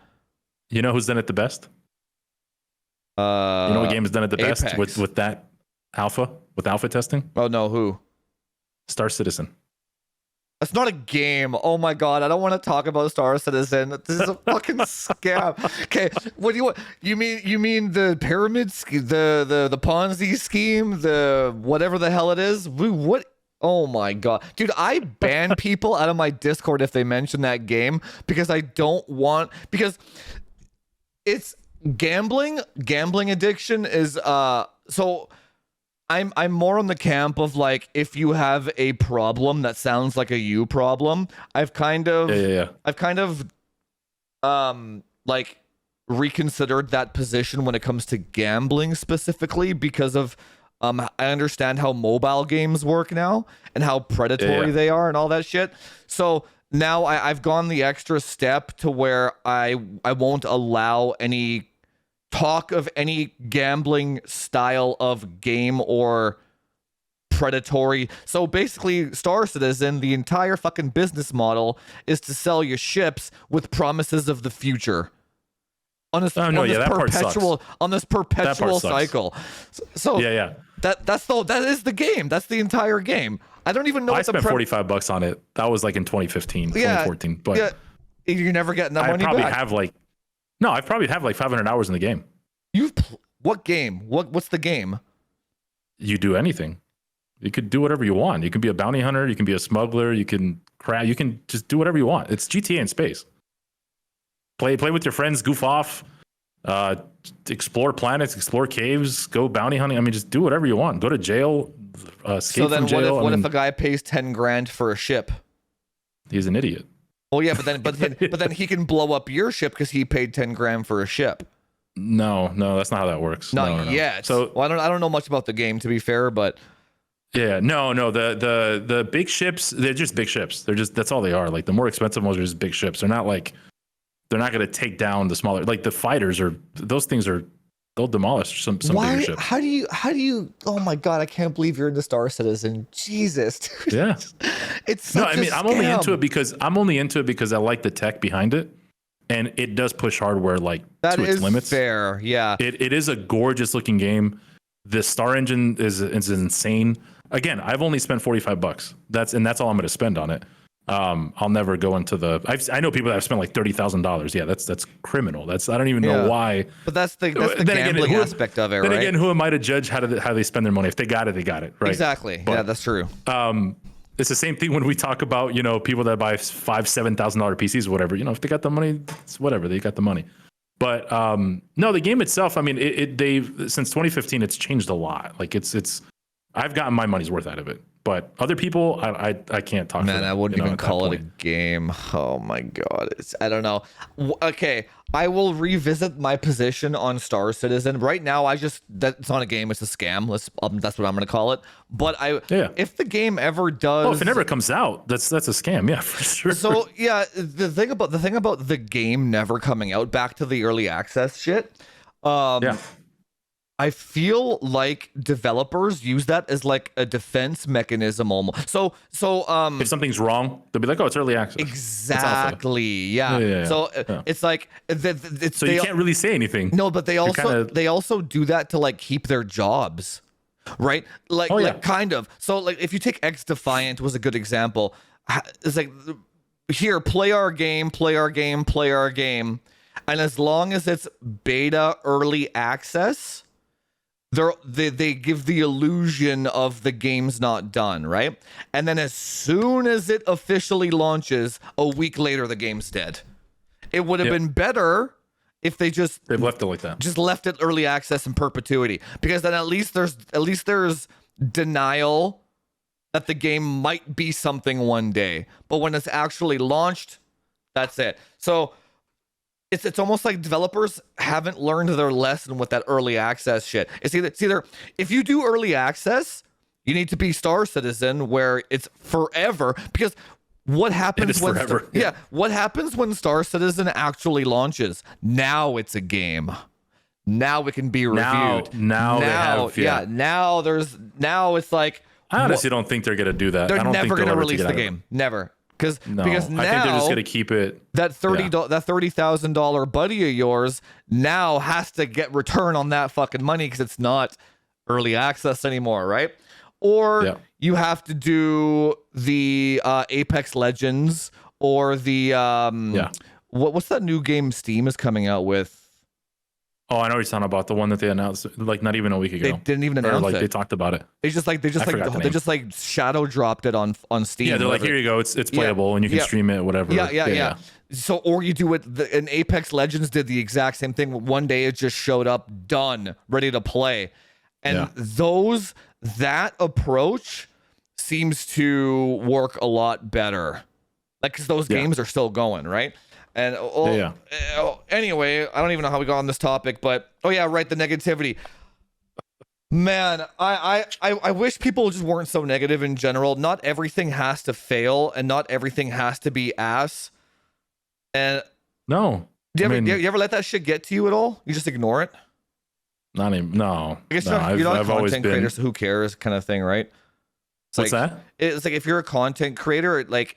You know who's done it the best? You know what game has done it the Apex. best with that alpha testing? Oh no, who? Star Citizen. That's not a game. Oh my god, I don't want to talk about Star Citizen. This is a fucking scam. Okay, what do you want? You mean the pyramid scheme, the Ponzi scheme, the whatever the hell it is? What? Oh my god, dude! I ban people out of my Discord if they mention that game because I don't want, because it's gambling addiction is so. I'm more on the camp of like, if you have a problem that sounds like a you problem, I've kind of like reconsidered that position when it comes to gambling specifically, because of I understand how mobile games work now and how predatory they are and all that shit. So now I've gone the extra step to where I won't allow any talk of any gambling style of game or predatory. So basically, Star Citizen, the entire fucking business model is to sell you ships with promises of the future on this perpetual cycle. So that is the game. That's the entire game. I don't even know. I spent $45 on it. That was like in 2014. But you're never getting that money back. I probably have like 500 hours in the game. What game? What's the game? You do anything. You could do whatever you want. You can be a bounty hunter. You can be a smuggler. You can You can just do whatever you want. It's GTA in space. Play with your friends. Goof off. Explore planets. Explore caves. Go bounty hunting. I mean, just do whatever you want. Go to jail. Escape from jail. What if a guy pays 10 grand for a ship? He's an idiot. Oh yeah, but then he can blow up your ship because he paid 10 grand for a ship. No, that's not how that works. Not yet. So I don't know much about the game, to be fair, but the big ships, they're just big ships. That's all they are. Like the more expensive ones are just big ships. They're not going to take down the smaller, like the fighters they'll demolish some bigger ships. How do you oh my god, I can't believe you're into Star Citizen. Jesus, dude. Yeah. It's such a scam. I'm only into it because I like the tech behind it. And it does push hardware like to its limits. Fair, yeah. It is a gorgeous looking game. The Star Engine is insane. Again, I've only spent $45. That's all I'm going to spend on it. I'll never go into I know people that have spent like $30,000. Yeah, that's criminal. I don't even know why. But that's the gambling aspect of it, right? Then again, who am I to judge how they spend their money? If they got it, they got it, right? Exactly. But, yeah, that's true. It's the same thing when we talk about, people that buy $5,000-$7,000 PCs or whatever. If they got the money, it's whatever. They got the money. But no, the game itself, I mean, they've since 2015, it's changed a lot. Like it's I've gotten my money's worth out of it. But other people, I can't talk. Man, for them, I wouldn't even at that call it a point. game. Oh my god, I don't know. Okay, I will revisit my position on Star Citizen. Right now, it's not a game; it's a scam. That's what I'm gonna call it. But Yeah. if the game ever does, Oh, if it never comes out, that's a scam. Yeah, for sure. so yeah, the thing about the game never coming out, back to the early access shit. Yeah. I feel like developers use that as like a defense mechanism almost. So If something's wrong, they'll be like, "Oh, it's early access." It's alpha. exactly, yeah. Yeah. So Yeah. it's like it's So you can't really say anything. no, but they kinda- also do that to like keep their jobs, right? Like Oh, yeah. like kind of. So like if you take X Defiant was a good example. It's like, here, play our game, play our game, play our game, and as long as it's beta early access, they give the illusion of the game's not done, right? And then as soon as it officially launches, a week later the game's dead. It would have Yep. been better if they've left it like that. just left it early access in perpetuity, because then at least there's denial that the game might be something one day. But when it's actually launched, that's it. So it's almost like developers haven't learned their lesson with that early access shit. It's either if you do early access, you need to be Star Citizen where it's forever, because what happens is when forever. what happens when Star Citizen actually launches? Now it's a game. Now it can be reviewed. Now they have, yeah. Now it's like, I honestly don't think they're gonna do that. they're I don't never think going to they'll ever release take it the out of game. Never. Because No, because I think they're just now gonna keep it. that $30,000 buddy of yours now has to get return on that fucking money, because it's not early access anymore, right? Or Yeah. you have to do the Apex Legends, or the what's that new game Steam is coming out with? Oh, I know what you're talking about, the one that they announced like not even a week ago. They didn't even Or, announce like it. they talked about it. They just shadow dropped it on Steam. Yeah, they're like, here you go, it's playable and you can Yeah. stream it, whatever. Yeah. So, or you do it, and Apex Legends did the exact same thing. One day it just showed up, done, ready to play. And that approach seems to work a lot better. Like, because those games are still going, right? And anyway, I don't even know how we got on this topic, but the negativity. Man, I wish people just weren't so negative in general. Not everything has to fail, and not everything has to be ass. And No. do you ever let that shit get to you at all? You just ignore it? Not even. No. I guess no, you're not a I've always content been. creator, so who cares, kind of thing, right? It's What's like, that? It's like if you're a content creator, like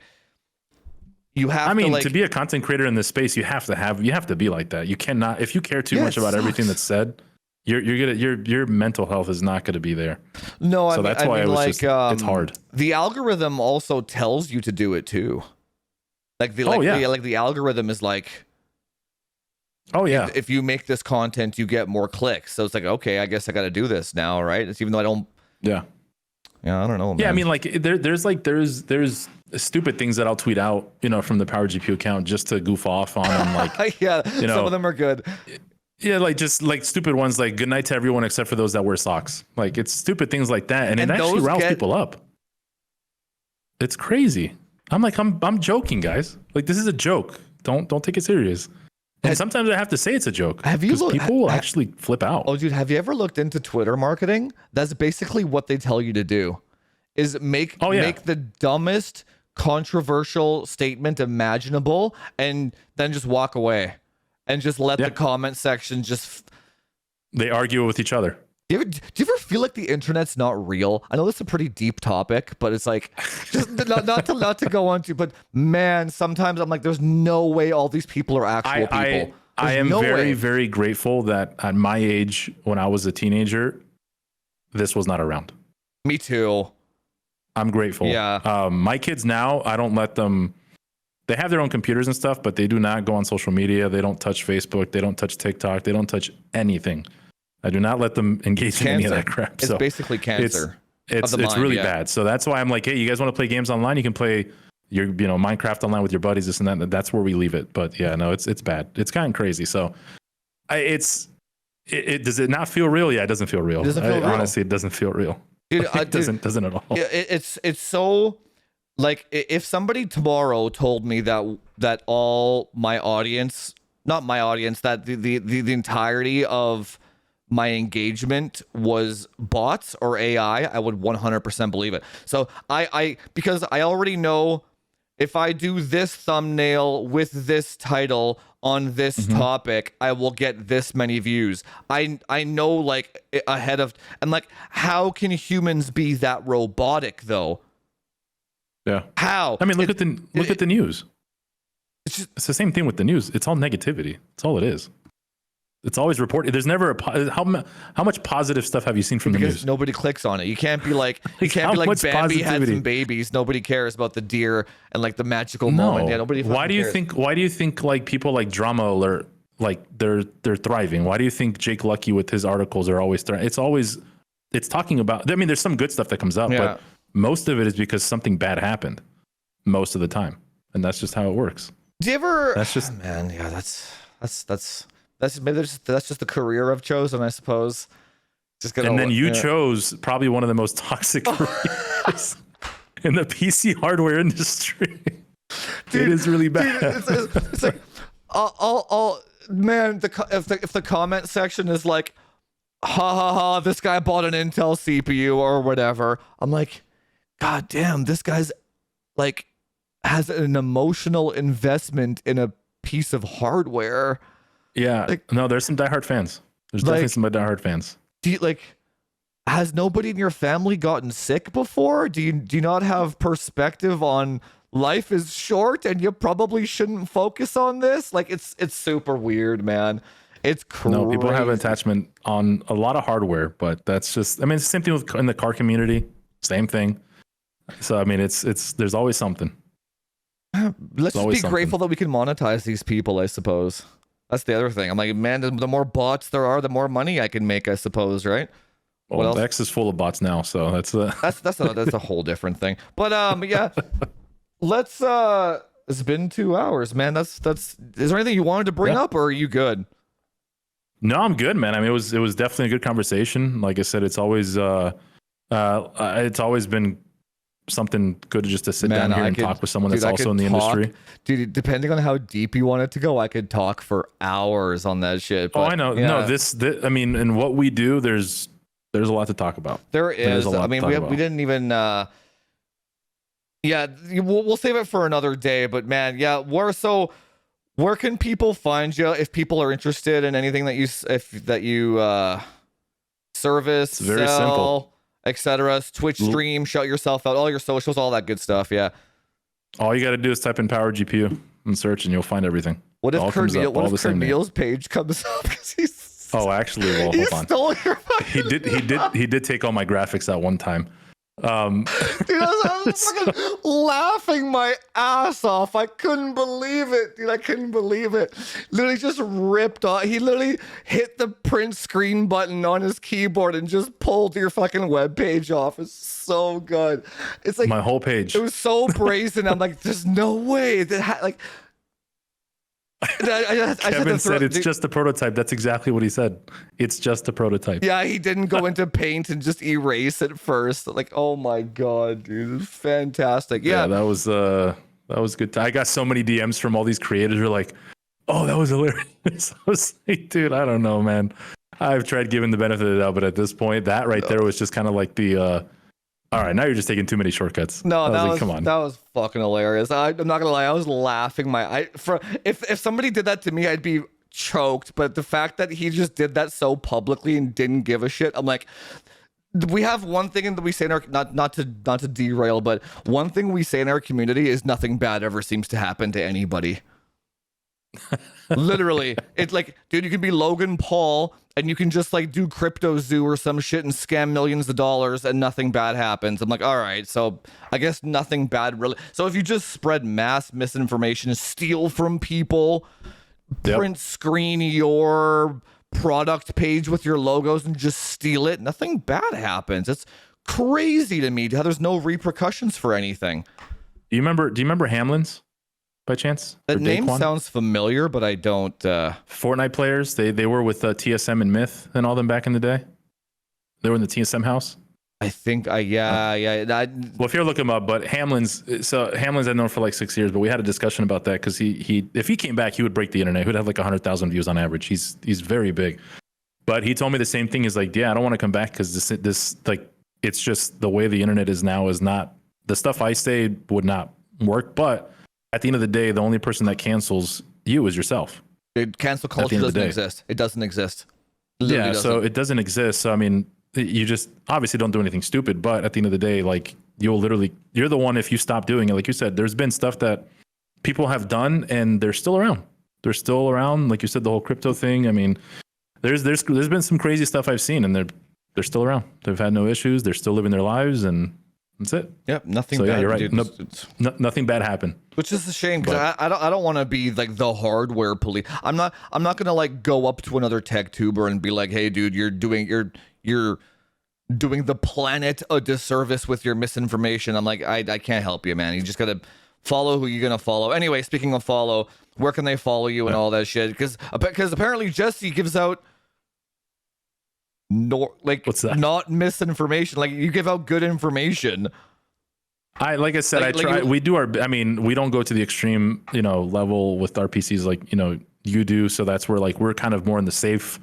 you have. I mean, to be a content creator in this space, you have to be like that. You cannot, if you care too much about everything that's said, your mental health is not gonna be there. No, so that's why it's hard. The algorithm also tells you to do it too. Like the algorithm is like, oh yeah, if you make this content, you get more clicks. So it's like, okay, I guess I got to do this now, right? It's even though I don't. Yeah, I don't know. Man. Yeah, I mean, like there's stupid things that I'll tweet out, from the PowerGPU account just to goof off on, and like some of them are good. Yeah, like just like stupid ones, like good night to everyone except for those that wear socks. Like it's stupid things like that, and it actually riles people up. It's crazy. I'm like, I'm joking, guys. Like this is a joke. Don't take it serious. And sometimes I have to say it's a joke. People will actually flip out. Oh, dude, have you ever looked into Twitter marketing? That's basically what they tell you to do. Is make the dumbest controversial statement imaginable, and then just walk away, and just let the comment section just. They argue with each other. Do you ever feel like the internet's not real? I know this is a pretty deep topic, but it's like, just not to go on to, but man, sometimes I'm like, there's no way all these people are actual people. I am very grateful that at my age, when I was a teenager, this was not around. Me too. I'm grateful. Yeah. My kids now, I don't let them. They have their own computers and stuff, but they do not go on social media. They don't touch Facebook. They don't touch TikTok. They don't touch anything. I do not let them engage in any of that crap. It's basically cancer. It's really bad. So that's why I'm like, hey, you guys want to play games online? You can play your Minecraft online with your buddies, this and that. That's where we leave it. But yeah, no, it's bad. It's gotten crazy. So does it not feel real? Yeah, it doesn't feel real. Honestly, it doesn't feel real. Dude, It doesn't at all. it's so like if somebody tomorrow told me that all my audience, not my audience, that the entirety of my engagement was bots or AI, I would 100% believe it. So I because I already know if I do this thumbnail with this title on this topic, I will get this many views. I know like ahead of, and like how can humans be that robotic though? Yeah. How? I mean, look at the news. It's It's the same thing with the news. It's all negativity. That's all it is. It's always reported. There's never how much positive stuff have you seen from the because news? nobody clicks on it. You can't be like How much Bambi had positivity? some babies. Nobody cares about the deer and like the magical moment. Yeah, nobody. Why fucking do you cares. think? Why do you think like people like Drama Alert, like they're thriving? Why do you think Jake Lucky with his articles are always thriving? It's talking about. I mean, there's some good stuff that comes up, Yeah. but most of it is because something bad happened. Most of the time, and that's just how it works. Do you ever? That's just man. Yeah, that's maybe that's just the career I've chosen, I suppose. Just gonna, and then you yeah. chose probably one of the most toxic careers in the PC hardware industry. Dude, it is really bad. Dude, it's like, I'll man, if the comment section is like, ha ha ha, this guy bought an Intel CPU or whatever. I'm like, God damn, this guy's like has an emotional investment in a piece of hardware. Yeah, Like- no, there's some diehard fans. There's definitely some diehard fans. Do you like? Has nobody in your family gotten sick before? Do you not have perspective on life is short and you probably shouldn't focus on this? Like it's super weird, man. It's crazy. No, people have attachment on a lot of hardware, but that's just. I mean, it's the same thing with in the car community. Same thing. So I mean, it's there's always something. Let's just be always something. grateful that we can monetize these people, I suppose. That's the other thing. I'm like, man, the more bots there are, the more money I can make, I suppose, right? What Well, else? X is full of bots now, so that's That's a whole different thing. But yeah, let's it's been 2 hours, man. That's is there anything you wanted to bring up, or are you good? No, I'm good, man. I mean, it was definitely a good conversation. Like I said, it's always been something good just to sit Man, down here I and could- talk with someone dude, that's I also could in the talk- industry. Dude, depending on how deep you want it to go, I could talk for hours on that shit. Oh, but, I know. yeah. No, this I mean, in what we do, there's a lot to talk about. There There's is. a lot I to mean, talk we about. didn't even. Yeah, we'll save it for another day. But man, yeah, where can people find you if people are interested in anything that you service, It's very sell, simple. etc. Twitch stream, shout yourself out, all your socials, all that good stuff. Yeah. All you got to do is type in PowerGPU and search, and you'll find everything. What if All comes up, Cornel, what all if the same name. Cornel's page comes up because he's Oh, actually, well, he hold on. stole your He did take all my graphics at one time. Dude, I was fucking laughing my ass off. I couldn't believe it, dude. I couldn't believe it. Literally just ripped off. He literally hit the print screen button on his keyboard and just pulled your fucking web page off. It's so good. It's like My whole page. it was so brazen. I'm like, there's no way that like. I Kevin said it's just a prototype. That's exactly what he said. It's just a prototype. Yeah, he didn't go into paint and just erase it first. Like, oh my god, dude, it's fantastic. Yeah, that was good. I got so many DMs from all these creators who are like, "Oh, that was hilarious." I was like, dude, I don't know, man. I've tried giving the benefit of the doubt, but at this point, that right there was just kind of like the. All right, now you're just taking too many shortcuts. No, I that like, was come on. that was fucking hilarious. I'm not gonna lie, I was laughing if somebody did that to me, I'd be choked. But the fact that he just did that so publicly and didn't give a shit, I'm like, we have one thing that we say in our not to derail, but one thing we say in our community is nothing bad ever seems to happen to anybody. Literally, it's like, dude, you can be Logan Paul and you can just like do crypto zoo or some shit and scam millions of dollars and nothing bad happens. I'm like, all right, so I guess nothing bad really. So if you just spread mass misinformation, steal from people, Yep. print screen your product page with your logos and just steal it, nothing bad happens. It's crazy to me how there's no repercussions for anything. Do you remember Hamlin's by chance? That Or name Daquan? sounds familiar, but I don't. Fortnite players. They were with TSM and Myth and all them back in the day. They were in the TSM house. I think Well, if you're looking him up, but Hamlin's I've known for like 6 years, but we had a discussion about that because he if he came back, he would break the internet. He would have like 100,000 views on average. He's very big, but he told me the same thing. He's like, yeah, I don't want to come back because this like it's just the way the internet is now is not the stuff I say would not work. But at the end of the day, the only person that cancels you is yourself. Cancel culture doesn't exist. It doesn't exist. Yeah, so it doesn't exist. So I mean, you just obviously don't do anything stupid, but at the end of the day, like you're the one, if you stop doing it, like you said, there's been stuff that people have done and they're still around. They're still around. Like you said, the whole crypto thing. I mean, there's been some crazy stuff I've seen and they're still around. They've had no issues. They're still living their lives and that's it. Yep. Nothing so, bad. Yeah, you're right. Dude. Nothing bad happened. Which is a shame because I don't want to be like the hardware police. I'm not gonna like go up to another tech tuber and be like, hey dude, you're doing the planet a disservice with your misinformation. I'm like, I can't help you, man. You just gotta follow who you're gonna follow. Anyway, speaking of follow, where can they follow you and all that shit? Because apparently Jesse gives out what's that? Not misinformation. Like you give out good information. Like I said, we do I mean, we don't go to the extreme, level with our PCs like, you do. So that's where like, we're kind of more in the safe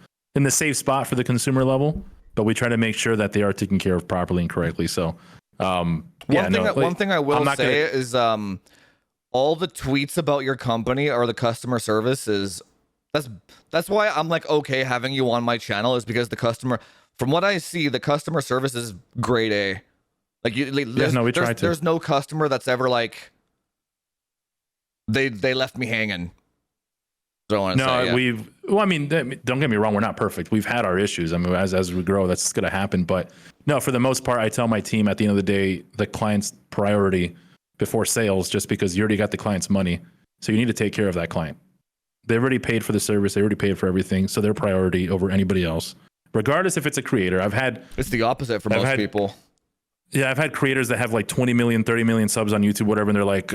spot for the consumer level, but we try to make sure that they are taken care of properly and correctly. So, one thing I will say is, all the tweets about your company or the customer service is that's why I'm like, okay, having you on my channel is because from what I see, the customer service is grade A. Like there's no customer that's ever like they left me hanging. Don't get me wrong, we're not perfect. We've had our issues. I mean, as we grow, that's going to happen. But no, for the most part, I tell my team at the end of the day, the client's priority before sales, just because you already got the client's money, so you need to take care of that client. They already paid for the service. They already paid for everything, so their priority over anybody else, regardless if it's a creator. It's the opposite for most people. Yeah, I've had creators that have like 20 million, 30 million subs on YouTube, whatever, and they're like,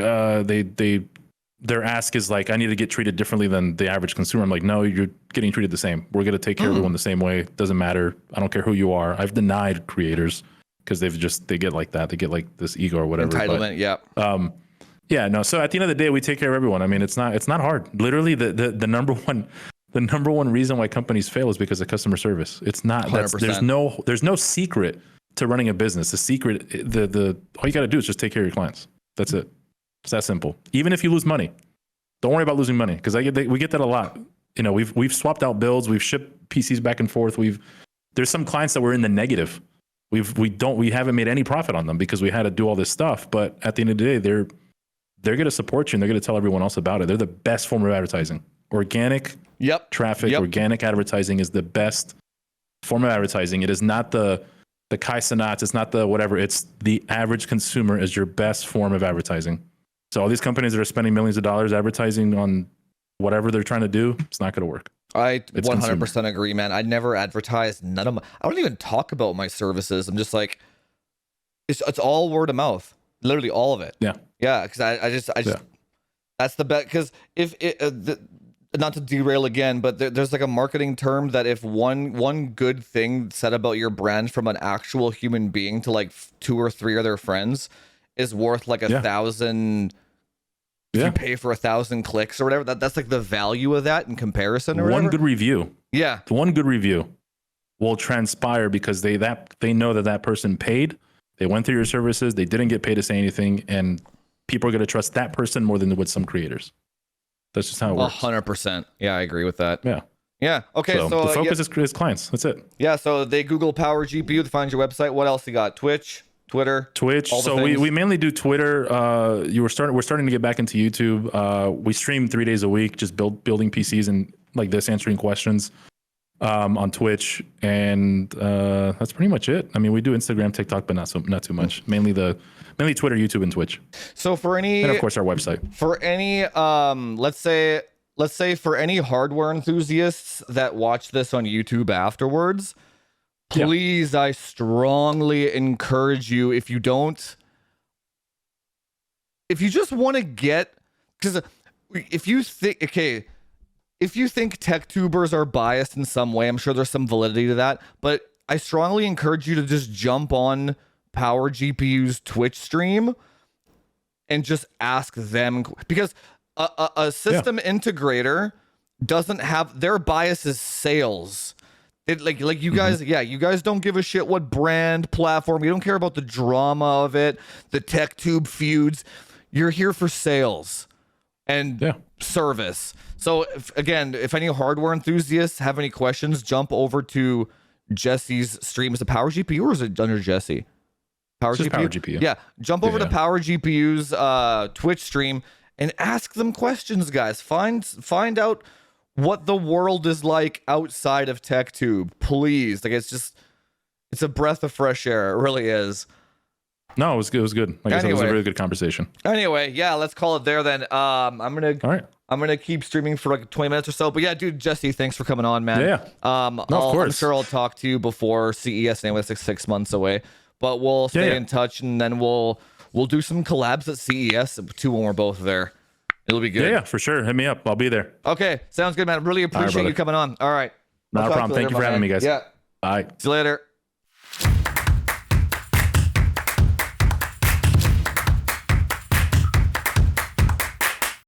their ask is like, I need to get treated differently than the average consumer. I'm like, no, you're getting treated the same. We're going to take care of everyone the same way. Doesn't matter. I don't care who you are. I've denied creators because they get like that. They get like this ego or whatever. Entitlement, yeah. Yeah, no. So at the end of the day, we take care of everyone. I mean, it's not hard. Literally, the number one reason why companies fail is because of customer service. It's not. There's no secret to running a business. The secret, all you got to do is just take care of your clients. That's it. It's that simple. Even if you lose money, don't worry about losing money because we get that a lot. We've swapped out builds. We've shipped PCs back and forth. There's some clients that were in the negative. We haven't made any profit on them because we had to do all this stuff. But at the end of the day, they're going to support you and they're going to tell everyone else about it. They're the best form of advertising. Organic traffic, organic advertising is the best form of advertising. It is not the Kai Cenats, it's not the whatever. It's the average consumer is your best form of advertising. So all these companies that are spending millions of dollars advertising on whatever they're trying to do, it's not going to work. I 100% agree, man. I never advertise I don't even talk about my services. I'm just like, it's all word of mouth. Literally all of it. Yeah. Because I just that's the best. Because if not to derail again, but there's like a marketing term that if one good thing said about your brand from an actual human being to like 2 or 3 of their friends is worth like 1,000. If you pay for 1,000 clicks or whatever, that's like the value of that in comparison. Or one good review. Yeah. The one good review will transpire because they know that person paid. They went through your services. They didn't get paid to say anything, and people are going to trust that person more than they would some creators. That's just how it works. 100%. Yeah, I agree with that. Yeah. Yeah. Okay. So the focus is clients. That's it. Yeah. So they Google PowerGPU to find your website. What else you got? Twitch, Twitter. So we mainly do Twitter. We're starting to get back into YouTube. We stream 3 days a week, just building PCs and like this, answering questions on Twitch, and that's pretty much it. I mean, we do Instagram, TikTok, but not too much. Mainly Twitter, YouTube, and Twitch. So and of course our website. For any let's say for any hardware enthusiasts that watch this on YouTube afterwards, please, I strongly encourage you, if you just want to get, because if you think tech tubers are biased in some way, I'm sure there's some validity to that, but I strongly encourage you to just jump on PowerGPU's Twitch stream and just ask them, because a system integrator doesn't have, their bias is sales. It like you guys, you guys don't give a shit what brand, platform. You don't care about the drama of it, the tech tube feuds. You're here for sales and service. So if any hardware enthusiasts have any questions, jump over to Jesse's stream. Is it PowerGPU or is it under Jesse? PowerGPU. Yeah, jump over to PowerGPU's Twitch stream and ask them questions, guys. Find out what the world is like outside of TechTube, please. Like, it's a breath of fresh air. It really is. No, it was good. It was good. Like I said, it was a really good conversation. Anyway, yeah, let's call it there then. I'm gonna keep streaming for like 20 minutes or so. But yeah, dude, Jesse, thanks for coming on, man. Yeah. No, of course. I'm sure I'll talk to you before CES anyway. It's like 6 months away. But we'll stay in touch, and then we'll do some collabs at CES too when we're both there. It'll be good. Yeah, for sure. Hit me up. I'll be there. Okay, sounds good, man. Really appreciate you coming on. All right. Not a problem. Thank you for having me, guys. Yeah. Bye. See you later.